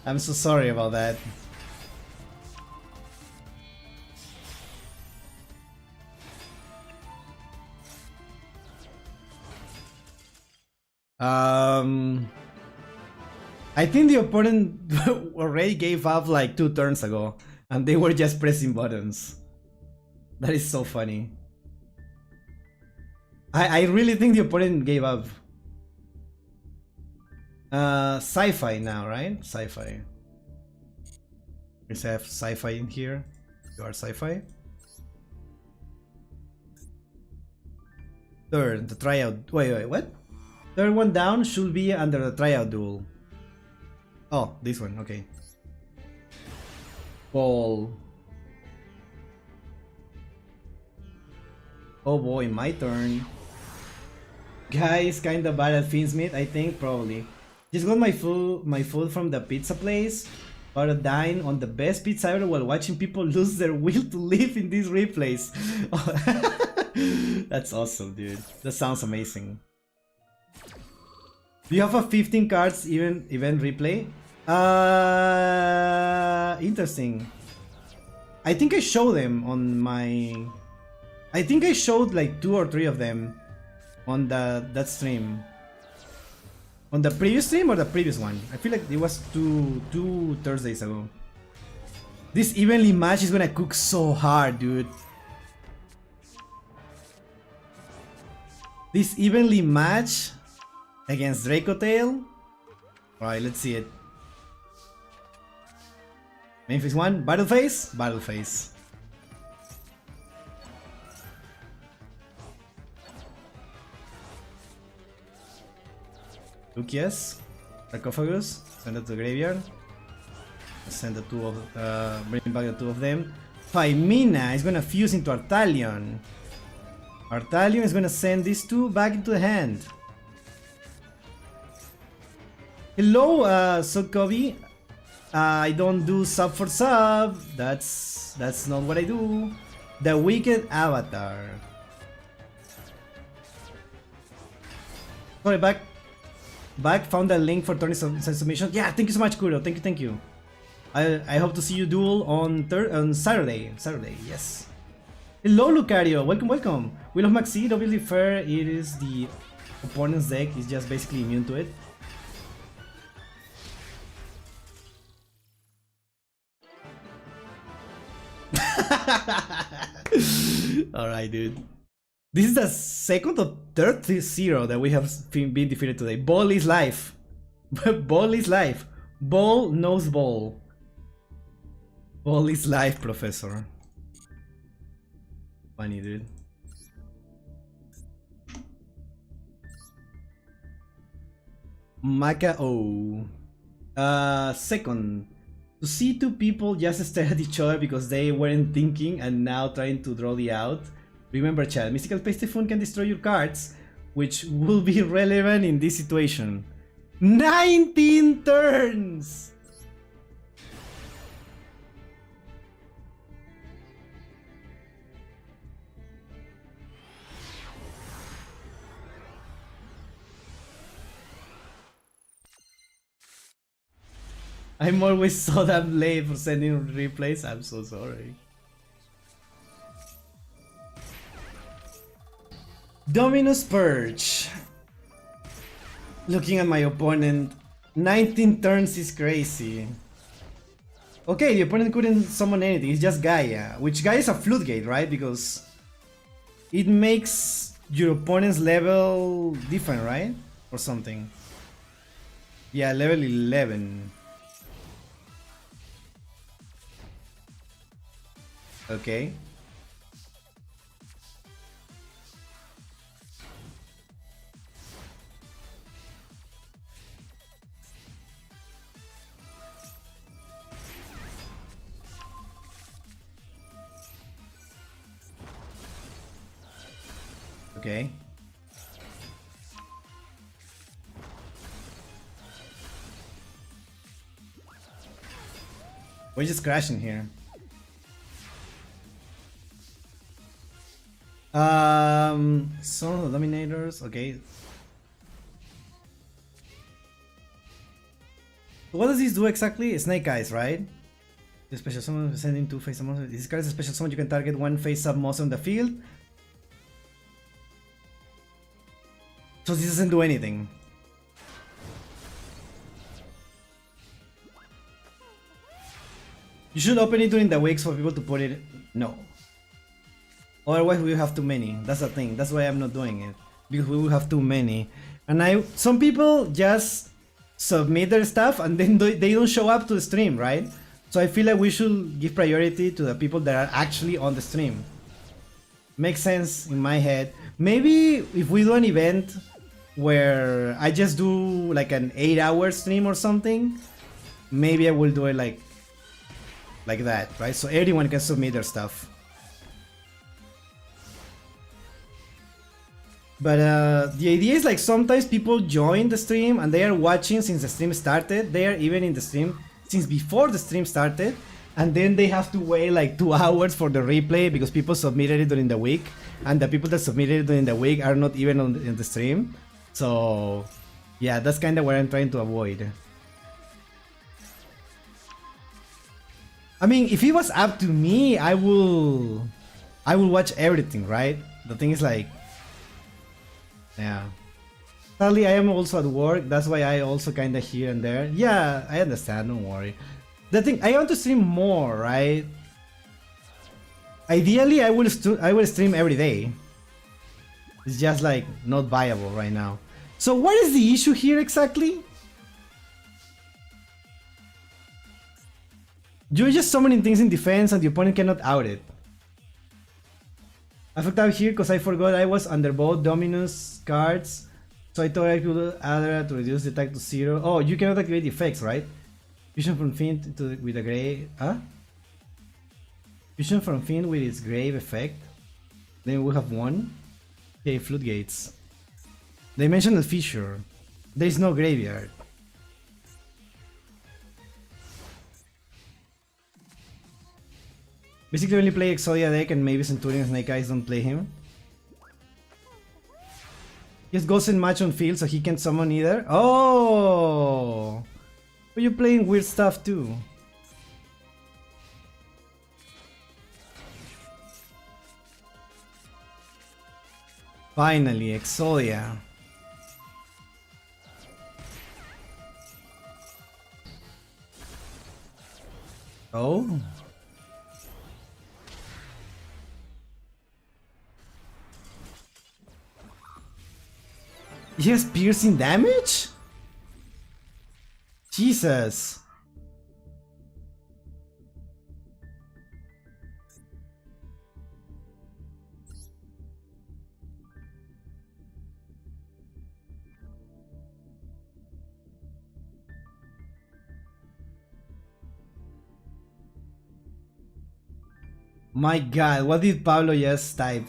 I'm so sorry about that. I think the opponent already gave up like 2 turns ago, and they were just pressing buttons. That is so funny. I really think the opponent gave up. Sci-fi now, right? Sci-fi. We have sci-fi in here. You are sci-fi. Third, the tryout. Wait, what? Third one down should be under the tryout duel. Oh, this one, okay. Ball. Oh boy, my turn. Guys, kinda bad at Finsmith, I think, probably. Just got my food from the pizza place. About to dine on the best pizza ever while watching people lose their will to live in these replays. That's awesome, dude. That sounds amazing. Do you have a 15 cards event replay? Interesting. I think I showed them on my... I think I showed like 2 or 3 of them on that stream. On the previous stream or the previous one? I feel like it was two Thursdays ago. This evenly match is gonna cook so hard, dude. This evenly match against Draco Tail. Alright, let's see it. Main phase 1, battle phase? Battle phase. Lucius, Sarcophagus, send it to the graveyard. Send the 2 of bring back the 2 of them. Faimina is gonna fuse into Artalion. Artalion is gonna send these 2 back into the hand. Hello, Sokobi. I don't do sub for sub. That's not what I do. The Wicked Avatar. Sorry, back, found a link for Tony's submission. Yeah, thank you so much, Kuro. Thank you. I hope to see you duel on Saturday. Yes. Hello, Lucario. Welcome. Will of Maxid, obviously fair. It is the opponent's deck. Is just basically immune to it. Alright, dude. This is the second or third 0 that we have been defeated today. Ball is life. Ball is life. Ball knows ball. Ball is life, Professor. Funny, dude. Macao. Second. To see 2 people just stare at each other because they weren't thinking and now trying to draw the out. Remember, chat, Mystical Pace Typhoon can destroy your cards, which will be relevant in this situation. 19 turns! I'm always so damn late for sending replays. I'm so sorry. Dominus Purge. Looking at my opponent, 19 turns is crazy. Okay, the opponent couldn't summon anything, it's just Gaia. Which Gaia is a flute gate, right? Because it makes your opponent's level different, right? Or something. Yeah, level 11. Okay. Okay. We're just crashing here. Some of the Dominators, okay. What does this do exactly? Snake Eyes, right? The special summon sending two face up monsters. This card is a special summon. You can target one face up monster on the field. So this doesn't do anything. You should open it during the weeks for people to put it. No. Otherwise we will have too many. That's the thing. That's why I'm not doing it. Because we will have too many. And some people just submit their stuff and then they don't show up to the stream, right? So I feel like we should give priority to the people that are actually on the stream. Makes sense in my head. Maybe if we do an event where I just do like an 8-hour stream or something, maybe I will do it like that, right? So everyone can submit their stuff. But the idea is like sometimes people join the stream and they are watching since the stream started. They are even in the stream since before the stream started, and then they have to wait like 2 hours for the replay because people submitted it during the week, and the people that submitted it during the week are not even in the stream. So yeah, that's kind of what I'm trying to avoid. I mean, if it was up to me, I will watch everything, right? The thing is like, yeah. Sadly, I am also at work. That's why I also kind of here and there. Yeah, I understand. Don't worry. The thing, I want to stream more, right? Ideally, I will stream every day. It's just like not viable right now. So what is the issue here exactly? You're just summoning things in defense and the opponent cannot out it. I fucked up here because I forgot I was under both Dominus cards. So I thought I could add to reduce the attack to 0. Oh, you cannot activate the effects, right? Fusion from Fiend with a grave. Huh? Fusion from Fiend with its grave effect. Then we have one. Okay, Floodgates. Dimensional Fissure. There is no graveyard. Basically only play Exodia deck and maybe Centurion Snake Eyes don't play him. Just goes in match on field so he can't summon either. Oh! But you're playing weird stuff too. Finally, Exodia. Oh? He has piercing damage? Jesus. My god, what did Pablo just type?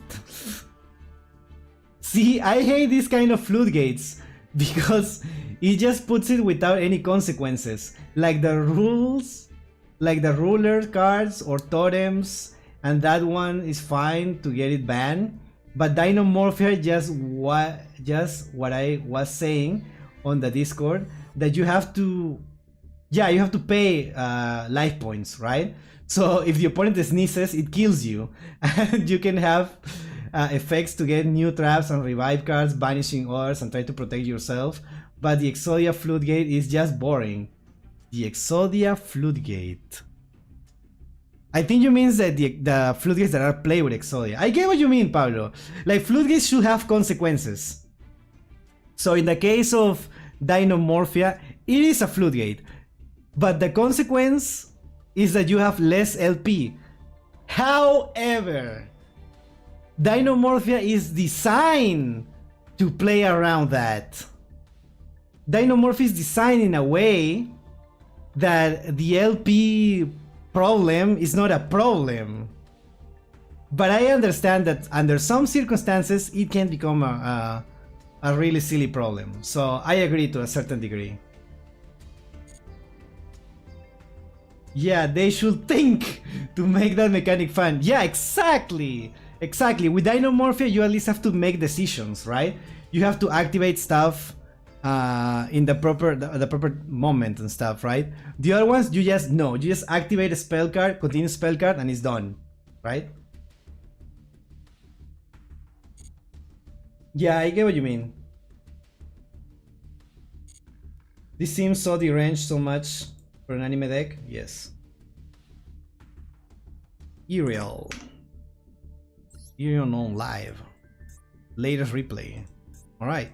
See, I hate this kind of floodgates because it just puts it without any consequences. Like the rules, like the ruler cards or totems, and that one is fine to get it banned. But Dinomorphia just what I was saying on the Discord, that you have to, yeah, you have to pay life points, right? So if the opponent sneezes, it kills you, and you can have effects to get new traps and revive cards, banishing others and try to protect yourself. But the Exodia Floodgate is just boring. The Exodia Floodgate. I think you mean that the floodgates that are played with Exodia. I get what you mean, Pablo. Like, floodgates should have consequences. So in the case of Dinomorphia, it is a floodgate. But the consequence is that you have less LP. However, Dinomorphia is designed to play around that. Dinomorphia is designed in a way that the LP problem is not a problem. But I understand that under some circumstances it can become a really silly problem. So I agree to a certain degree. Yeah, they should think to make that mechanic fun. Yeah, exactly. Exactly. With Dinomorphia, you at least have to make decisions, right? You have to activate stuff in the proper moment and stuff, right? The other ones, you just activate a spell card, continue spell card, and it's done, right? Yeah, I get what you mean. This seems so deranged so much for an anime deck. Yes. Iriel on live. Latest replay. Alright.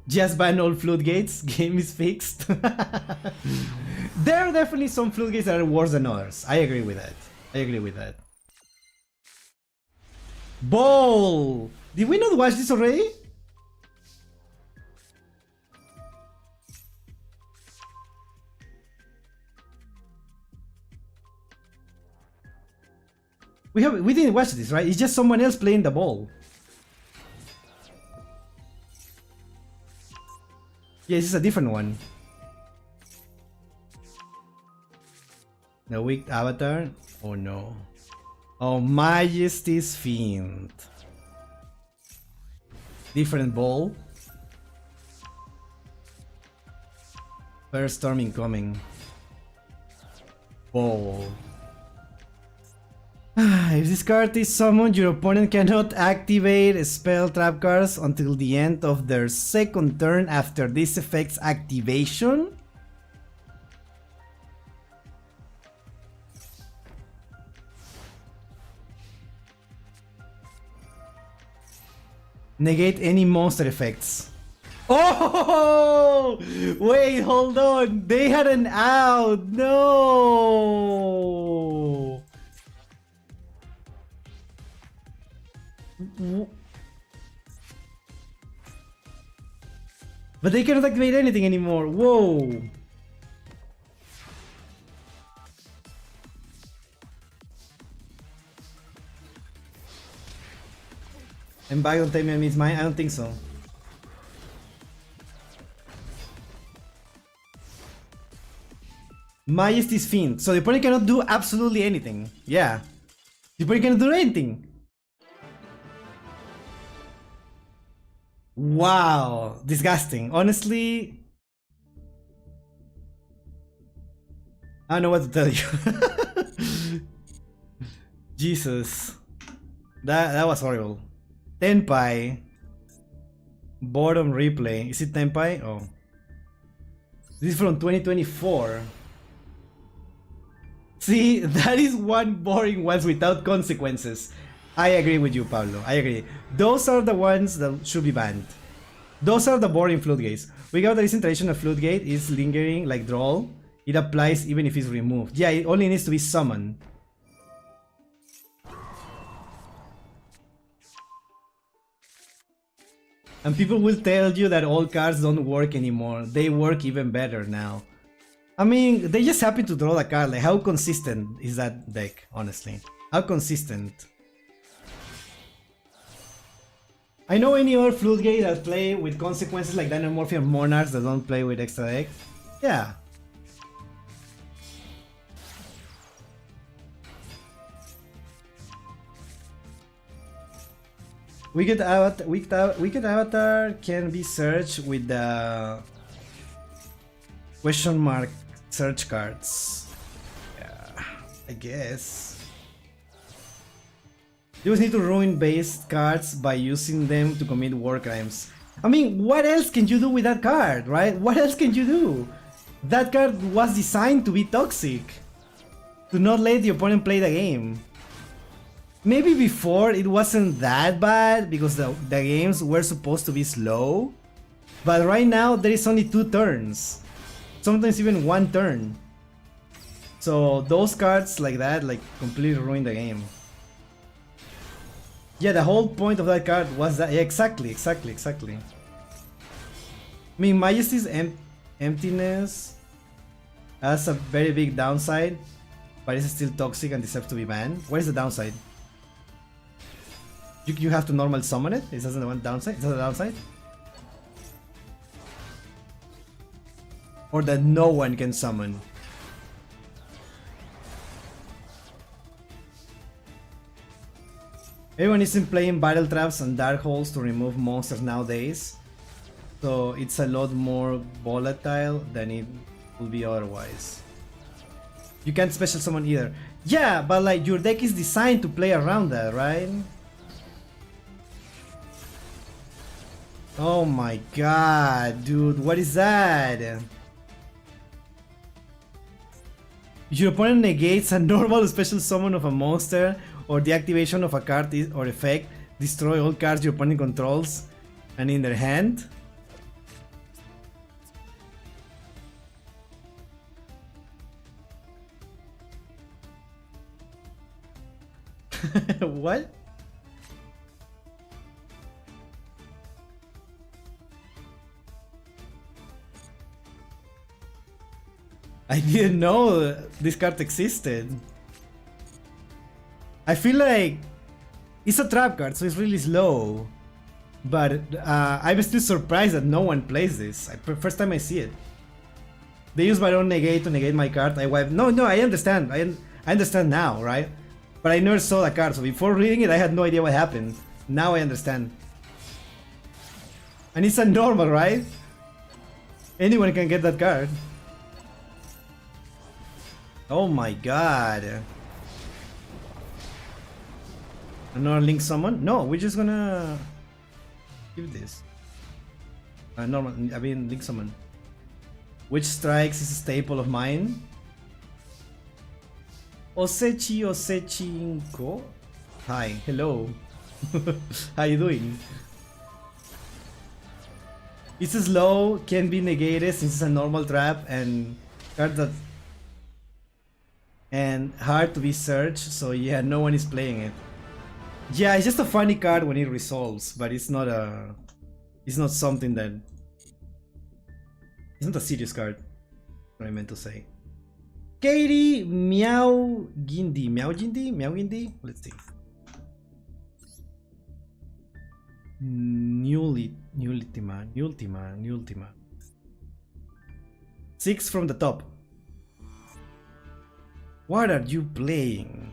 Just ban all floodgates. Game is fixed. There are definitely some floodgates that are worse than others. I agree with that. Ball! Did we not watch this already? We didn't watch this, right? It's just someone else playing the ball. Yeah, this is a different one. The weak avatar? Oh no. Oh, Majesty's Fiend. Different ball. First storm incoming. Ball. If this card is summoned, your opponent cannot activate spell trap cards until the end of their second turn after this effect's activation. Negate any monster effects. Oh! Wait, hold on. They had an out. No! But they cannot activate anything anymore. Whoa! And back don't take me means mine? I don't think so. Majesty's Fiend. So the opponent cannot do absolutely anything. Yeah. The opponent cannot do anything. Wow. Disgusting. Honestly, I don't know what to tell you. Jesus. That was horrible. Tenpai. Bottom replay. Is it Tenpai? Oh. This is from 2024. See, that is one boring ones without consequences. I agree with you, Pablo. I agree. Those are the ones that should be banned. Those are the boring floodgates. We got the recent tradition of floodgate is lingering like draw. It applies even if it's removed. Yeah, it only needs to be summoned. And people will tell you that all cards don't work anymore. They work even better now. I mean, they just happen to draw the card. Like, how consistent is that deck, honestly? How consistent? I know any other floodgate that play with consequences like Dynamorphic Monarchs that don't play with extra deck. Yeah. Wicked Avatar can be searched with the question mark search cards. Yeah, I guess. You just need to ruin base cards by using them to commit war crimes. I mean, what else can you do with that card, right? What else can you do? That card was designed to be toxic. To not let the opponent play the game. Maybe before it wasn't that bad because the games were supposed to be slow. But right now there is only 2 turns. Sometimes even 1 turn. So those cards like that like completely ruin the game. Yeah, the whole point of that card was that. Yeah, exactly. I mean, Majesty's Emptiness has a very big downside, but it's still toxic and deserves to be banned. What is the downside? You have to normal summon it? Is that the one downside? Is that the downside? Or that no one can summon? Everyone isn't playing battle traps and dark holes to remove monsters nowadays, so it's a lot more volatile than it will be otherwise. You can't special summon either. Yeah, but like your deck is designed to play around that, right? Oh my god, dude, what is that? Your opponent negates a normal special summon of a monster or the activation of a card or effect. Destroy all cards your opponent controls and in their hand. What? I didn't know this card existed. I feel like it's a trap card, so it's really slow. But I'm still surprised that no one plays this. First time I see it. They use Baron Negate to negate my card. I wipe. No, I understand. I understand now, right? But I never saw the card, so before reading it, I had no idea what happened. Now I understand. And it's a normal, right? Anyone can get that card. Oh my god. Another link summon? No, we're just gonna give this. Normal, I mean link summon. Which strikes is a staple of mine? Osechinko? Hi, hello. How you doing? It's slow, can be negated since it's a normal trap and card that and hard to be searched, so yeah, no one is playing it. Yeah, it's just a funny card when it resolves, but it's not something that it's not a serious card. What I meant to say. Katie Meow Gindi. Let's see. Nultima. 6 from the top. What are you playing?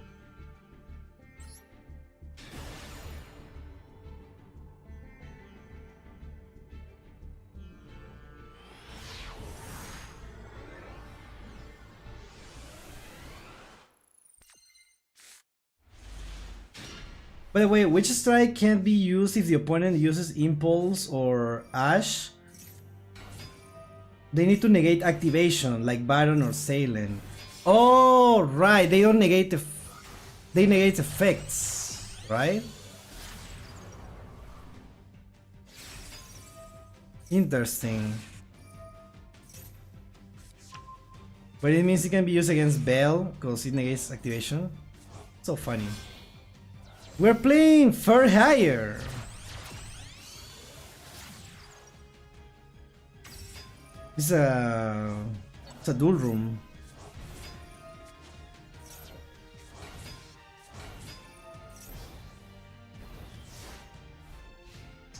By the way, which strike can't be used if the opponent uses Impulse or Ash? They need to negate activation, like Baron or Salen. Oh, right. They don't negate they negate effects, right? Interesting. But it means it can be used against Bell because it negates activation. So funny. We're playing Fur Hire. It's a duel room.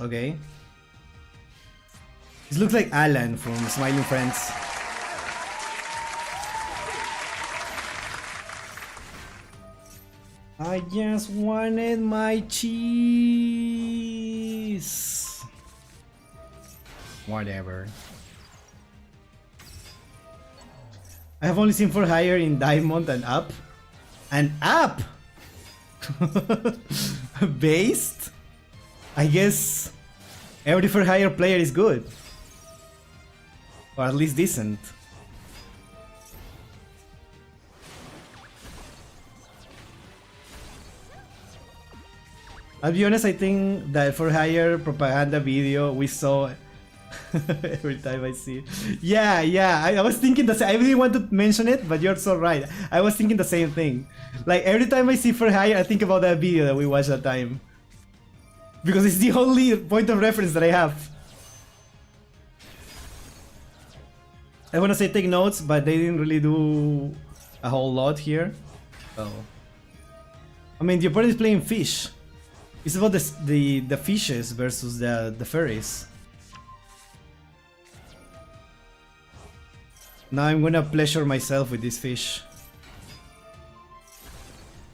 Okay. This looks like Alan from Smiling Friends. I just wanted my cheese. Whatever. I have only seen for hire in Diamond and Up. And Up! Based? I guess every for hire player is good. Or at least decent. I'll be honest, I think that for hire propaganda video we saw every time I see it. Yeah, I was thinking the same. I really want to mention it, but you're so right. I was thinking the same thing. Like every time I see for hire, I think about that video that we watched that time. Because it's the only point of reference that I have. I want to say take notes, but they didn't really do a whole lot here. So, I mean, the opponent is playing fish. It's about the fishes versus the furries. Now I'm gonna pleasure myself with this fish.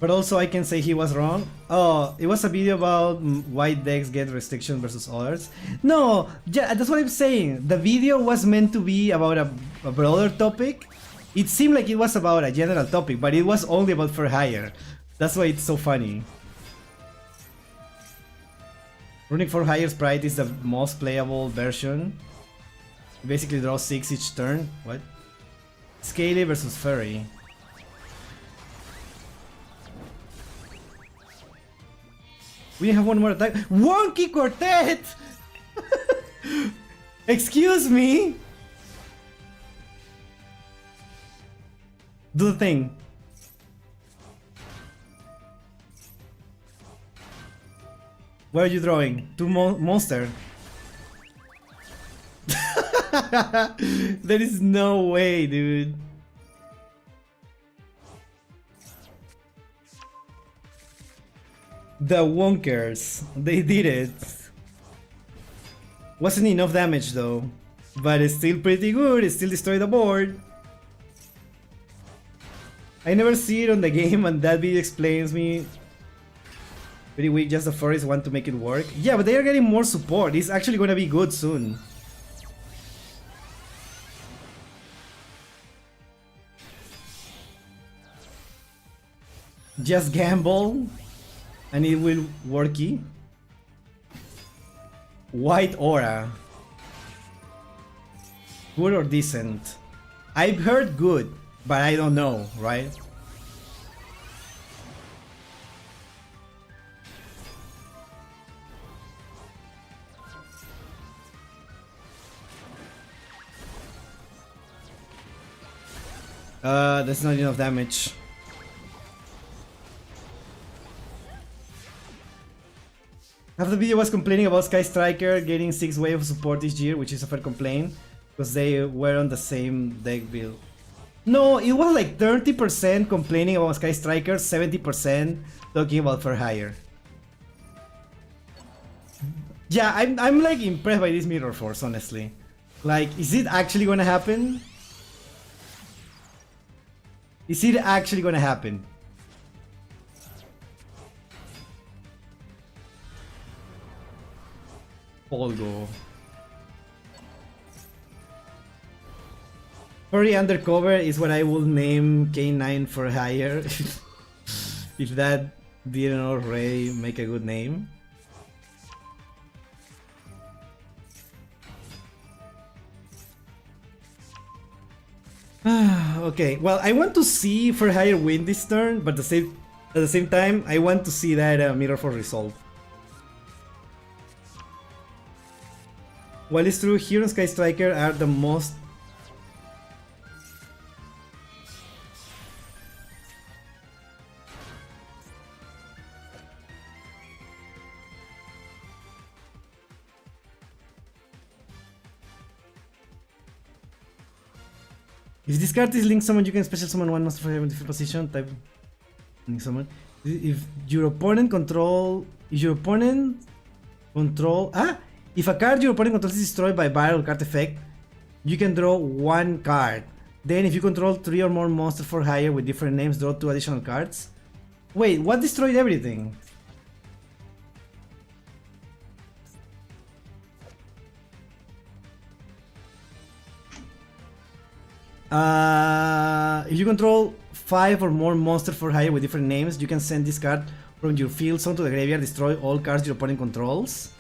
But also I can say he was wrong. Oh, it was a video about why decks get restrictions versus others. No, yeah, that's what I'm saying. The video was meant to be about a broader topic. It seemed like it was about a general topic, but it was only about for hire. That's why it's so funny. Running for hire sprite is the most playable version. You basically draw 6 each turn. What? Scaly versus Furry. We have one more attack. Wonky Quartet! Excuse me? Do the thing. Where are you drawing? Two monster. There is no way, dude. The Wonkers, they did it. Wasn't enough damage though, but it's still pretty good. It still destroyed the board. I never see it on the game, and that video explains me. Pretty weak, just the furries want to make it work. Yeah, but they are getting more support. It's actually gonna be good soon. Just gamble, and it will worky. White Aura. Good or decent? I've heard good, but I don't know, right? That's not enough damage. Half the video was complaining about Sky Striker getting 6 wave of support this year, which is a fair complaint, because they were on the same deck build. No, it was like 30% complaining about Sky Striker, 70% talking about for hire. Yeah, I'm like impressed by this Mirror Force, honestly. Like, is it actually gonna happen? Is it actually gonna happen? Polgo. Furry Undercover is what I will name K9 for hire. If that didn't already make a good name. Okay, well, I want to see for hire win this turn, but at the same time, I want to see that Mirror for resolve. While it's true, Hero and Sky Striker are the most... If this card is linked summon, you can special summon one monster from a different position, type link summon. If your opponent control... If your opponent control... If a card your opponent controls is destroyed by battle card effect, you can draw one card. Then if you control 3 or more monsters for hire with different names, draw 2 additional cards. Wait, what destroyed everything? If you control 5 or more monsters for hire with different names, you can send this card from your field zone to the graveyard, destroy all cards your opponent controls.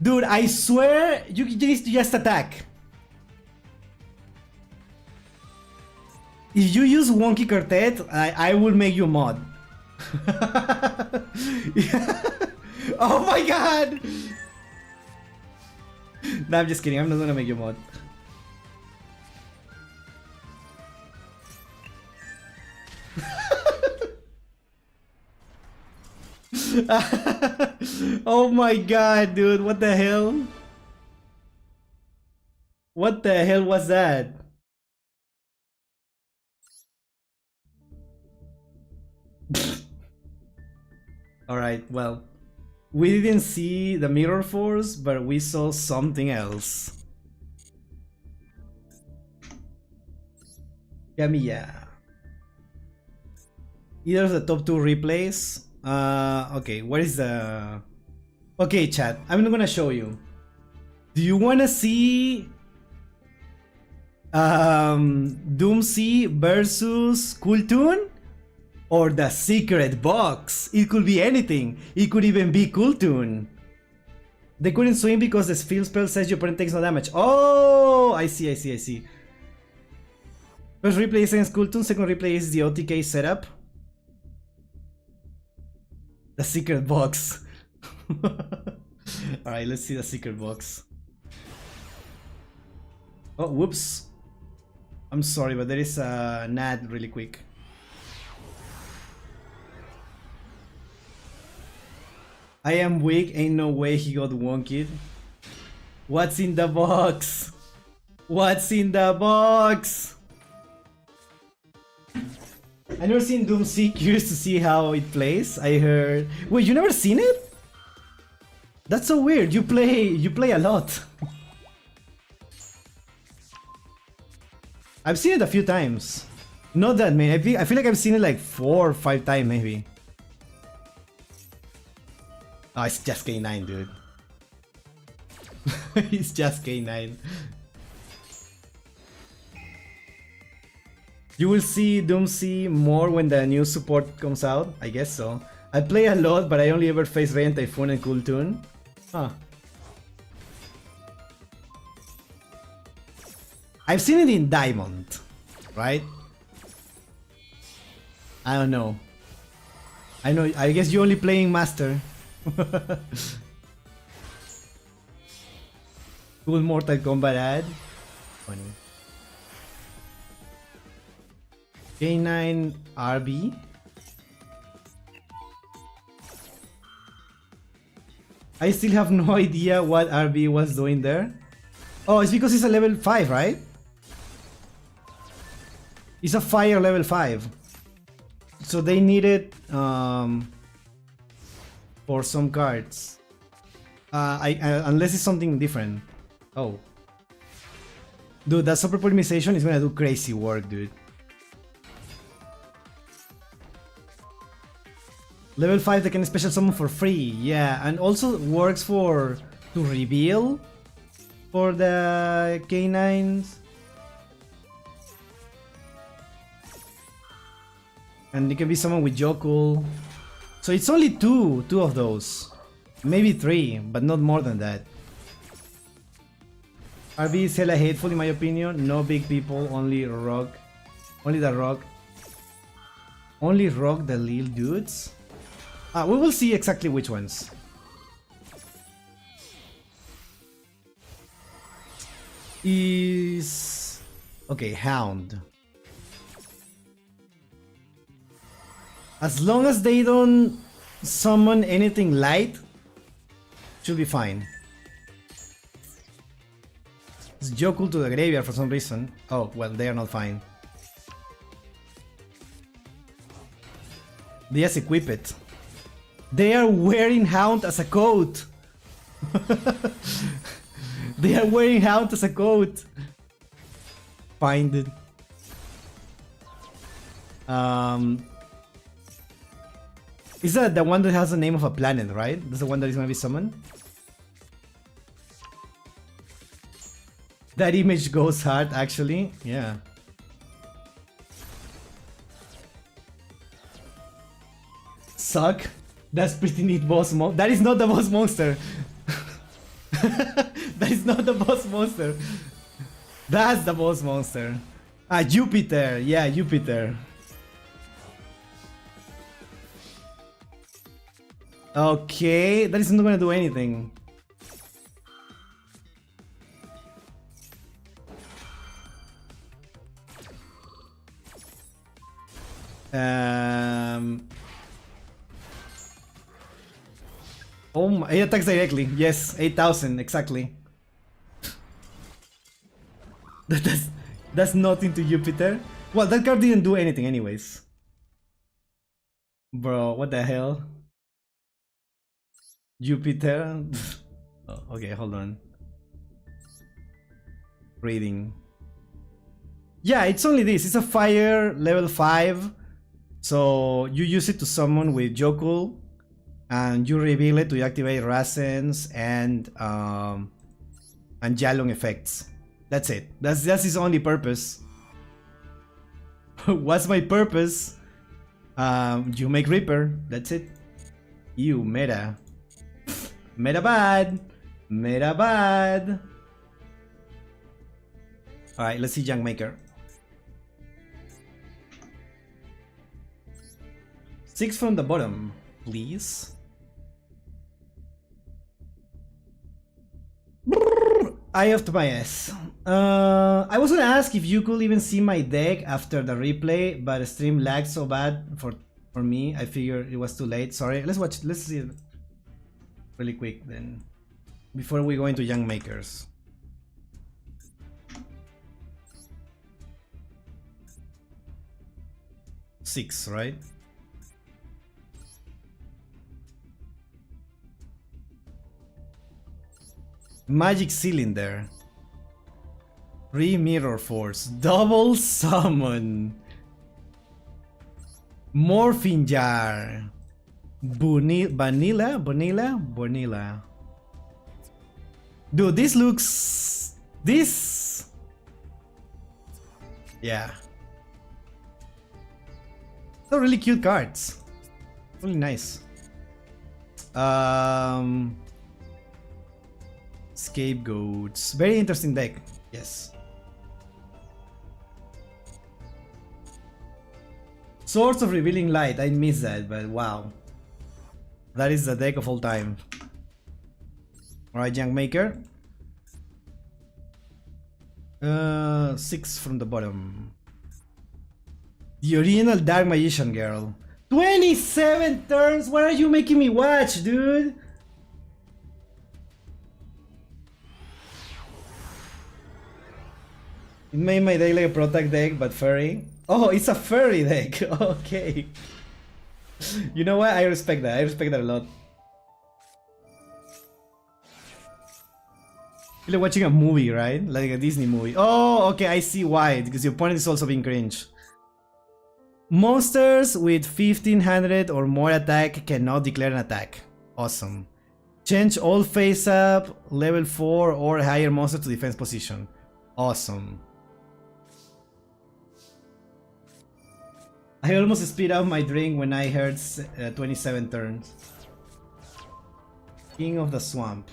Dude, I swear you just attack. If you use Wonky Quartet, I will make you mod. Oh my god! No, I'm just kidding. I'm not gonna make you mod. Oh my god, dude, what the hell? What the hell was that? Alright, well, we didn't see the Mirror Force, but we saw something else. Kamiya. Either of the top 2 replays. Okay, what is the... Okay, chat, I'm not gonna show you. Do you wanna see Doomsy versus Kultun? Or the secret box? It could be anything. It could even be Kultun. They couldn't swing because the field spell says your opponent takes no damage. Oh, I see. First replay is against Kultun, second replay is the OTK setup. The secret box. Alright, let's see the secret box. Oh, whoops. I'm sorry, but there is a NAD really quick. I am weak, ain't no way he got wonked. What's in the box? What's in the box? I never seen Doomsy, curious to see how it plays. I heard... Wait, you never seen it? That's so weird, you play a lot. I've seen it a few times. Not that many, I feel like I've seen it like 4 or 5 times maybe. Oh, it's just K9, dude. It's just K9. You will see Doomsy more when the new support comes out, I guess so. I play a lot, but I only ever face Rain, Typhoon, and Kultun. Huh. I've seen it in Diamond, right? I don't know. I guess you're only playing Master. Cool Mortal Kombat ad. Funny. K9 RB. I still have no idea what RB was doing there. Oh, it's because it's a level 5, right? It's a fire level 5. So they needed for some cards. Unless it's something different. Oh. Dude, that super polymerization is gonna do crazy work, dude. Level 5 they can special summon for free, yeah, and also works to reveal for the K9s. And it can be someone with Jokul. So it's only two of those. Maybe 3, but not more than that. RB is hella hateful in my opinion. No big people, only rock. Only the rock. Only rock the little dudes. We will see exactly which ones. Is... Okay, Hound. As long as they don't summon anything light, should be fine. It's Jokul to the graveyard for some reason. Oh, well, they are not fine. They just equip it. They are wearing Hound as a coat. They are wearing Hound as a coat. Find it. Is that the one that has the name of a planet, right? That's the one that is gonna be summoned? That image goes hard, actually. Yeah. Suck. That's pretty neat boss monster. That is not the boss monster. That is not the boss monster. That's the boss monster. Ah, Jupiter. Yeah, Jupiter. Okay, that is not gonna do anything. Oh my, it attacks directly. Yes, 8,000 exactly. That's nothing to Jupiter. Well, that card didn't do anything anyways. Bro, what the hell? Jupiter. Oh, okay, hold on. Reading. Yeah, it's only this. It's a fire level 5. So you use it to summon with Yokul, and you reveal it to activate Rasen's and Yalong effects. That's it. That's his only purpose. What's my purpose? You make Reaper. That's it. You meta. Meta bad. Meta bad. Alright, let's see Young Maker. 6 from the bottom, please. Eye of Tobias. I was gonna ask if you could even see my deck after the replay, but the stream lagged so bad for me. I figured it was too late. Sorry. Let's watch. Let's see it really quick then, before we go into Young Makers. Six, right? Magic Cylinder. Mirror Force. Double Summon. Morphine Jar. Vanilla. Dude, this looks... This... Yeah. They're really cute cards. Really nice. Scapegoats. Very interesting deck. Yes. Swords of Revealing Light. I missed that, but wow. That is the deck of all time. Alright, Young Maker. 6 from the bottom. The original Dark Magician Girl. 27 turns? What are you making me watch, dude? It made my deck like a Protect deck, but furry. Oh, it's a furry deck. Okay. You know what? I respect that. I respect that a lot. You're like watching a movie, right? Like a Disney movie. Oh, okay. I see why. Because your opponent is also being cringe. Monsters with 1500 or more attack cannot declare an attack. Awesome. Change all face up, level 4 or higher monster to defense position. Awesome. I almost spit out my drink when I heard 27 turns. King of the Swamp.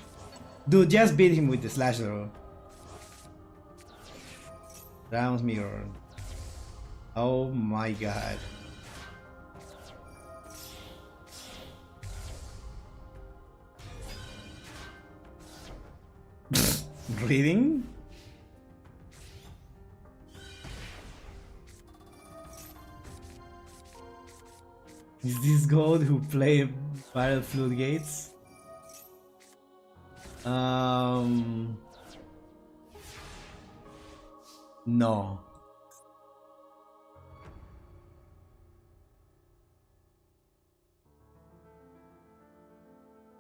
Dude, just beat him with the slash throw. Rounds mirror. Oh my god. Reading? Is this God who play Battle Floodgates? No.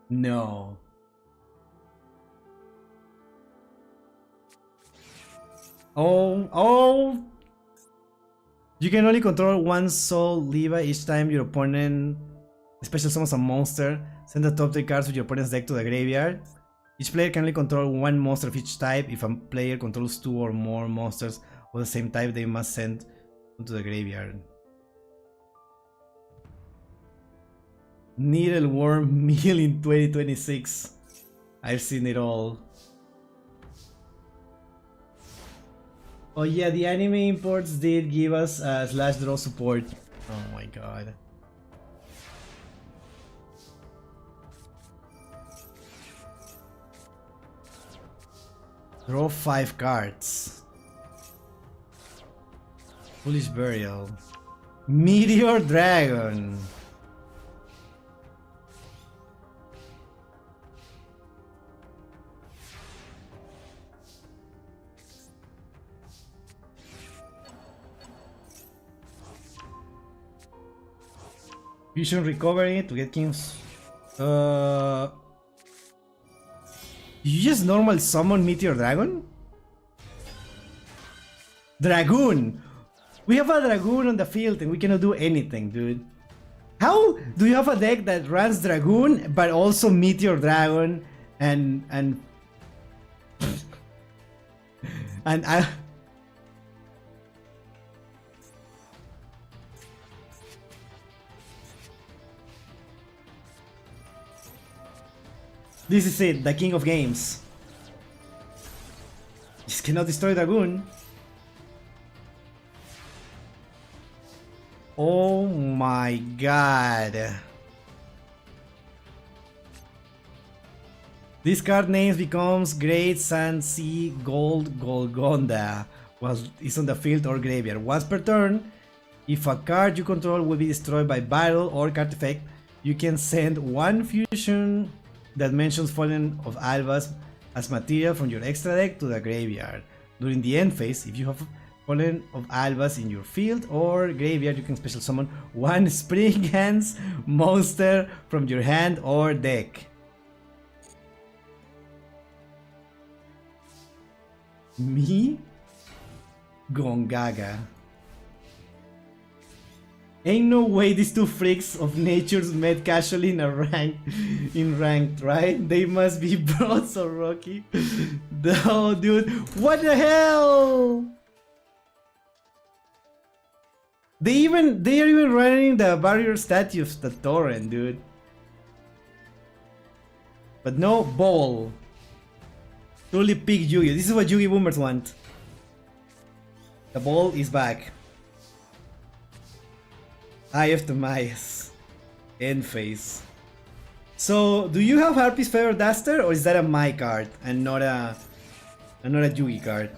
No. Oh. You can only control one soul Leva each time your opponent special summons a monster. Send the top 3 cards of your opponent's deck to the graveyard. Each player can only control one monster of each type. If a player controls 2 or more monsters of the same type, they must send them to the graveyard. Needleworm meal in 2026. I've seen it all. Oh yeah, the anime imports did give us slash draw support. Oh my god. Draw 5 cards. Foolish Burial. Meteor Dragon. Fusion Recovery to get Kings. You just normal summon Meteor Dragon? Dragoon! We have a Dragoon on the field and we cannot do anything, dude. How do you have a deck that runs Dragoon but also Meteor Dragon and and I... This is it, the king of games. Just cannot destroy Dragoon. Oh my god. This card names becomes Great Sun Sea Gold Golgonda while it's on the field or graveyard. Once per turn, if a card you control will be destroyed by battle or card effect, you can send one fusion that mentions Fallen of Albas as material from your extra deck to the graveyard. During the end phase, if you have Fallen of Albas in your field or graveyard, you can special summon one Spring Hands monster from your hand or deck. Me? Gongaga. Ain't no way these two freaks of natures met casually in ranked, right? They must be bros or Rocky. No, dude. What the hell? They are even running the barrier statue of the torrent, dude. But no ball. Truly pick Yu-Gi-Oh! This is what Yu-Gi boomers want. The ball is back. Eye of Timaeus. End phase. So, do you have Harpy's Feather Duster or is that a my card and not a Yu-Gi card?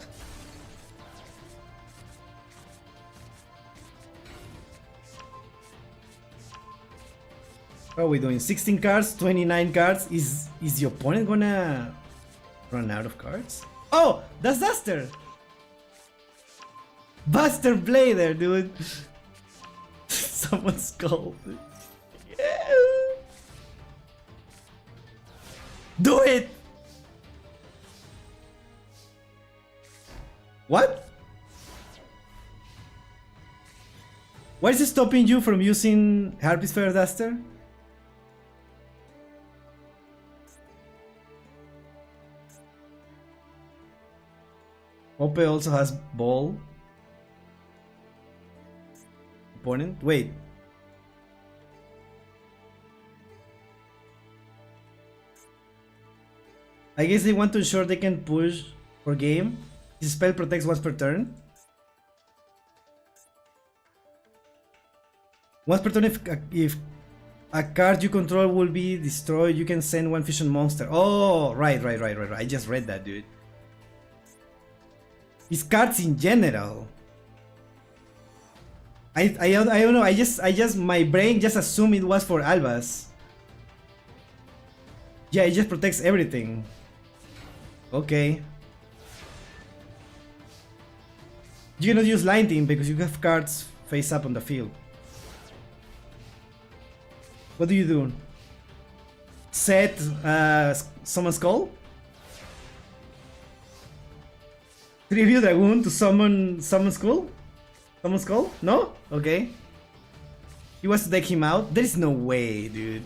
What are we doing? 16 cards, 29 cards. Is the opponent gonna run out of cards? Oh, that's Duster! Buster Blader, dude! Someone's called. Yeah. Do it! What? Why is it stopping you from using Harpy's Feather Duster? Ope also has ball. Opponent? Wait. I guess they want to ensure they can push for game. His spell protects once per turn. Once per turn, if a card you control will be destroyed, you can send one fusion monster. Oh, right. I just read that, dude. It's cards in general. I don't know. I just my brain just assumed it was for Albas. Yeah, it just protects everything. Okay. You cannot use Line Team because you have cards face up on the field. What do you do? Set Summon Skull? Tribute Dragoon to summon Skull? Summon Skull? No? Okay. He wants to take him out? There is no way, dude.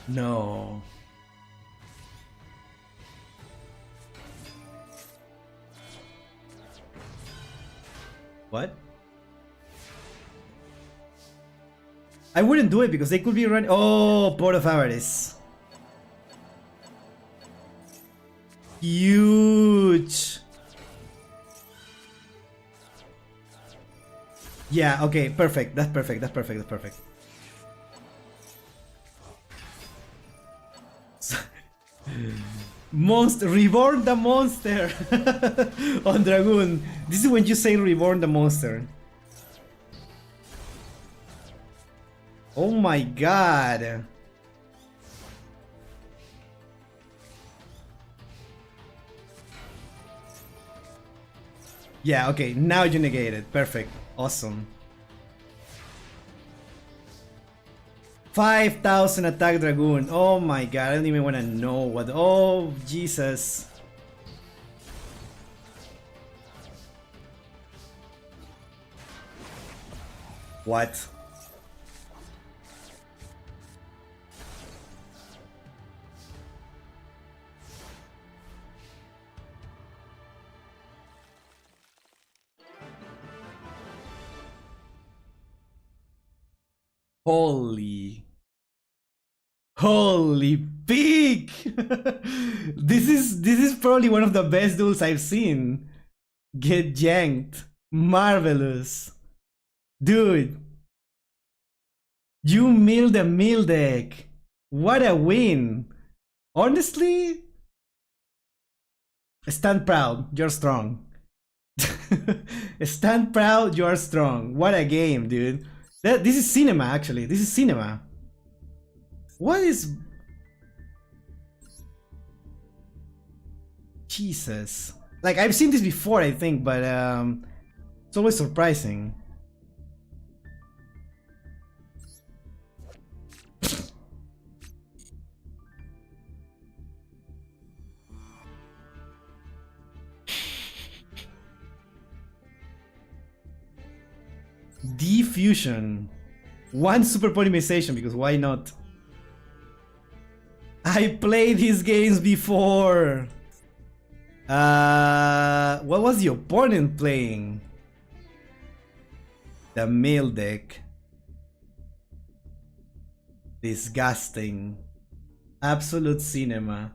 No. What? I wouldn't do it because they could be running. Oh, Port of Avarice. Huge. Yeah, okay, perfect. That's perfect. That's perfect. That's perfect. Monster, reborn the monster on Dragoon. This is when you say reborn the monster. Oh my god. Yeah, okay, now you negate it. Perfect. Awesome. 5,000 attack dragoon. Oh my god, I don't even want to know what. Oh, Jesus. What? Holy pig! This is probably one of the best duels I've seen. Get janked. Marvelous. Dude. You milled the mill deck. What a win. Honestly, stand proud. You're strong. Stand proud. You're strong. What a game, dude. This is cinema, actually. This is cinema. What is... Jesus. Like, I've seen this before, I think, but it's always surprising. Diffusion. One super polymerization, because why not? I played these games before. What was the opponent playing? The mill deck. Disgusting. Absolute cinema.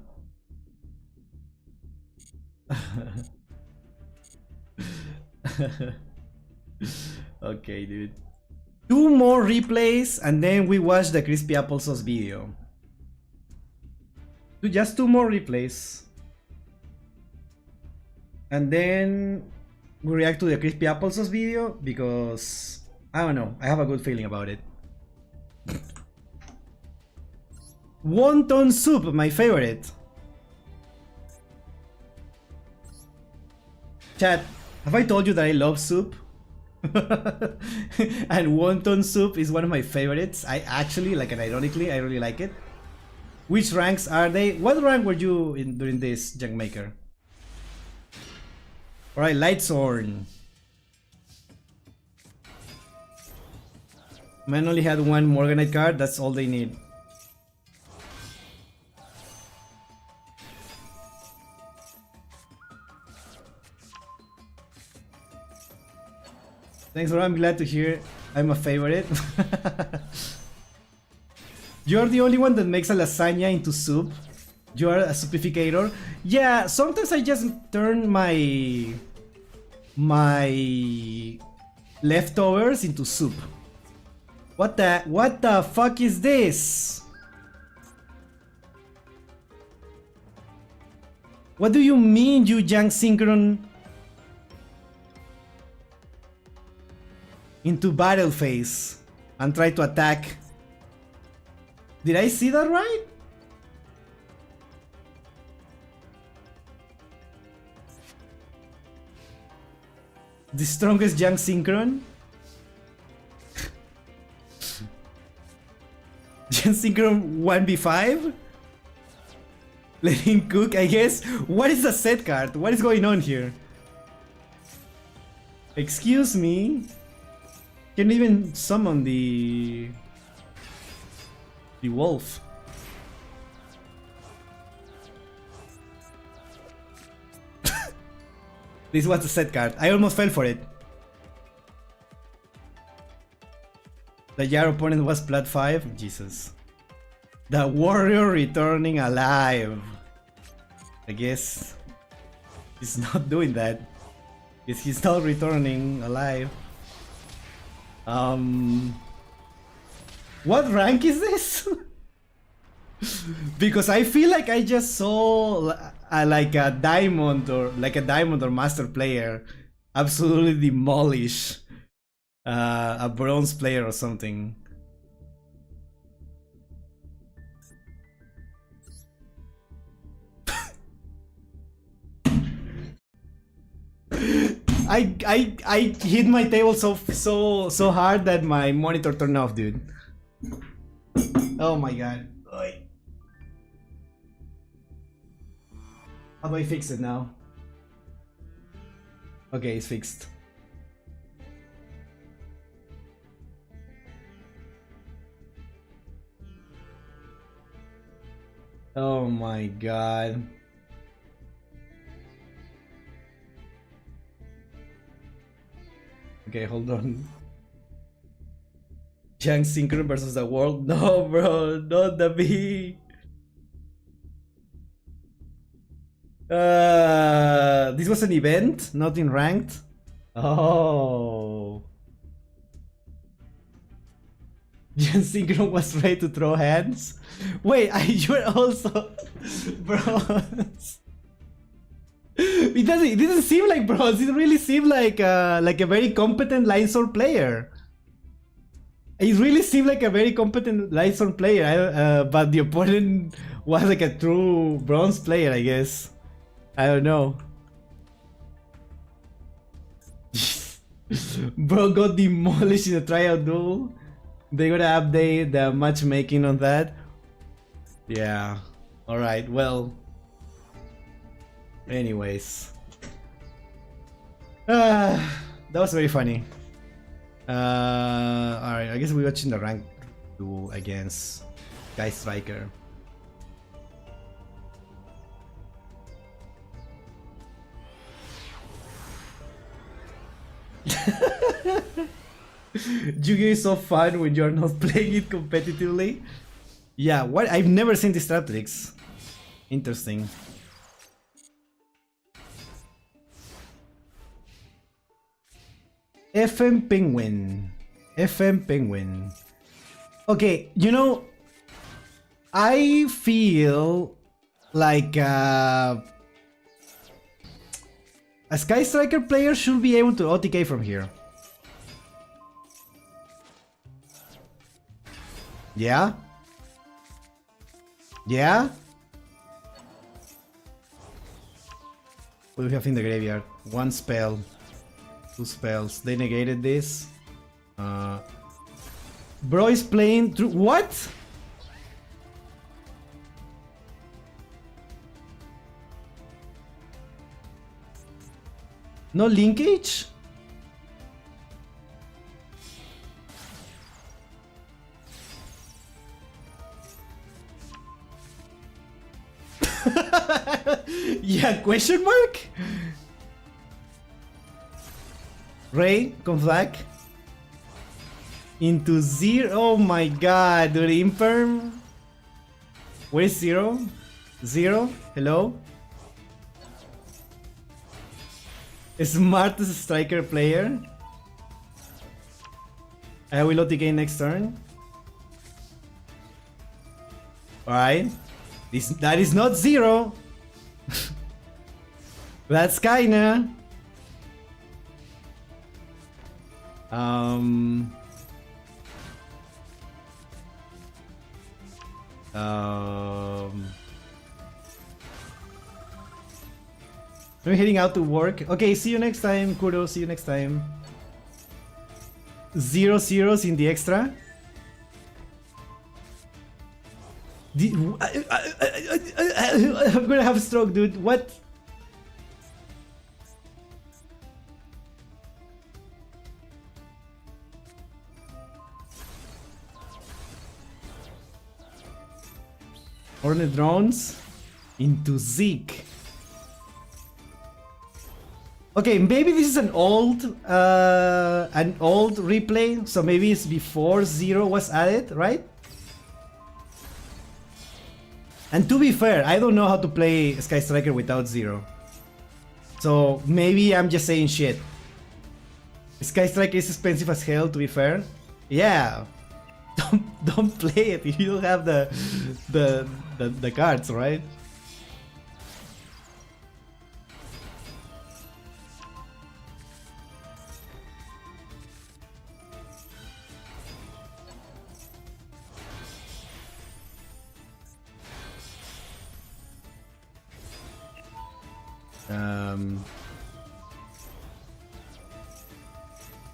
Okay, dude. 2 more replays and then we watch the crispy applesauce video. Just 2 more replays. And then we react to the crispy applesauce video because I don't know, I have a good feeling about it. Wonton soup, my favorite. Chat, have I told you that I love soup? And wonton soup is one of my favorites. I actually, like, and ironically, I really like it. Which ranks are they? What rank were you in during this, Junkmaker? Alright, Lightshorn. Man only had 1 Morganite card, that's all they need. Thanks, bro. I'm glad to hear I'm a favorite. You're the only one that makes a lasagna into soup. You're a soupificator. Yeah, sometimes I just turn my leftovers into soup. What the fuck is this? What do you mean, you young synchron? Into battle phase and try to attack. Did I see that right? The strongest young synchron? Young synchron 1v5? Let him cook, I guess. What is the set card? What is going on here? Excuse me. Can even summon the wolf. This was the set card. I almost fell for it. The Jar opponent was plat 5. Jesus. The warrior returning alive. I guess he's not doing that. He's not returning alive. What rank is this? Because I feel like I just saw like a diamond or master player absolutely demolish a bronze player or something. I hit my table so hard that my monitor turned off, dude. Oh my god. Oi. How do I fix it now? Okay, it's fixed. Oh my god. Okay, hold on. Young Synchron versus the world? No, bro, not the B. This was an event, not in ranked. Oh. Young Synchron was ready to throw hands. Wait, you're also bronze. It doesn't seem like bronze. It really seemed like a very competent line sword player. It really seemed like a very competent line sword player. But the opponent was like a true bronze player, I guess. I don't know. Bro got demolished in a tryout duel. They gotta update the matchmaking on that. Yeah. Alright, well. Anyways. That was very funny. Alright, I guess we're watching the ranked duel against Guy Striker. Yugioh is so fun when you're not playing it competitively. Yeah, what? I've never seen this trap tricks. Interesting. FM Penguin. FM Penguin. Okay, you know, I feel like a Sky Striker player should be able to OTK from here. Yeah? Yeah? What do we have in the graveyard? One spell. Two spells. They negated this. Bro is playing through. What? No linkage? Yeah, question mark? Ray comes back into zero. Oh my god, dude, Imperm. Where's zero? Zero? Hello? Smartest striker player. I will OTK next turn. Alright. That is not zero. That's kinda. I'm heading out to work. Okay, see you next time, Kuro. See you next time. 0 zeros in the extra. I'm gonna have a stroke, dude. What? Hornet drones into Zeke. Okay, maybe this is an old replay, so maybe it's before zero was added, right? And to be fair, I don't know how to play Sky Striker without zero. So maybe I'm just saying shit. Sky Striker is expensive as hell, to be fair. Yeah. Don't play it if you don't have the cards, right?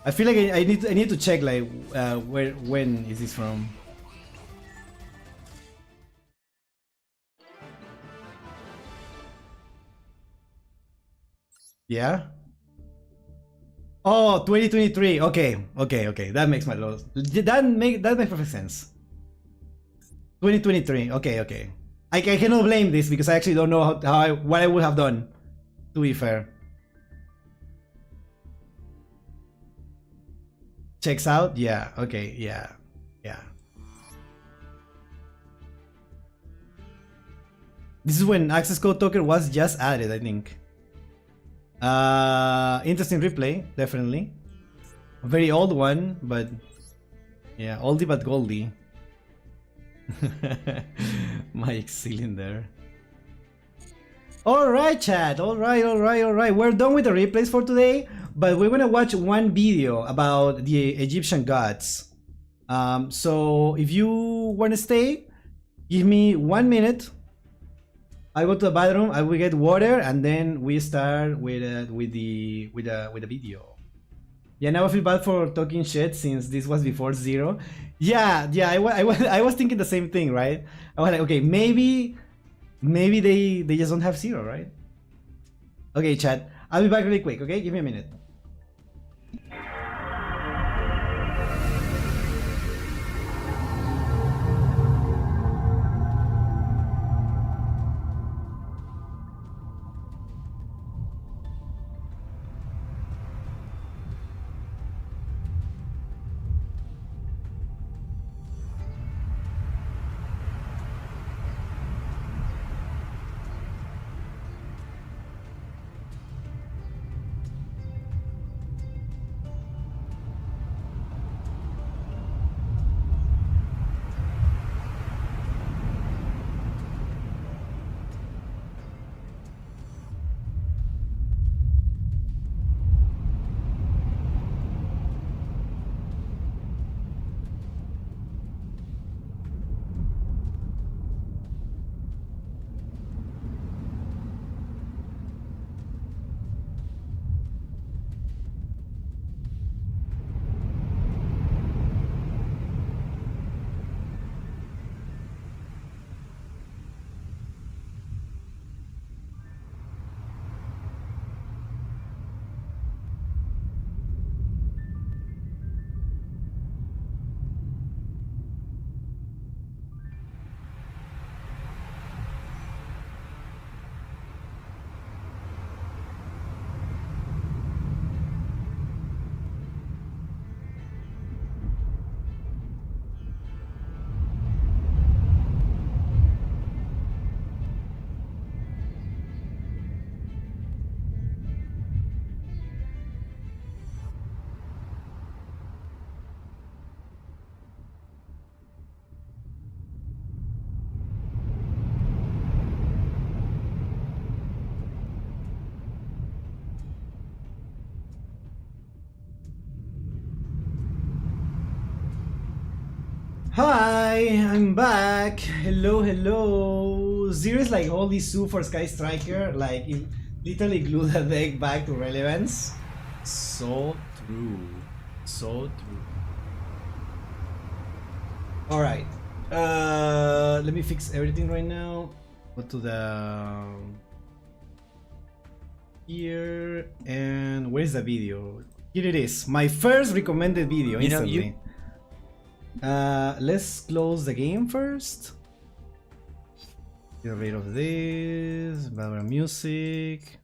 I feel like I need to check like when is this from? Yeah. Oh, 2023. Okay. That makes my loss. That makes perfect sense. 2023. Okay. I cannot blame this because I actually don't know what I would have done. To be fair. Checks out. Yeah. Okay. Yeah. This is when access code token was just added, I think. Interesting replay, definitely. A very old one, but yeah, oldie but goldie. Mike Cylinder. Alright, chat. Alright. We're done with the replays for today, but we're gonna watch one video about the Egyptian gods. So if you wanna stay, give me 1 minute. I go to the bathroom, I will get water, and then we start with the video. Yeah, now I feel bad for talking shit since this was before 0. Yeah, I was thinking the same thing, right? I was like, okay, maybe they just don't have 0, right? Okay, chat. I'll be back really quick, okay? Give me a minute. Hi, I'm back. Hello. Zero is like holy Sue for Sky Striker. Like, it literally glued the deck back to relevance. So true. Alright. Let me fix everything right now. Go to the... here. And where's the video? Here it is. My first recommended video instantly. Let's close the game first. Get rid of this. Background music.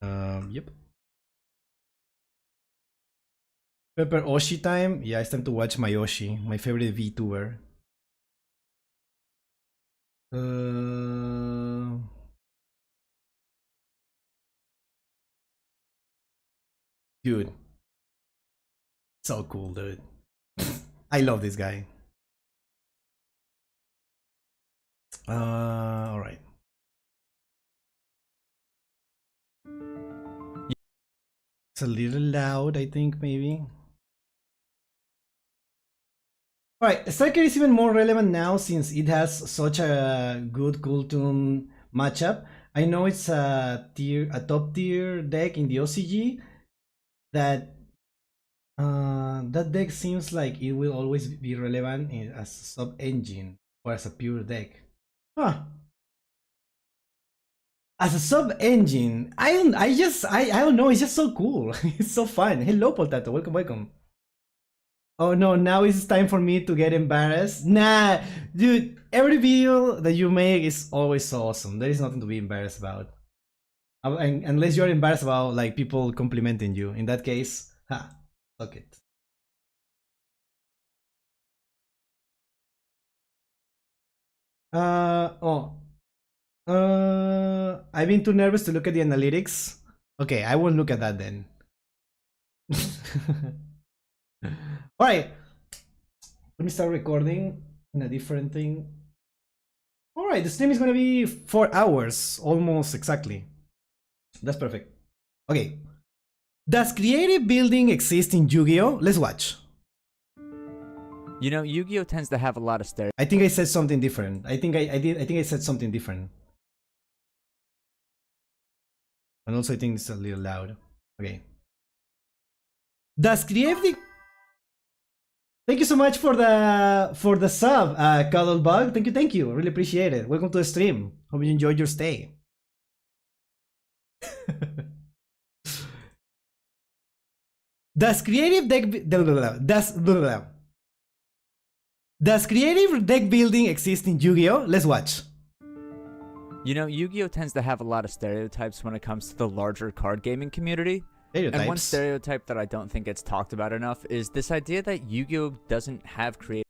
Yep. Pepper Oshi time. Yeah, it's time to watch my Oshi, my favorite VTuber. Dude. So cool, dude. I love this guy. Alright. It's a little loud, I think, maybe. Alright, Striker is even more relevant now since it has such a good Kultun matchup. I know it's a top tier deck in the OCG that that deck seems like it will always be relevant as a sub engine or as a pure deck. Huh. As a sub engine, I don't know. It's just so cool. It's so fun. Hello, Potato. Welcome, welcome. Oh no, now it's time for me to get embarrassed. Nah, dude. Every video that you make is always so awesome. There is nothing to be embarrassed about. Unless you're embarrassed about like people complimenting you. In that case, ha, fuck it. I've been too nervous to look at the analytics. Okay, I won't look at that then. Alright. Let me start recording in a different thing. Alright, the stream is gonna be 4 hours, almost exactly. That's perfect. Okay. Does creative building exist in Yu-Gi-Oh? Let's watch. You know, Yu-Gi-Oh tends to have a lot of stereotypes. I think I said something different. I think I said something different. And also I think it's a little loud. Okay. Does creative... Thank you so much for the sub, Cuddlebug. Thank you. Really appreciate it. Welcome to the stream. Hope you enjoyed your stay. Does creative deck building exist in Yu-Gi-Oh? Let's watch. You know, Yu-Gi-Oh tends to have a lot of stereotypes when it comes to the larger card gaming community. And one stereotype that I don't think gets talked about enough is this idea that Yu-Gi-Oh doesn't have creative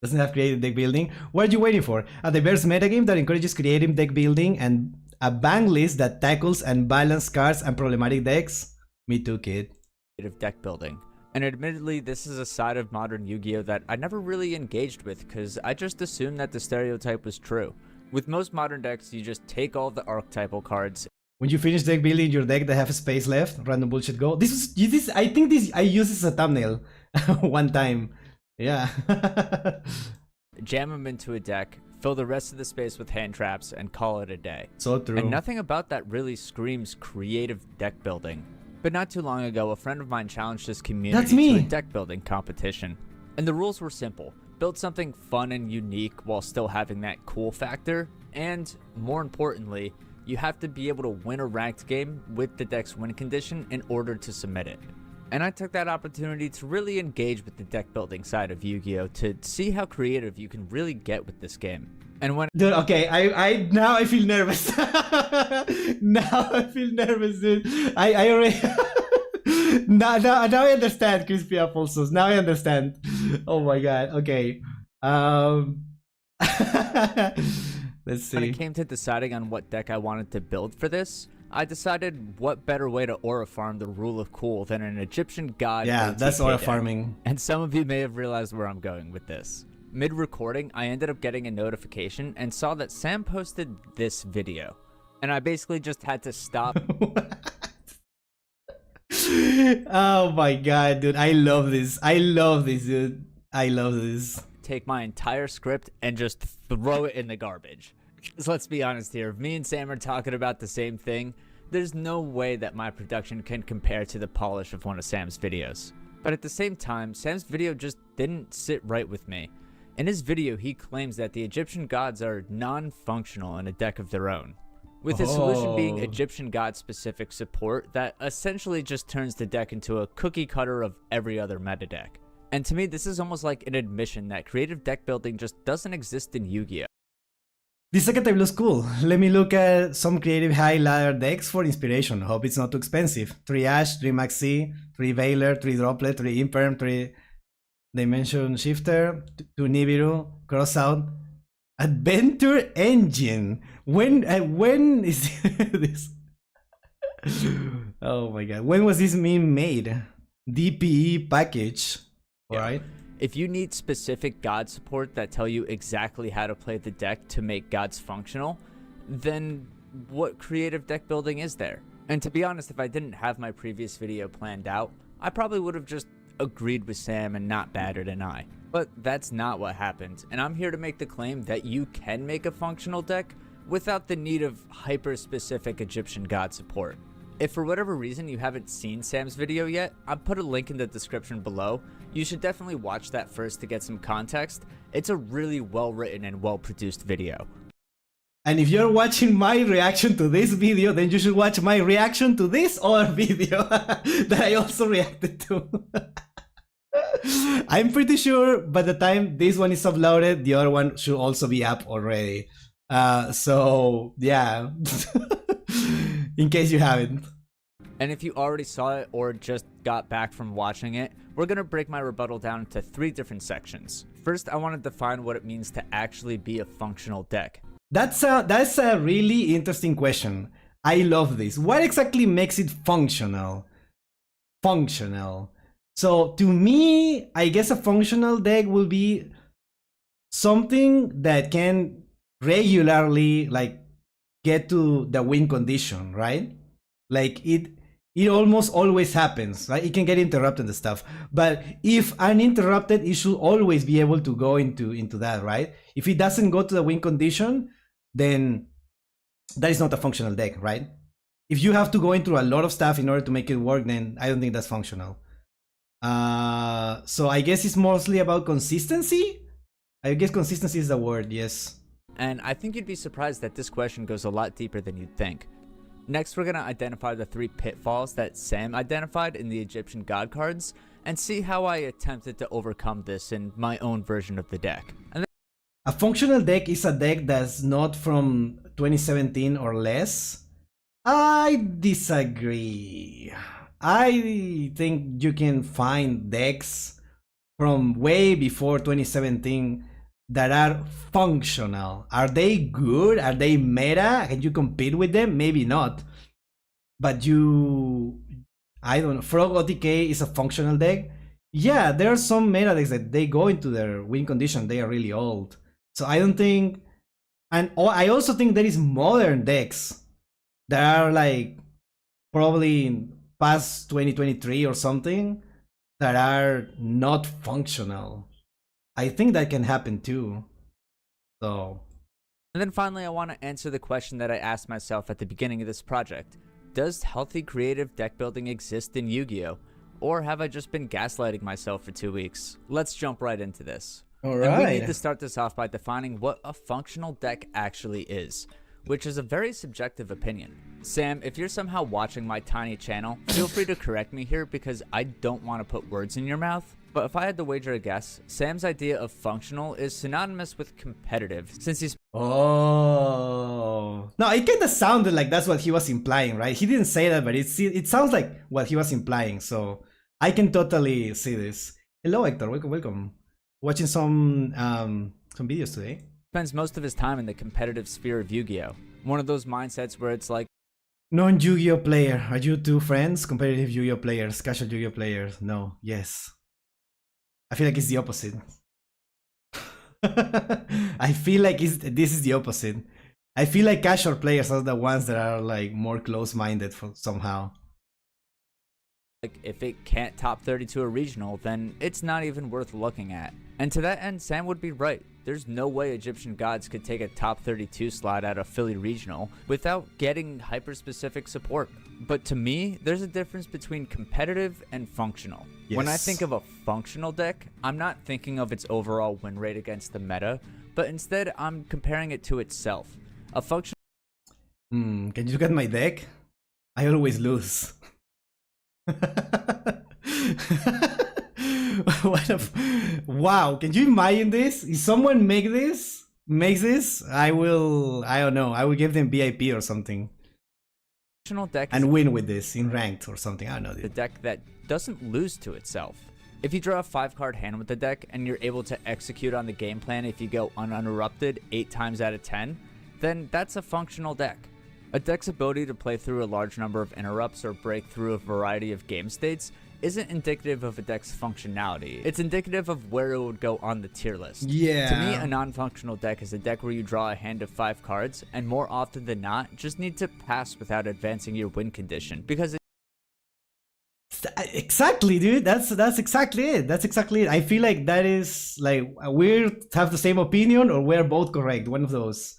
deck building. What are you waiting for? A diverse metagame that encourages creative deck building and a bang list that tackles and balances cards and problematic decks? Me too, kid. Deck building. And admittedly, this is a side of modern Yu-Gi-Oh that I never really engaged with because I just assumed that the stereotype was true. With most modern decks, you just take all the archetypal cards. When you finish deck building your deck that have space left, random bullshit go. I think I used this as a thumbnail one time. Yeah. Jam them into a deck, fill the rest of the space with hand traps, and call it a day. So true. And nothing about that really screams creative deck building. But not too long ago, a friend of mine challenged his community to a deck building competition. And the rules were simple. Build something fun and unique while still having that cool factor. And more importantly, you have to be able to win a ranked game with the deck's win condition in order to submit it. And I took that opportunity to really engage with the deck building side of Yu-Gi-Oh to see how creative you can really get with this game. And when dude, okay, I now I feel nervous. Now I feel nervous, dude. I already now I understand crispy apple sauce. Now I understand. Oh my god. Okay. Let's see. When it came to deciding on what deck I wanted to build for this, I decided what better way to aura farm the rule of cool than an Egyptian god. Yeah, that's aura farming. And some of you may have realized where I'm going with this. Mid-recording, I ended up getting a notification and saw that Sam posted this video. And I basically just had to stop. Oh my god, dude. I love this. I love this, dude. I love this. Take my entire script and just throw it in the garbage. Because let's be honest here, if me and Sam are talking about the same thing, there's no way that my production can compare to the polish of one of Sam's videos. But at the same time, Sam's video just didn't sit right with me. In his video, he claims that the Egyptian gods are non-functional in a deck of their own, with his solution being Egyptian god-specific support that essentially just turns the deck into a cookie cutter of every other meta deck. And to me, this is almost like an admission that creative deck building just doesn't exist in Yu-Gi-Oh! This second type looks cool. Let me look at some creative high ladder decks for inspiration. Hope it's not too expensive. 3 Ash, 3 Maxi, 3 Veiler, 3 Droplet, 3 Imperm, 3 Dimension Shifter, 2 Nibiru, Crossout, Adventure Engine. When is this? Oh my god. When was this meme made? DPE package. Alright. If you need specific god support that tell you exactly how to play the deck to make gods functional, then what creative deck building is there? And to be honest, if I didn't have my previous video planned out, I probably would have just agreed with Sam and not batted an eye. But that's not what happened, and I'm here to make the claim that you can make a functional deck without the need of hyper-specific Egyptian god support. If for whatever reason you haven't seen Sam's video yet, I'll put a link in the description below. You should definitely watch that first to get some context. It's a really well written and well produced video. And if you're watching my reaction to this video, then you should watch my reaction to this other video that I also reacted to. I'm pretty sure by the time this one is uploaded, the other one should also be up already. So yeah, in case you haven't. And if you already saw it or just got back from watching it, we're going to break my rebuttal down into 3 different sections. First, I want to define what it means to actually be a functional deck. That's a really interesting question. I love this. What exactly makes it functional? Functional. So to me, I guess a functional deck will be something that can regularly like get to the win condition, right? Like it almost always happens, right? It can get interrupted and stuff. But if uninterrupted, it should always be able to go into that, right? If it doesn't go to the win condition, then that is not a functional deck, right? If you have to go into a lot of stuff in order to make it work, then I don't think that's functional. So I guess it's mostly about consistency. I guess consistency is the word, yes. And I think you'd be surprised that this question goes a lot deeper than you'd think. Next, we're going to identify the 3 pitfalls that Sam identified in the Egyptian god cards and see how I attempted to overcome this in my own version of the deck. And a functional deck is a deck that's not from 2017 or less. I disagree. I think you can find decks from way before 2017 that are functional. Are they good? Are they meta? Can you compete with them? Maybe not. But I don't know. Frog OTK is a functional deck. Yeah, there are some meta decks that they go into their win condition. They are really old. So I don't think, and I also think there is modern decks that are like probably past 2023 or something that are not functional. I think that can happen too. So. And then finally, I want to answer the question that I asked myself at the beginning of this project. Does healthy creative deck building exist in Yu-Gi-Oh? Or have I just been gaslighting myself for 2 weeks? Let's jump right into this. All right. And we need to start this off by defining what a functional deck actually is, which is a very subjective opinion. Sam, if you're somehow watching my tiny channel, feel free to correct me here because I don't want to put words in your mouth. But if I had to wager a guess, Sam's idea of functional is synonymous with competitive, since he's... Oh. No, it kind of sounded like that's what he was implying, right? He didn't say that, but it sounds like what he was implying, so I can totally see this. Hello, Hector. Welcome, welcome. Watching some videos today. Spends most of his time in the competitive sphere of Yu-Gi-Oh! One of those mindsets where it's like, non-Yu-Gi-Oh player. Are you two friends? Competitive Yu-Gi-Oh players, casual Yu-Gi-Oh players? No. Yes. I feel like it's the opposite. I feel like this is the opposite. I feel like casual players are the ones that are like more close-minded somehow. Like, if it can't top 32 a regional, then it's not even worth looking at. And to that end, Sam would be right. There's no way Egyptian gods could take a top 32 slot at a Philly regional without getting hyper-specific support. But to me, there's a difference between competitive and functional. Yes. When I think of a functional deck, I'm not thinking of its overall win rate against the meta, but instead I'm comparing it to itself. A functional... Can you look at my deck? I always lose. Wow, can you imagine this? If someone makes this, I don't know, I will give them VIP or something. Deck and win with this in ranked or something. I don't know. The deck that doesn't lose to itself. If you draw a 5-card hand with the deck and you're able to execute on the game plan if you go uninterrupted 8 times out of 10, then that's a functional deck. A deck's ability to play through a large number of interrupts or break through a variety of game states isn't indicative of a deck's functionality. It's indicative of where it would go on the tier list. Yeah. To me, a non-functional deck is a deck where you draw a hand of 5 cards and more often than not, just need to pass without advancing your win condition because exactly, dude. That's exactly it. That's exactly it. I feel like that is like we have the same opinion or we're both correct. One of those.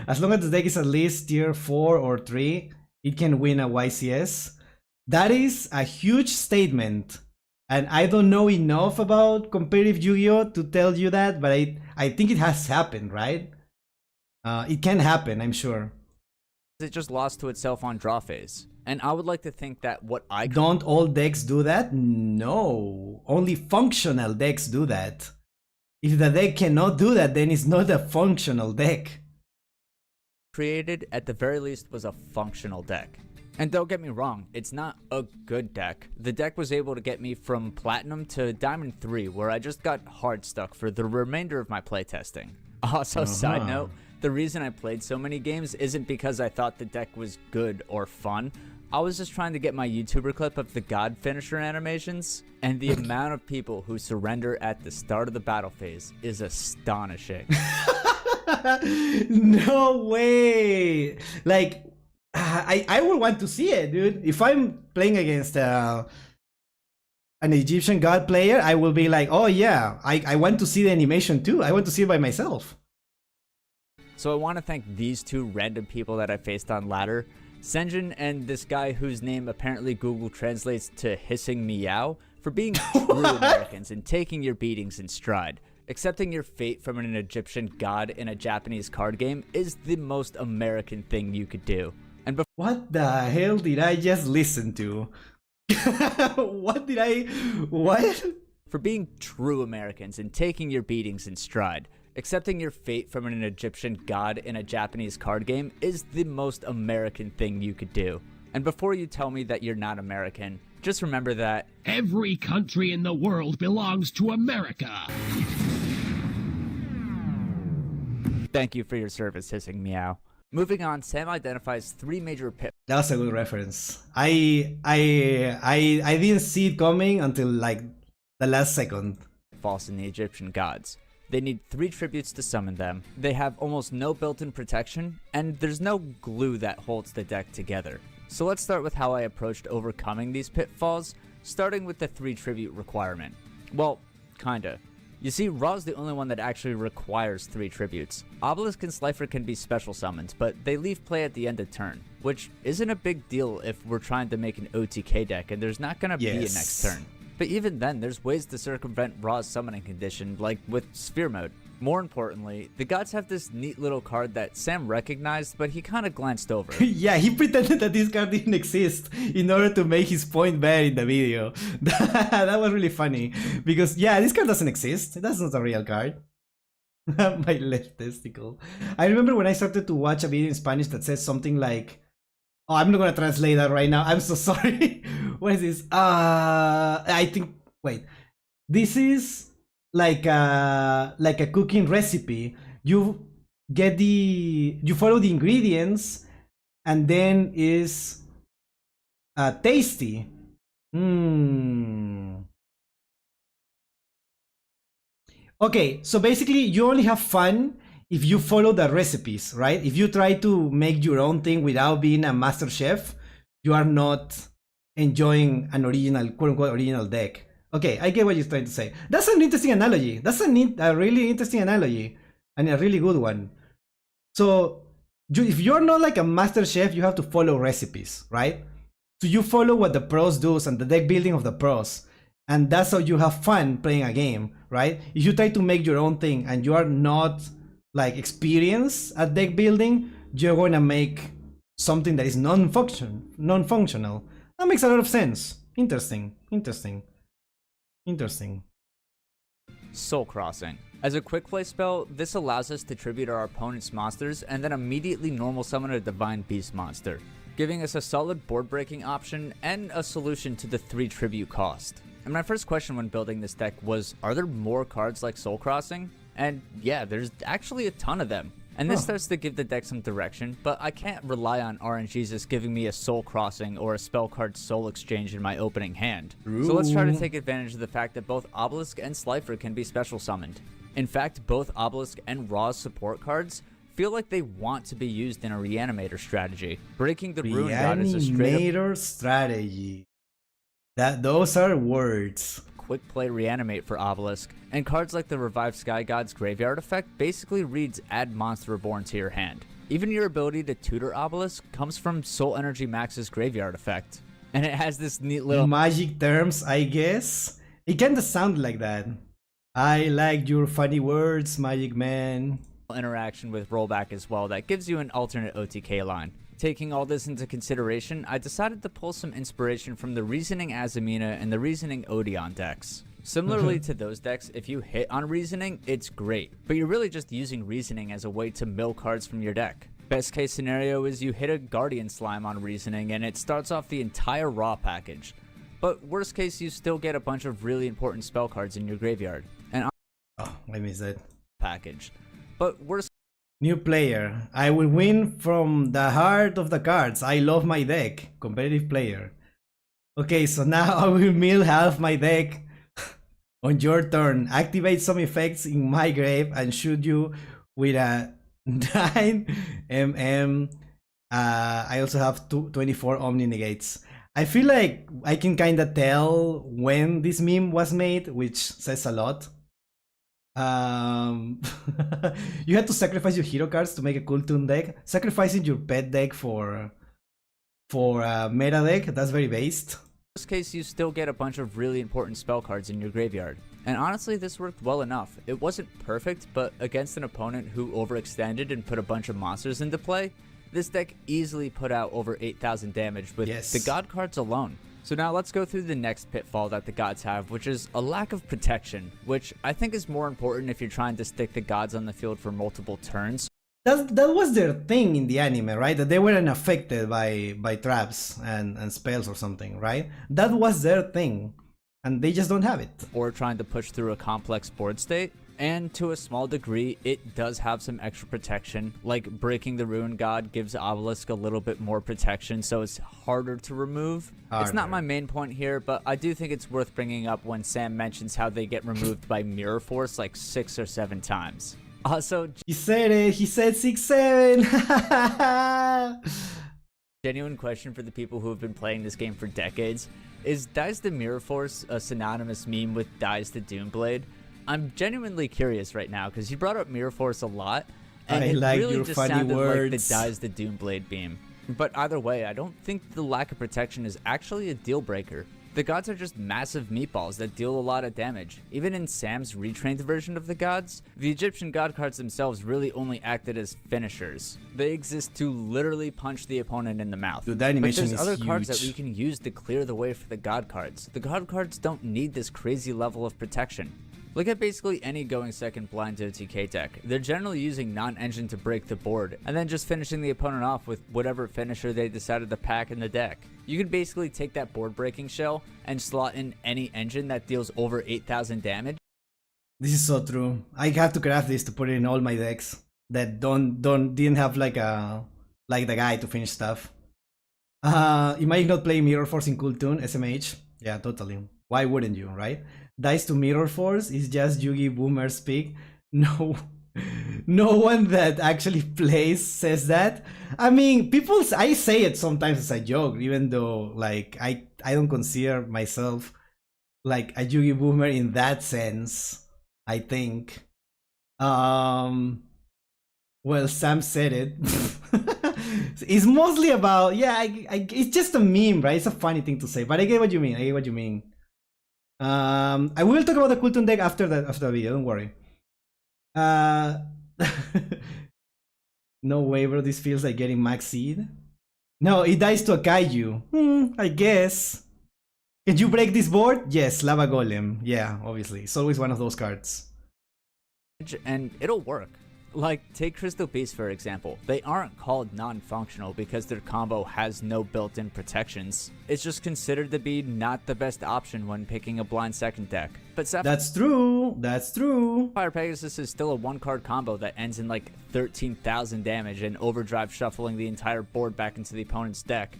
As long as the deck is at least tier 4 or 3, it can win a YCS. That is a huge statement, and I don't know enough about competitive Yu-Gi-Oh to tell you that, but I think it has happened, right? It can happen, I'm sure. It just lost to itself on draw phase. And I would like to think that what I... Don't all decks do that? No. Only functional decks do that. If the deck cannot do that, then it's not a functional deck. created, at the very least, was a functional deck. And don't get me wrong, it's not a good deck. The deck was able to get me from Platinum to Diamond 3, where I just got hard stuck for the remainder of my playtesting. Also, side note, the reason I played so many games isn't because I thought the deck was good or fun. I was just trying to get my YouTuber clip of the God Finisher animations, and the amount of people who surrender at the start of the battle phase is astonishing. No way! Like, I would want to see it, dude. If I'm playing against an Egyptian god player, I will be like, oh yeah, I want to see the animation too. I want to see it by myself. So I want to thank these two random people that I faced on ladder, Senjin and this guy whose name apparently Google translates to hissing meow, for being true Americans and taking your beatings in stride. Accepting your fate from an Egyptian god in a Japanese card game is the most American thing you could do. And what the hell did I just listen to? What? For being true Americans and taking your beatings in stride. Accepting your fate from an Egyptian god in a Japanese card game is the most American thing you could do. And before you tell me that you're not American, just remember that every country in the world belongs to America. Thank you for your service, hissing meow. Moving on, Sam identifies three major pitfalls. That was a good reference. I didn't see it coming until like the last second. In the Egyptian gods. They need 3 tributes to summon them. They have almost no built-in protection, and there's no glue that holds the deck together. So let's start with how I approached overcoming these pitfalls, starting with the 3 tribute requirement. Well, kinda. You see, Ra's the only one that actually requires 3 tributes. Obelisk and Slifer can be special summons, but they leave play at the end of turn, which isn't a big deal if we're trying to make an OTK deck and there's not gonna be a next turn. But even then, there's ways to circumvent Ra's summoning condition, like with Sphere Mode. More importantly, the gods have this neat little card that Sam recognized, but he kinda glanced over. Yeah, he pretended that this card didn't exist in order to make his point better in the video. That was really funny, because yeah, this card doesn't exist. That's not a real card. My left testicle. I remember when I started to watch a video in Spanish that says something like, oh, I'm not gonna translate that right now. I'm so sorry. What is this? I think. Wait. This is like a cooking recipe. You follow the ingredients, and then is tasty. Okay, so basically you only have fun if you follow the recipes, right? If you try to make your own thing without being a master chef, you are not enjoying an original, quote-unquote, original deck. Okay, I get what you're trying to say. That's an interesting analogy. That's a really interesting analogy, and a really good one. So, if you're not like a master chef, you have to follow recipes, right? So you follow what the pros do and the deck building of the pros. And that's how you have fun playing a game, right? If you try to make your own thing and you are not like experienced at deck building, you're going to make something that is non-functional. That makes a lot of sense. Interesting. Soul Crossing. As a quick play spell, this allows us to tribute our opponent's monsters and then immediately normal summon a Divine Beast monster, giving us a solid board breaking option and a solution to the 3 tribute cost. And my first question when building this deck was, are there more cards like Soul Crossing? And yeah, there's actually a ton of them. And this starts to give the deck some direction, but I can't rely on RNGs just giving me a Soul Crossing or a spell card Soul Exchange in my opening hand. Ooh. So let's try to take advantage of the fact that both Obelisk and Slifer can be special summoned. In fact, both Obelisk and Ra's support cards feel like they want to be used in a Reanimator strategy. Breaking the Ruin God is a straight up strategy. Those are words. Quick play Reanimate for Obelisk, and cards like the Revived Sky God's Graveyard effect basically reads add Monster Reborn to your hand. Even your ability to tutor Obelisk comes from Soul Energy Max's Graveyard effect. And it has this neat little magic terms, I guess. It kinda sound like that. I like your funny words, Magic Man. interaction with rollback as well that gives you an alternate OTK line. Taking all this into consideration, I decided to pull some inspiration from the Reasoning Azamina and the Reasoning Odeon decks. Similarly to those decks, if you hit on Reasoning, it's great, but you're really just using Reasoning as a way to mill cards from your deck. Best case scenario is you hit a Guardian Slime on Reasoning and it starts off the entire raw package. But worst case, you still get a bunch of really important spell cards in your graveyard. And Oh, I missed that. package. But worst New player. I will win from the heart of the cards. I love my deck. Competitive player. Okay, so now I will mill half my deck on your turn. Activate some effects in my grave and shoot you with a 9 I also have 24 Omni Negates. I feel like I can kind of tell when this meme was made, which says a lot. You had to sacrifice your hero cards to make a cool tune deck. Sacrificing your pet deck for a meta deck, that's very based. worst case, you still get a bunch of really important spell cards in your graveyard. And honestly, this worked well enough. It wasn't perfect, but against an opponent who overextended and put a bunch of monsters into play, this deck easily put out over 8,000 damage with the god cards alone. So now let's go through the next pitfall that the gods have, which is a lack of protection, which I think is more important if you're trying to stick the gods on the field for multiple turns. That was their thing in the anime, right? That they weren't affected by traps and spells or something, right? That was their thing, and they just don't have it. Or trying to push through a complex board state. And to a small degree, it does have some extra protection, like breaking the Ruin God gives Obelisk a little bit more protection, so it's harder to remove. It's not my main point here, but I do think it's worth bringing up when Sam mentions how they get removed by Mirror Force like 6 or 7 times. Also, He said it, he said 6-7. genuine question for the people who have been playing this game for decades, is Dies the Mirror Force a synonymous meme with Dies the Doomblade? I'm genuinely curious right now because you brought up Mirror Force a lot, and it like really your just funny sounded like the words. Dies the Doomblade beam. But either way, I don't think the lack of protection is actually a deal breaker. The gods are just massive meatballs that deal a lot of damage. Even in Sam's retrained version of the gods, the Egyptian god cards themselves really only acted as finishers. They exist to literally punch the opponent in the mouth. Dude, But that animation there's is other cards that huge. we can use to clear the way for the god cards. The god cards don't need this crazy level of protection. Look at basically any going second blind OTK deck. They're generally using non-engine to break the board, and then just finishing the opponent off with whatever finisher they decided to pack in the deck. You can basically take that board breaking shell and slot in any engine that deals over 8,000 damage. This is so true. I have to craft this to put it in all my decks that didn't have like the guy to finish stuff. Imagine not playing Mirror Force in Cool Tune, SMH. Yeah, totally. Why wouldn't you, right? Dice to Mirror Force is just Yugi Boomer speak. No one that actually plays says that. I mean, I say it sometimes as a joke, even though like I don't consider myself like a Yugi Boomer in that sense, I think. Well, Sam said it. It's mostly about, yeah, it's just a meme, right? It's a funny thing to say, but I get what you mean. I will talk about the Kultun deck after the video, don't worry. No way, bro, this feels like getting max seed. No, it dies to a kaiju. I guess. Can you break this board? Yes, Lava Golem. Yeah, obviously. It's always one of those cards. And it'll work. Like, take Crystal Beast for example. They aren't called non-functional because their combo has no built-in protections. It's just considered to be not the best option when picking a blind second deck. But That's true. Fire Pegasus is still a one-card combo that ends in like 13,000 damage and overdrive shuffling the entire board back into the opponent's deck.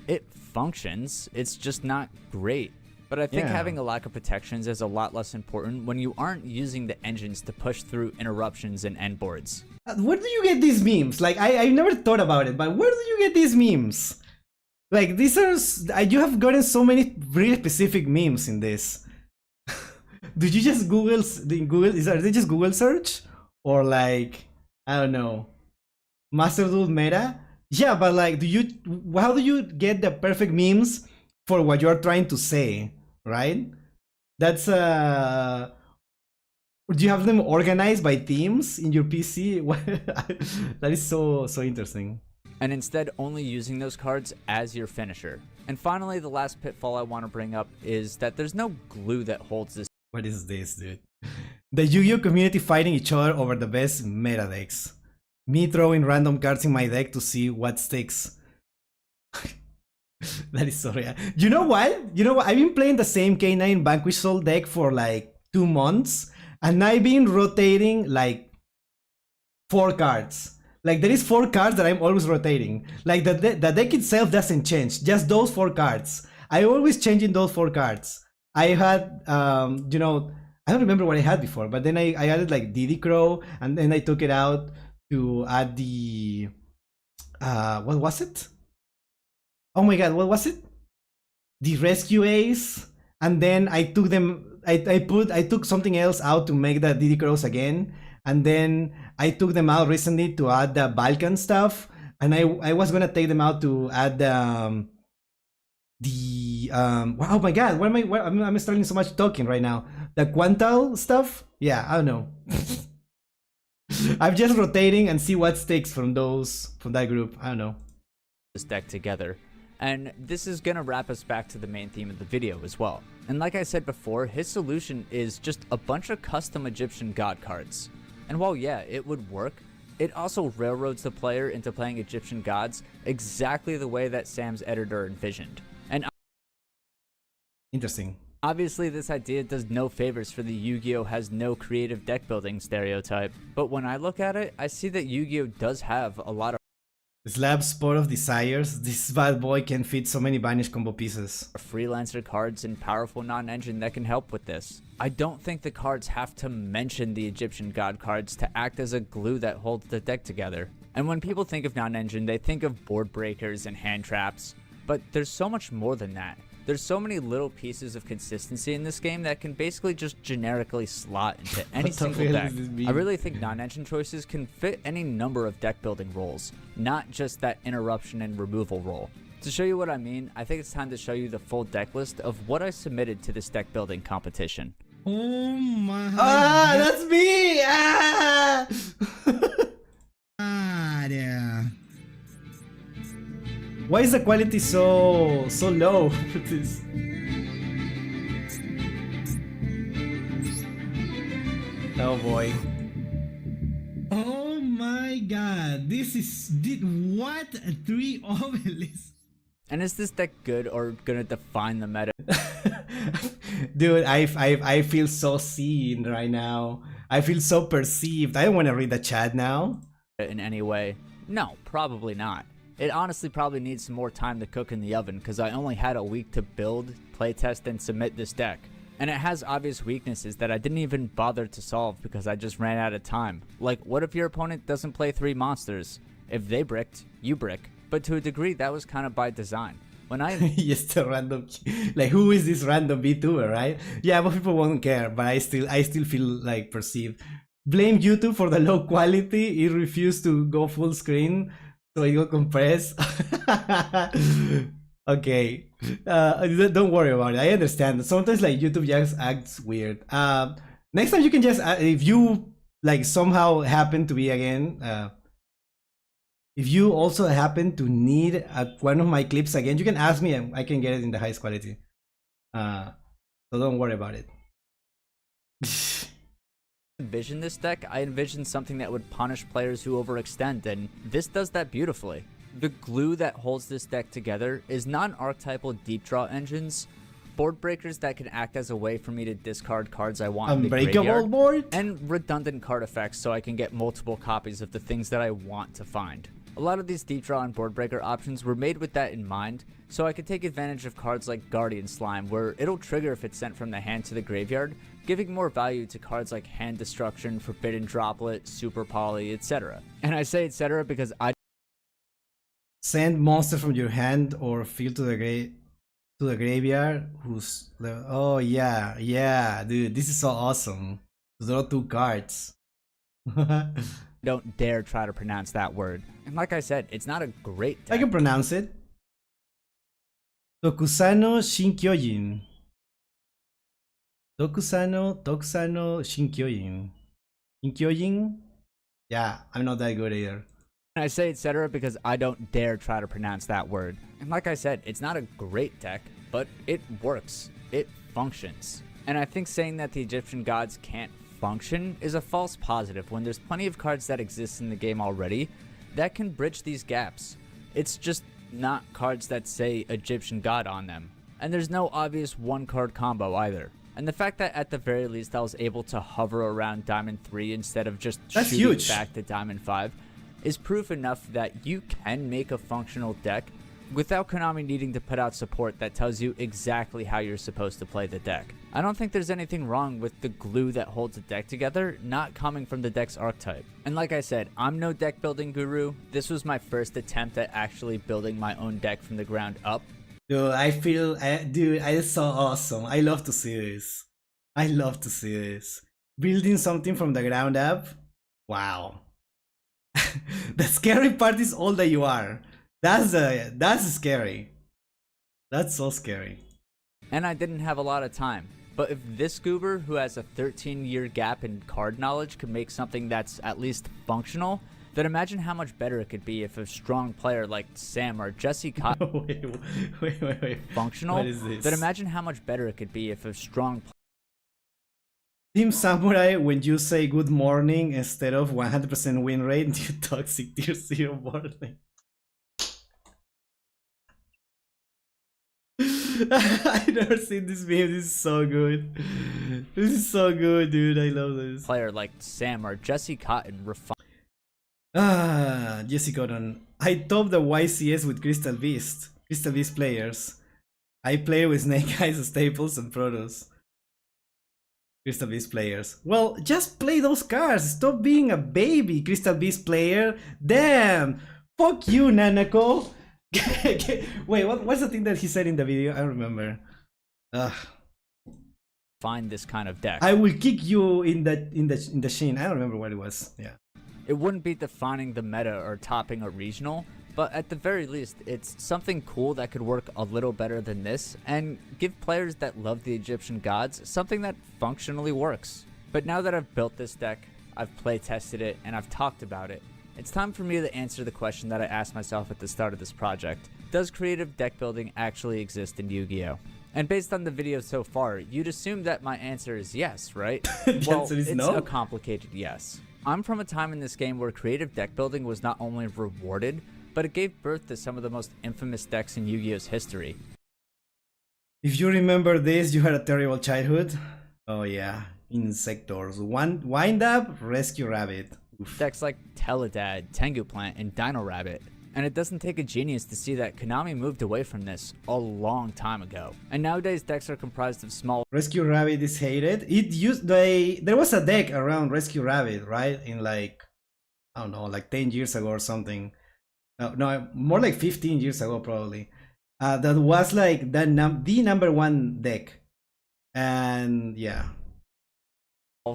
It functions, it's just not great. But I think having a lack of protections is a lot less important when you aren't using the engines to push through interruptions and end boards. Where do you get these memes? Like, I never thought about it, but where do you get these memes? Like, these are... You have gotten so many really specific memes in this. Did you just Google... Are they just Google search? Or like, I don't know, Master Duel meta? Yeah, but like, how do you get the perfect memes for what you're trying to say? Right? That's Do you have them organized by themes in your PC? That is so interesting. And instead only using those cards as your finisher. And finally, the last pitfall I want to bring up is that there's no glue that holds this. What is this, dude? The Yu-Gi-Oh community fighting each other over the best meta decks. Me throwing random cards in my deck to see what sticks. That is so real. You know what? I've been playing the same K9 Vanquish Soul deck for like 2 months, and I've been rotating like 4 cards. Like there is 4 cards that I'm always rotating. Like the deck itself doesn't change, just those 4 cards. I always changing those 4 cards. I had, you know, I don't remember what I had before, but then I added like Diddy Crow, and then I took it out to add the, what was it? Oh my god, what was it? The Rescue Ace, and then I took them, I took something else out to make the Diddy Crows again, and then I took them out recently to add the Balkan stuff, and I was gonna take them out to add oh my god, I'm starting so much talking right now. The Quantal stuff? Yeah, I don't know. I'm just rotating and see what sticks from that group. I don't know. This deck together. And this is gonna wrap us back to the main theme of the video as well. And like I said before, his solution is just a bunch of custom Egyptian god cards. And while yeah, it would work, it also railroads the player into playing Egyptian gods exactly the way that Sam's editor envisioned. And interesting. Obviously, this idea does no favors for the Yu-Gi-Oh! Has no creative deck building stereotype, but when I look at it, I see that Yu-Gi-Oh! Does have a lot of Slab Sport of Desires. This bad boy can fit so many Vanish combo pieces. freelancer cards and powerful non-engine that can help with this. I don't think the cards have to mention the Egyptian god cards to act as a glue that holds the deck together. And when people think of non-engine, they think of board breakers and hand traps, but there's so much more than that. There's so many little pieces of consistency in this game that can basically just generically slot into any single deck. I really think non-engine choices can fit any number of deck building roles, not just that interruption and removal role. To show you what I mean, I think it's time to show you the full deck list of what I submitted to this deck building competition. Oh my Ah, that's me! Ah! god. Yeah. Why is the quality so low? This. Oh boy. Oh my god. This is what? 3 obelisks. And is this deck good or gonna define the meta? Dude, I feel so seen right now. I feel so perceived. I don't want to read the chat now. In any way? No, probably not. It honestly probably needs some more time to cook in the oven because I only had a week to build, playtest, and submit this deck. And it has obvious weaknesses that I didn't even bother to solve because I just ran out of time. Like, what if your opponent doesn't play 3 monsters? If they bricked, you brick. But to a degree, that was kind of by design. When I Yes, the random, like, who is this random VTuber, right? Yeah, most people won't care, but I still feel like perceived. Blame YouTube for the low quality. It refused to go full screen, so it will compress. Okay, don't worry about it. I understand. Sometimes like YouTube just acts weird. Next time you can just if you like somehow happen to be again. If you also happen to need one of my clips again, you can ask me and I can get it in the highest quality. So don't worry about it. envisioned this deck, I envisioned something that would punish players who overextend, and this does that beautifully. The glue that holds this deck together is non-archetypal deep draw engines, board breakers that can act as a way for me to discard cards I want in the Unbreakable graveyard, board? and redundant card effects so I can get multiple copies of the things that I want to find. A lot of these deep draw and board breaker options were made with that in mind, so I could take advantage of cards like Guardian Slime, where it'll trigger if it's sent from the hand to the graveyard, giving more value to cards like Hand Destruction, Forbidden Droplet, Super Poly, etc. And I say etc. because I Send monster from your hand or field to the graveyard. Oh yeah, dude, this is so awesome. Draw 2 cards. don't dare try to pronounce that word. And like I said, it's not a great deck. I can pronounce it. Tokusano Shinkyojin. Tokusano Shinkyojin. Shinkyojin? Yeah, I'm not that good either. I say etc. because I don't dare try to pronounce that word. And like I said, it's not a great deck, but it works. It functions. And I think saying that the Egyptian gods can't function is a false positive when there's plenty of cards that exist in the game already that can bridge these gaps. It's just not cards that say Egyptian god on them. And there's no obvious one card combo either. And the fact that at the very least I was able to hover around Diamond 3 instead of just That's shooting huge. back to Diamond 5 is proof enough that you can make a functional deck without Konami needing to put out support that tells you exactly how you're supposed to play the deck. I don't think there's anything wrong with the glue that holds a deck together not coming from the deck's archetype. And like I said, I'm no deck building guru. This was my first attempt at actually building my own deck from the ground up. Dude, it's so awesome. I love to see this. I love to see this. Building something from the ground up? Wow. The scary part is all that you are. That's scary. That's so scary. And I didn't have a lot of time. But if this goober, who has a 13-year gap in card knowledge, could make something that's at least functional, then imagine how much better it could be if a strong player like Sam or Jesse Cotton wait. functional. What is this? Then imagine how much better it could be if a strong Team Samurai, when you say good morning instead of 100% win rate, you toxic tier 0 morning. I've never seen this meme. This is so good. This is so good, dude. I love this. player like Sam or Jesse Cotton refine Jesse Cotton. I top the YCS with Crystal Beast players. I play with Snake Eyes, Staples, and Protoss. Crystal Beast players. Well, just play those cards. Stop being a baby, Crystal Beast player. Damn. Fuck you, Nanako. Wait, what's the thing that he said in the video? I don't remember. find this kind of deck. I will kick you in the shin. I don't remember what it was. Yeah. It wouldn't be defining the meta or topping a regional, but at the very least, it's something cool that could work a little better than this and give players that love the Egyptian gods something that functionally works. But now that I've built this deck, I've play tested it, and I've talked about it, it's time for me to answer the question that I asked myself at the start of this project. Does creative deck building actually exist in Yu-Gi-Oh? And based on the video so far, you'd assume that my answer is yes, right? Well, answer is it's no. a complicated yes. I'm from a time in this game where creative deck building was not only rewarded, but it gave birth to some of the most infamous decks in Yu-Gi-Oh's history. If you remember this, you had a terrible childhood. Oh yeah, Insectors. Wind Up, Rescue Rabbit. Oof. Decks like Teledad, Tengu Plant, and Dino Rabbit. And it doesn't take a genius to see that Konami moved away from this a long time ago. And nowadays decks are comprised of small Rescue Rabbit is hated. There was a deck around Rescue Rabbit, right? In like, I don't know, like 10 years ago or something. No, more like 15 years ago probably. That was like the number one deck. And yeah.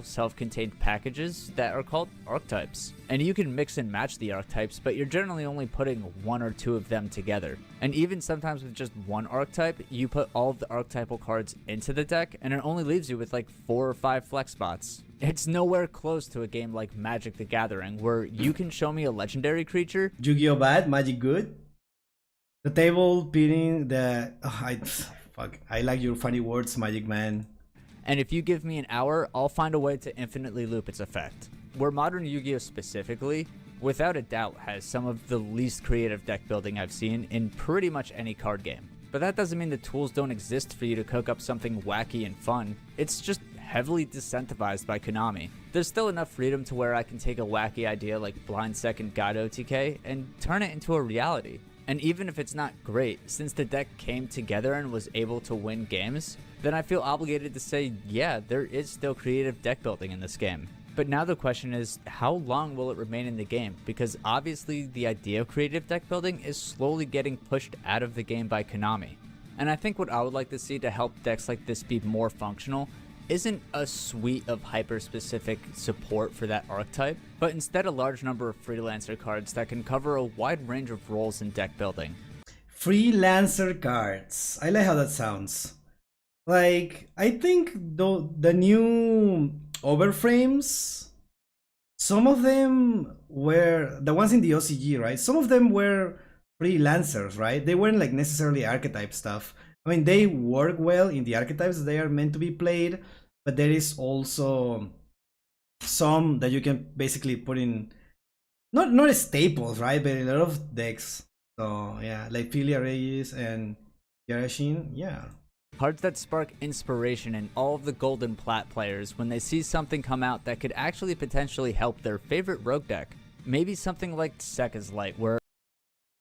self-contained packages that are called archetypes. And you can mix and match the archetypes, but you're generally only putting one or two of them together. And even sometimes with just one archetype, you put all of the archetypal cards into the deck, and it only leaves you with like 4 or 5 flex spots. It's nowhere close to a game like Magic the Gathering, where you can show me a legendary creature. Yu-Gi-Oh bad, Magic good. The table beating the... I like your funny words, Magic Man. And if you give me an hour, I'll find a way to infinitely loop its effect. Where modern Yu-Gi-Oh specifically, without a doubt, has some of the least creative deck building I've seen in pretty much any card game. But that doesn't mean the tools don't exist for you to cook up something wacky and fun. It's just heavily disincentivized by Konami. There's still enough freedom to where I can take a wacky idea like Blind Second God OTK and turn it into a reality. And even if it's not great, since the deck came together and was able to win games, then I feel obligated to say, yeah, there is still creative deck building in this game. But now the question is, how long will it remain in the game? Because obviously the idea of creative deck building is slowly getting pushed out of the game by Konami. And I think what I would like to see to help decks like this be more functional isn't a suite of hyper-specific support for that archetype, but instead a large number of freelancer cards that can cover a wide range of roles in deck building. Freelancer cards. I like how that sounds. Like, I think the new overframes, some of them were the ones in the OCG, right? Some of them were freelancers, right? They weren't like necessarily archetype stuff. I mean, they work well in the archetypes they are meant to be played, but there is also some that you can basically put in, not as staples, right? But in a lot of decks. So yeah, like Philia Reyes and Yarashin, yeah. Cards that spark inspiration in all of the Golden Plat players when they see something come out that could actually potentially help their favorite rogue deck. Maybe something like Sekka's Light, where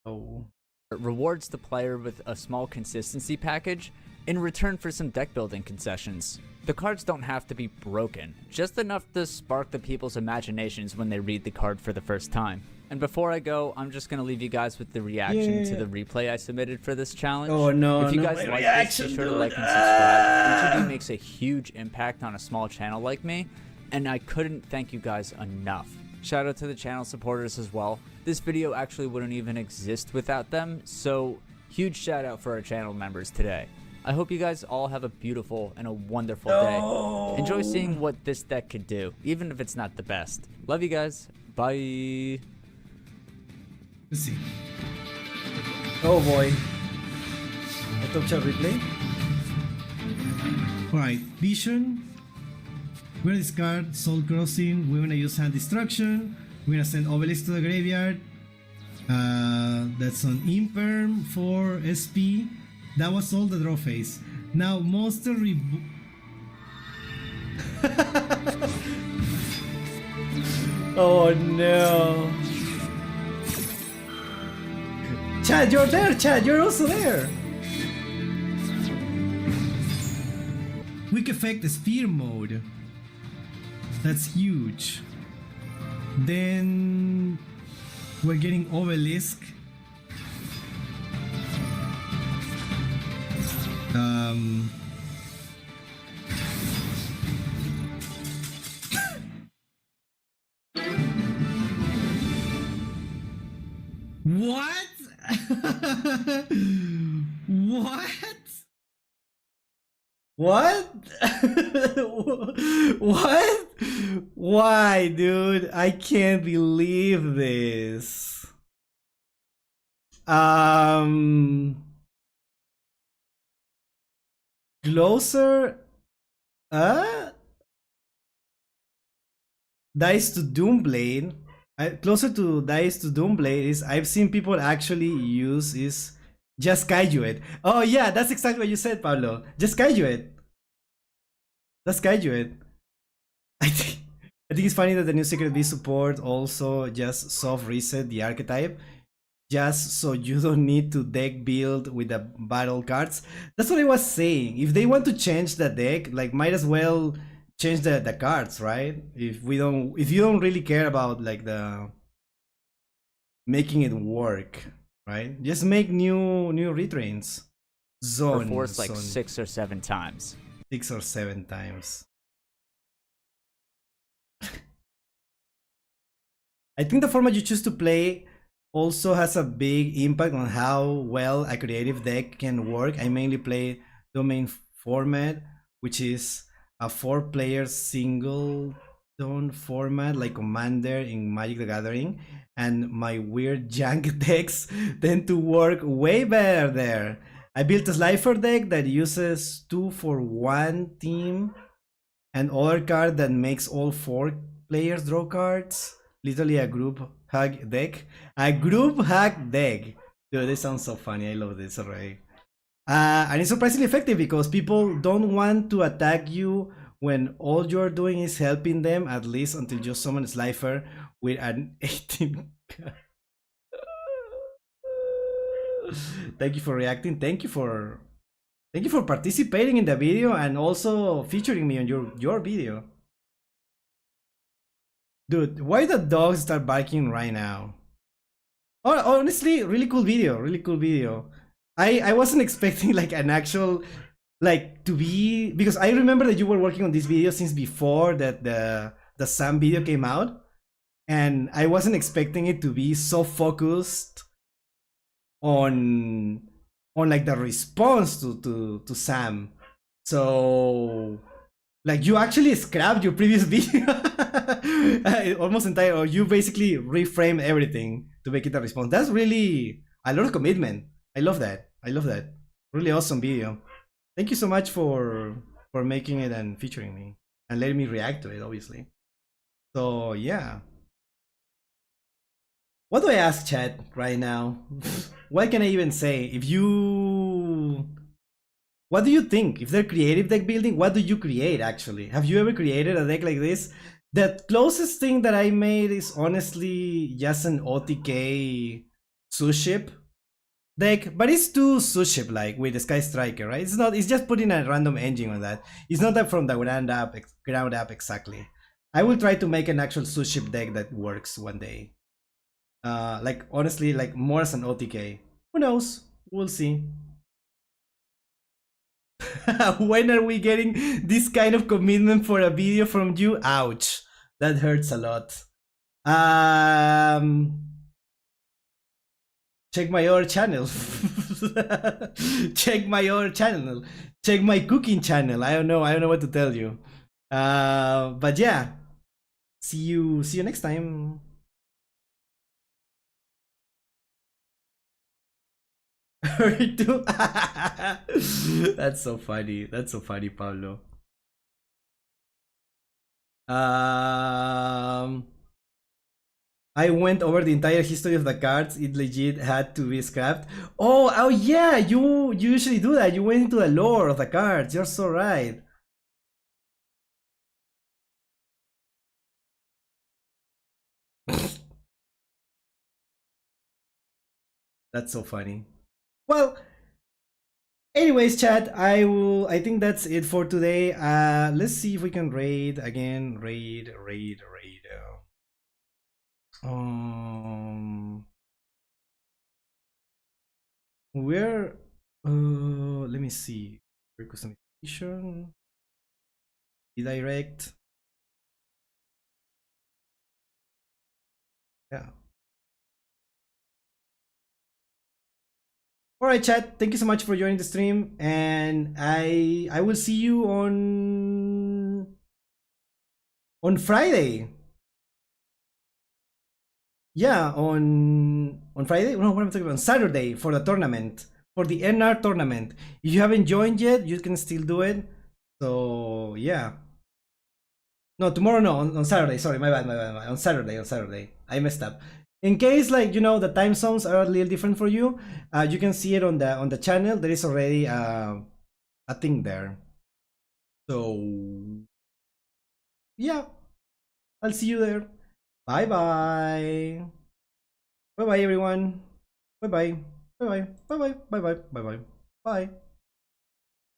it rewards the player with a small consistency package in return for some deck building concessions. The cards don't have to be broken, just enough to spark the people's imaginations when they read the card for the first time. And before I go, I'm just going to leave you guys with the reaction to the replay I submitted for this challenge. Oh no, if you guys like this, be sure to like and subscribe. Each of you makes a huge impact on a small channel like me, and I couldn't thank you guys enough. Shout out to the channel supporters as well. This video actually wouldn't even exist without them, so huge shout out for our channel members today. I hope you guys all have a beautiful and a wonderful day. Enjoy seeing what this deck could do, even if it's not the best. Love you guys. Bye. Let's see. Oh boy. A top chat replay. Alright, Vision. We're gonna discard Soul Crossing. We're gonna use Hand Destruction. We're gonna send Obelisk to the graveyard. That's on Imperm for SP. That was all the draw phase. Now Monster Oh no. Chad, you're there, Chad, you're also there. Quick Effect Sphere Mode. That's huge. Then we're getting Obelisk. What? What? What? Why, dude? I can't believe this. Closer. Dice to Doomblade. Closer to Dice to Doomblade is I've seen people actually use is just kaiju it. Oh yeah, that's exactly what you said, Pablo. Just kaiju it. That's kaiju it. I think it's funny that the new Secret Beast support also just soft reset the archetype, just so you don't need to deck build with the battle cards. That's what I was saying. If they want to change the deck, like might as well change the cards, right? If you don't really care about like the making it work, right? Just make new retrains. Zone force like 6 or 7 times. 6 or 7 times. I think the format you choose to play also has a big impact on how well a creative deck can work. I mainly play domain format, which is a 4-player single tone format like Commander in Magic the Gathering, and my weird jank decks tend to work way better there. I built a Slifer deck that uses 2 for 1 team, and other card that makes all 4 players draw cards. Literally a group hack deck. A group hack deck. Dude, this sounds so funny. I love this already. And it's surprisingly effective because people don't want to attack you when all you're doing is helping them, at least until you summon Slifer with an 18. Thank you for reacting. Thank you for participating in the video and also featuring me on your video. Dude, why the dogs start barking right now? Oh, honestly, really cool video. Really cool video. I wasn't expecting like an actual like to be, because I remember that you were working on this video since before that the Sam video came out, and I wasn't expecting it to be so focused on like the response to Sam. So, like, you actually scrapped your previous video almost entire, or you basically reframed everything to make it a response. That's really a lot of commitment. I love that. I love that. Really awesome video. Thank you so much for making it and featuring me and letting me react to it, obviously. So yeah. What do I ask chat right now? What can I even say? If you... What do you think? If they're creative deck building, what do you create actually? Have you ever created a deck like this? The closest thing that I made is honestly just an OTK Suship deck, but it's too Suship like with the Sky Striker, right? It's not, it's just putting a random engine on that. It's not that from the ground up exactly. I will try to make an actual Suship deck that works one day. Like honestly, like more as an OTK. Who knows? We'll see. When are we getting this kind of commitment for a video from you? Ouch, that hurts a lot. Check my other channel. Check my other channel. Check my cooking channel. I don't know what to tell you. But yeah, see you next time. That's so funny. That's so funny, Pablo. I went over the entire history of the cards. It legit had to be scrapped. Oh yeah, you usually do that. You went into the lore of the cards. You're so right. That's so funny. Well, anyways, chat, I think that's it for today. Let's see if we can raid again. Raid. Where let me see. Customization. Redirect. Yeah. Alright chat, thank you so much for joining the stream, and I will see you on Friday. Yeah, on Friday? No, what am I talking about? On Saturday for the tournament, for the NR tournament. If you haven't joined yet, you can still do it. So yeah. No, tomorrow no, on Saturday. Sorry, my bad. On Saturday. I messed up. In case, like, you know, the time zones are a little different for you, you can see it on the channel. There is already a thing there. So yeah, I'll see you there. Bye bye. Bye bye everyone. Bye bye. Bye bye. Bye bye. Bye bye. Bye bye. Bye.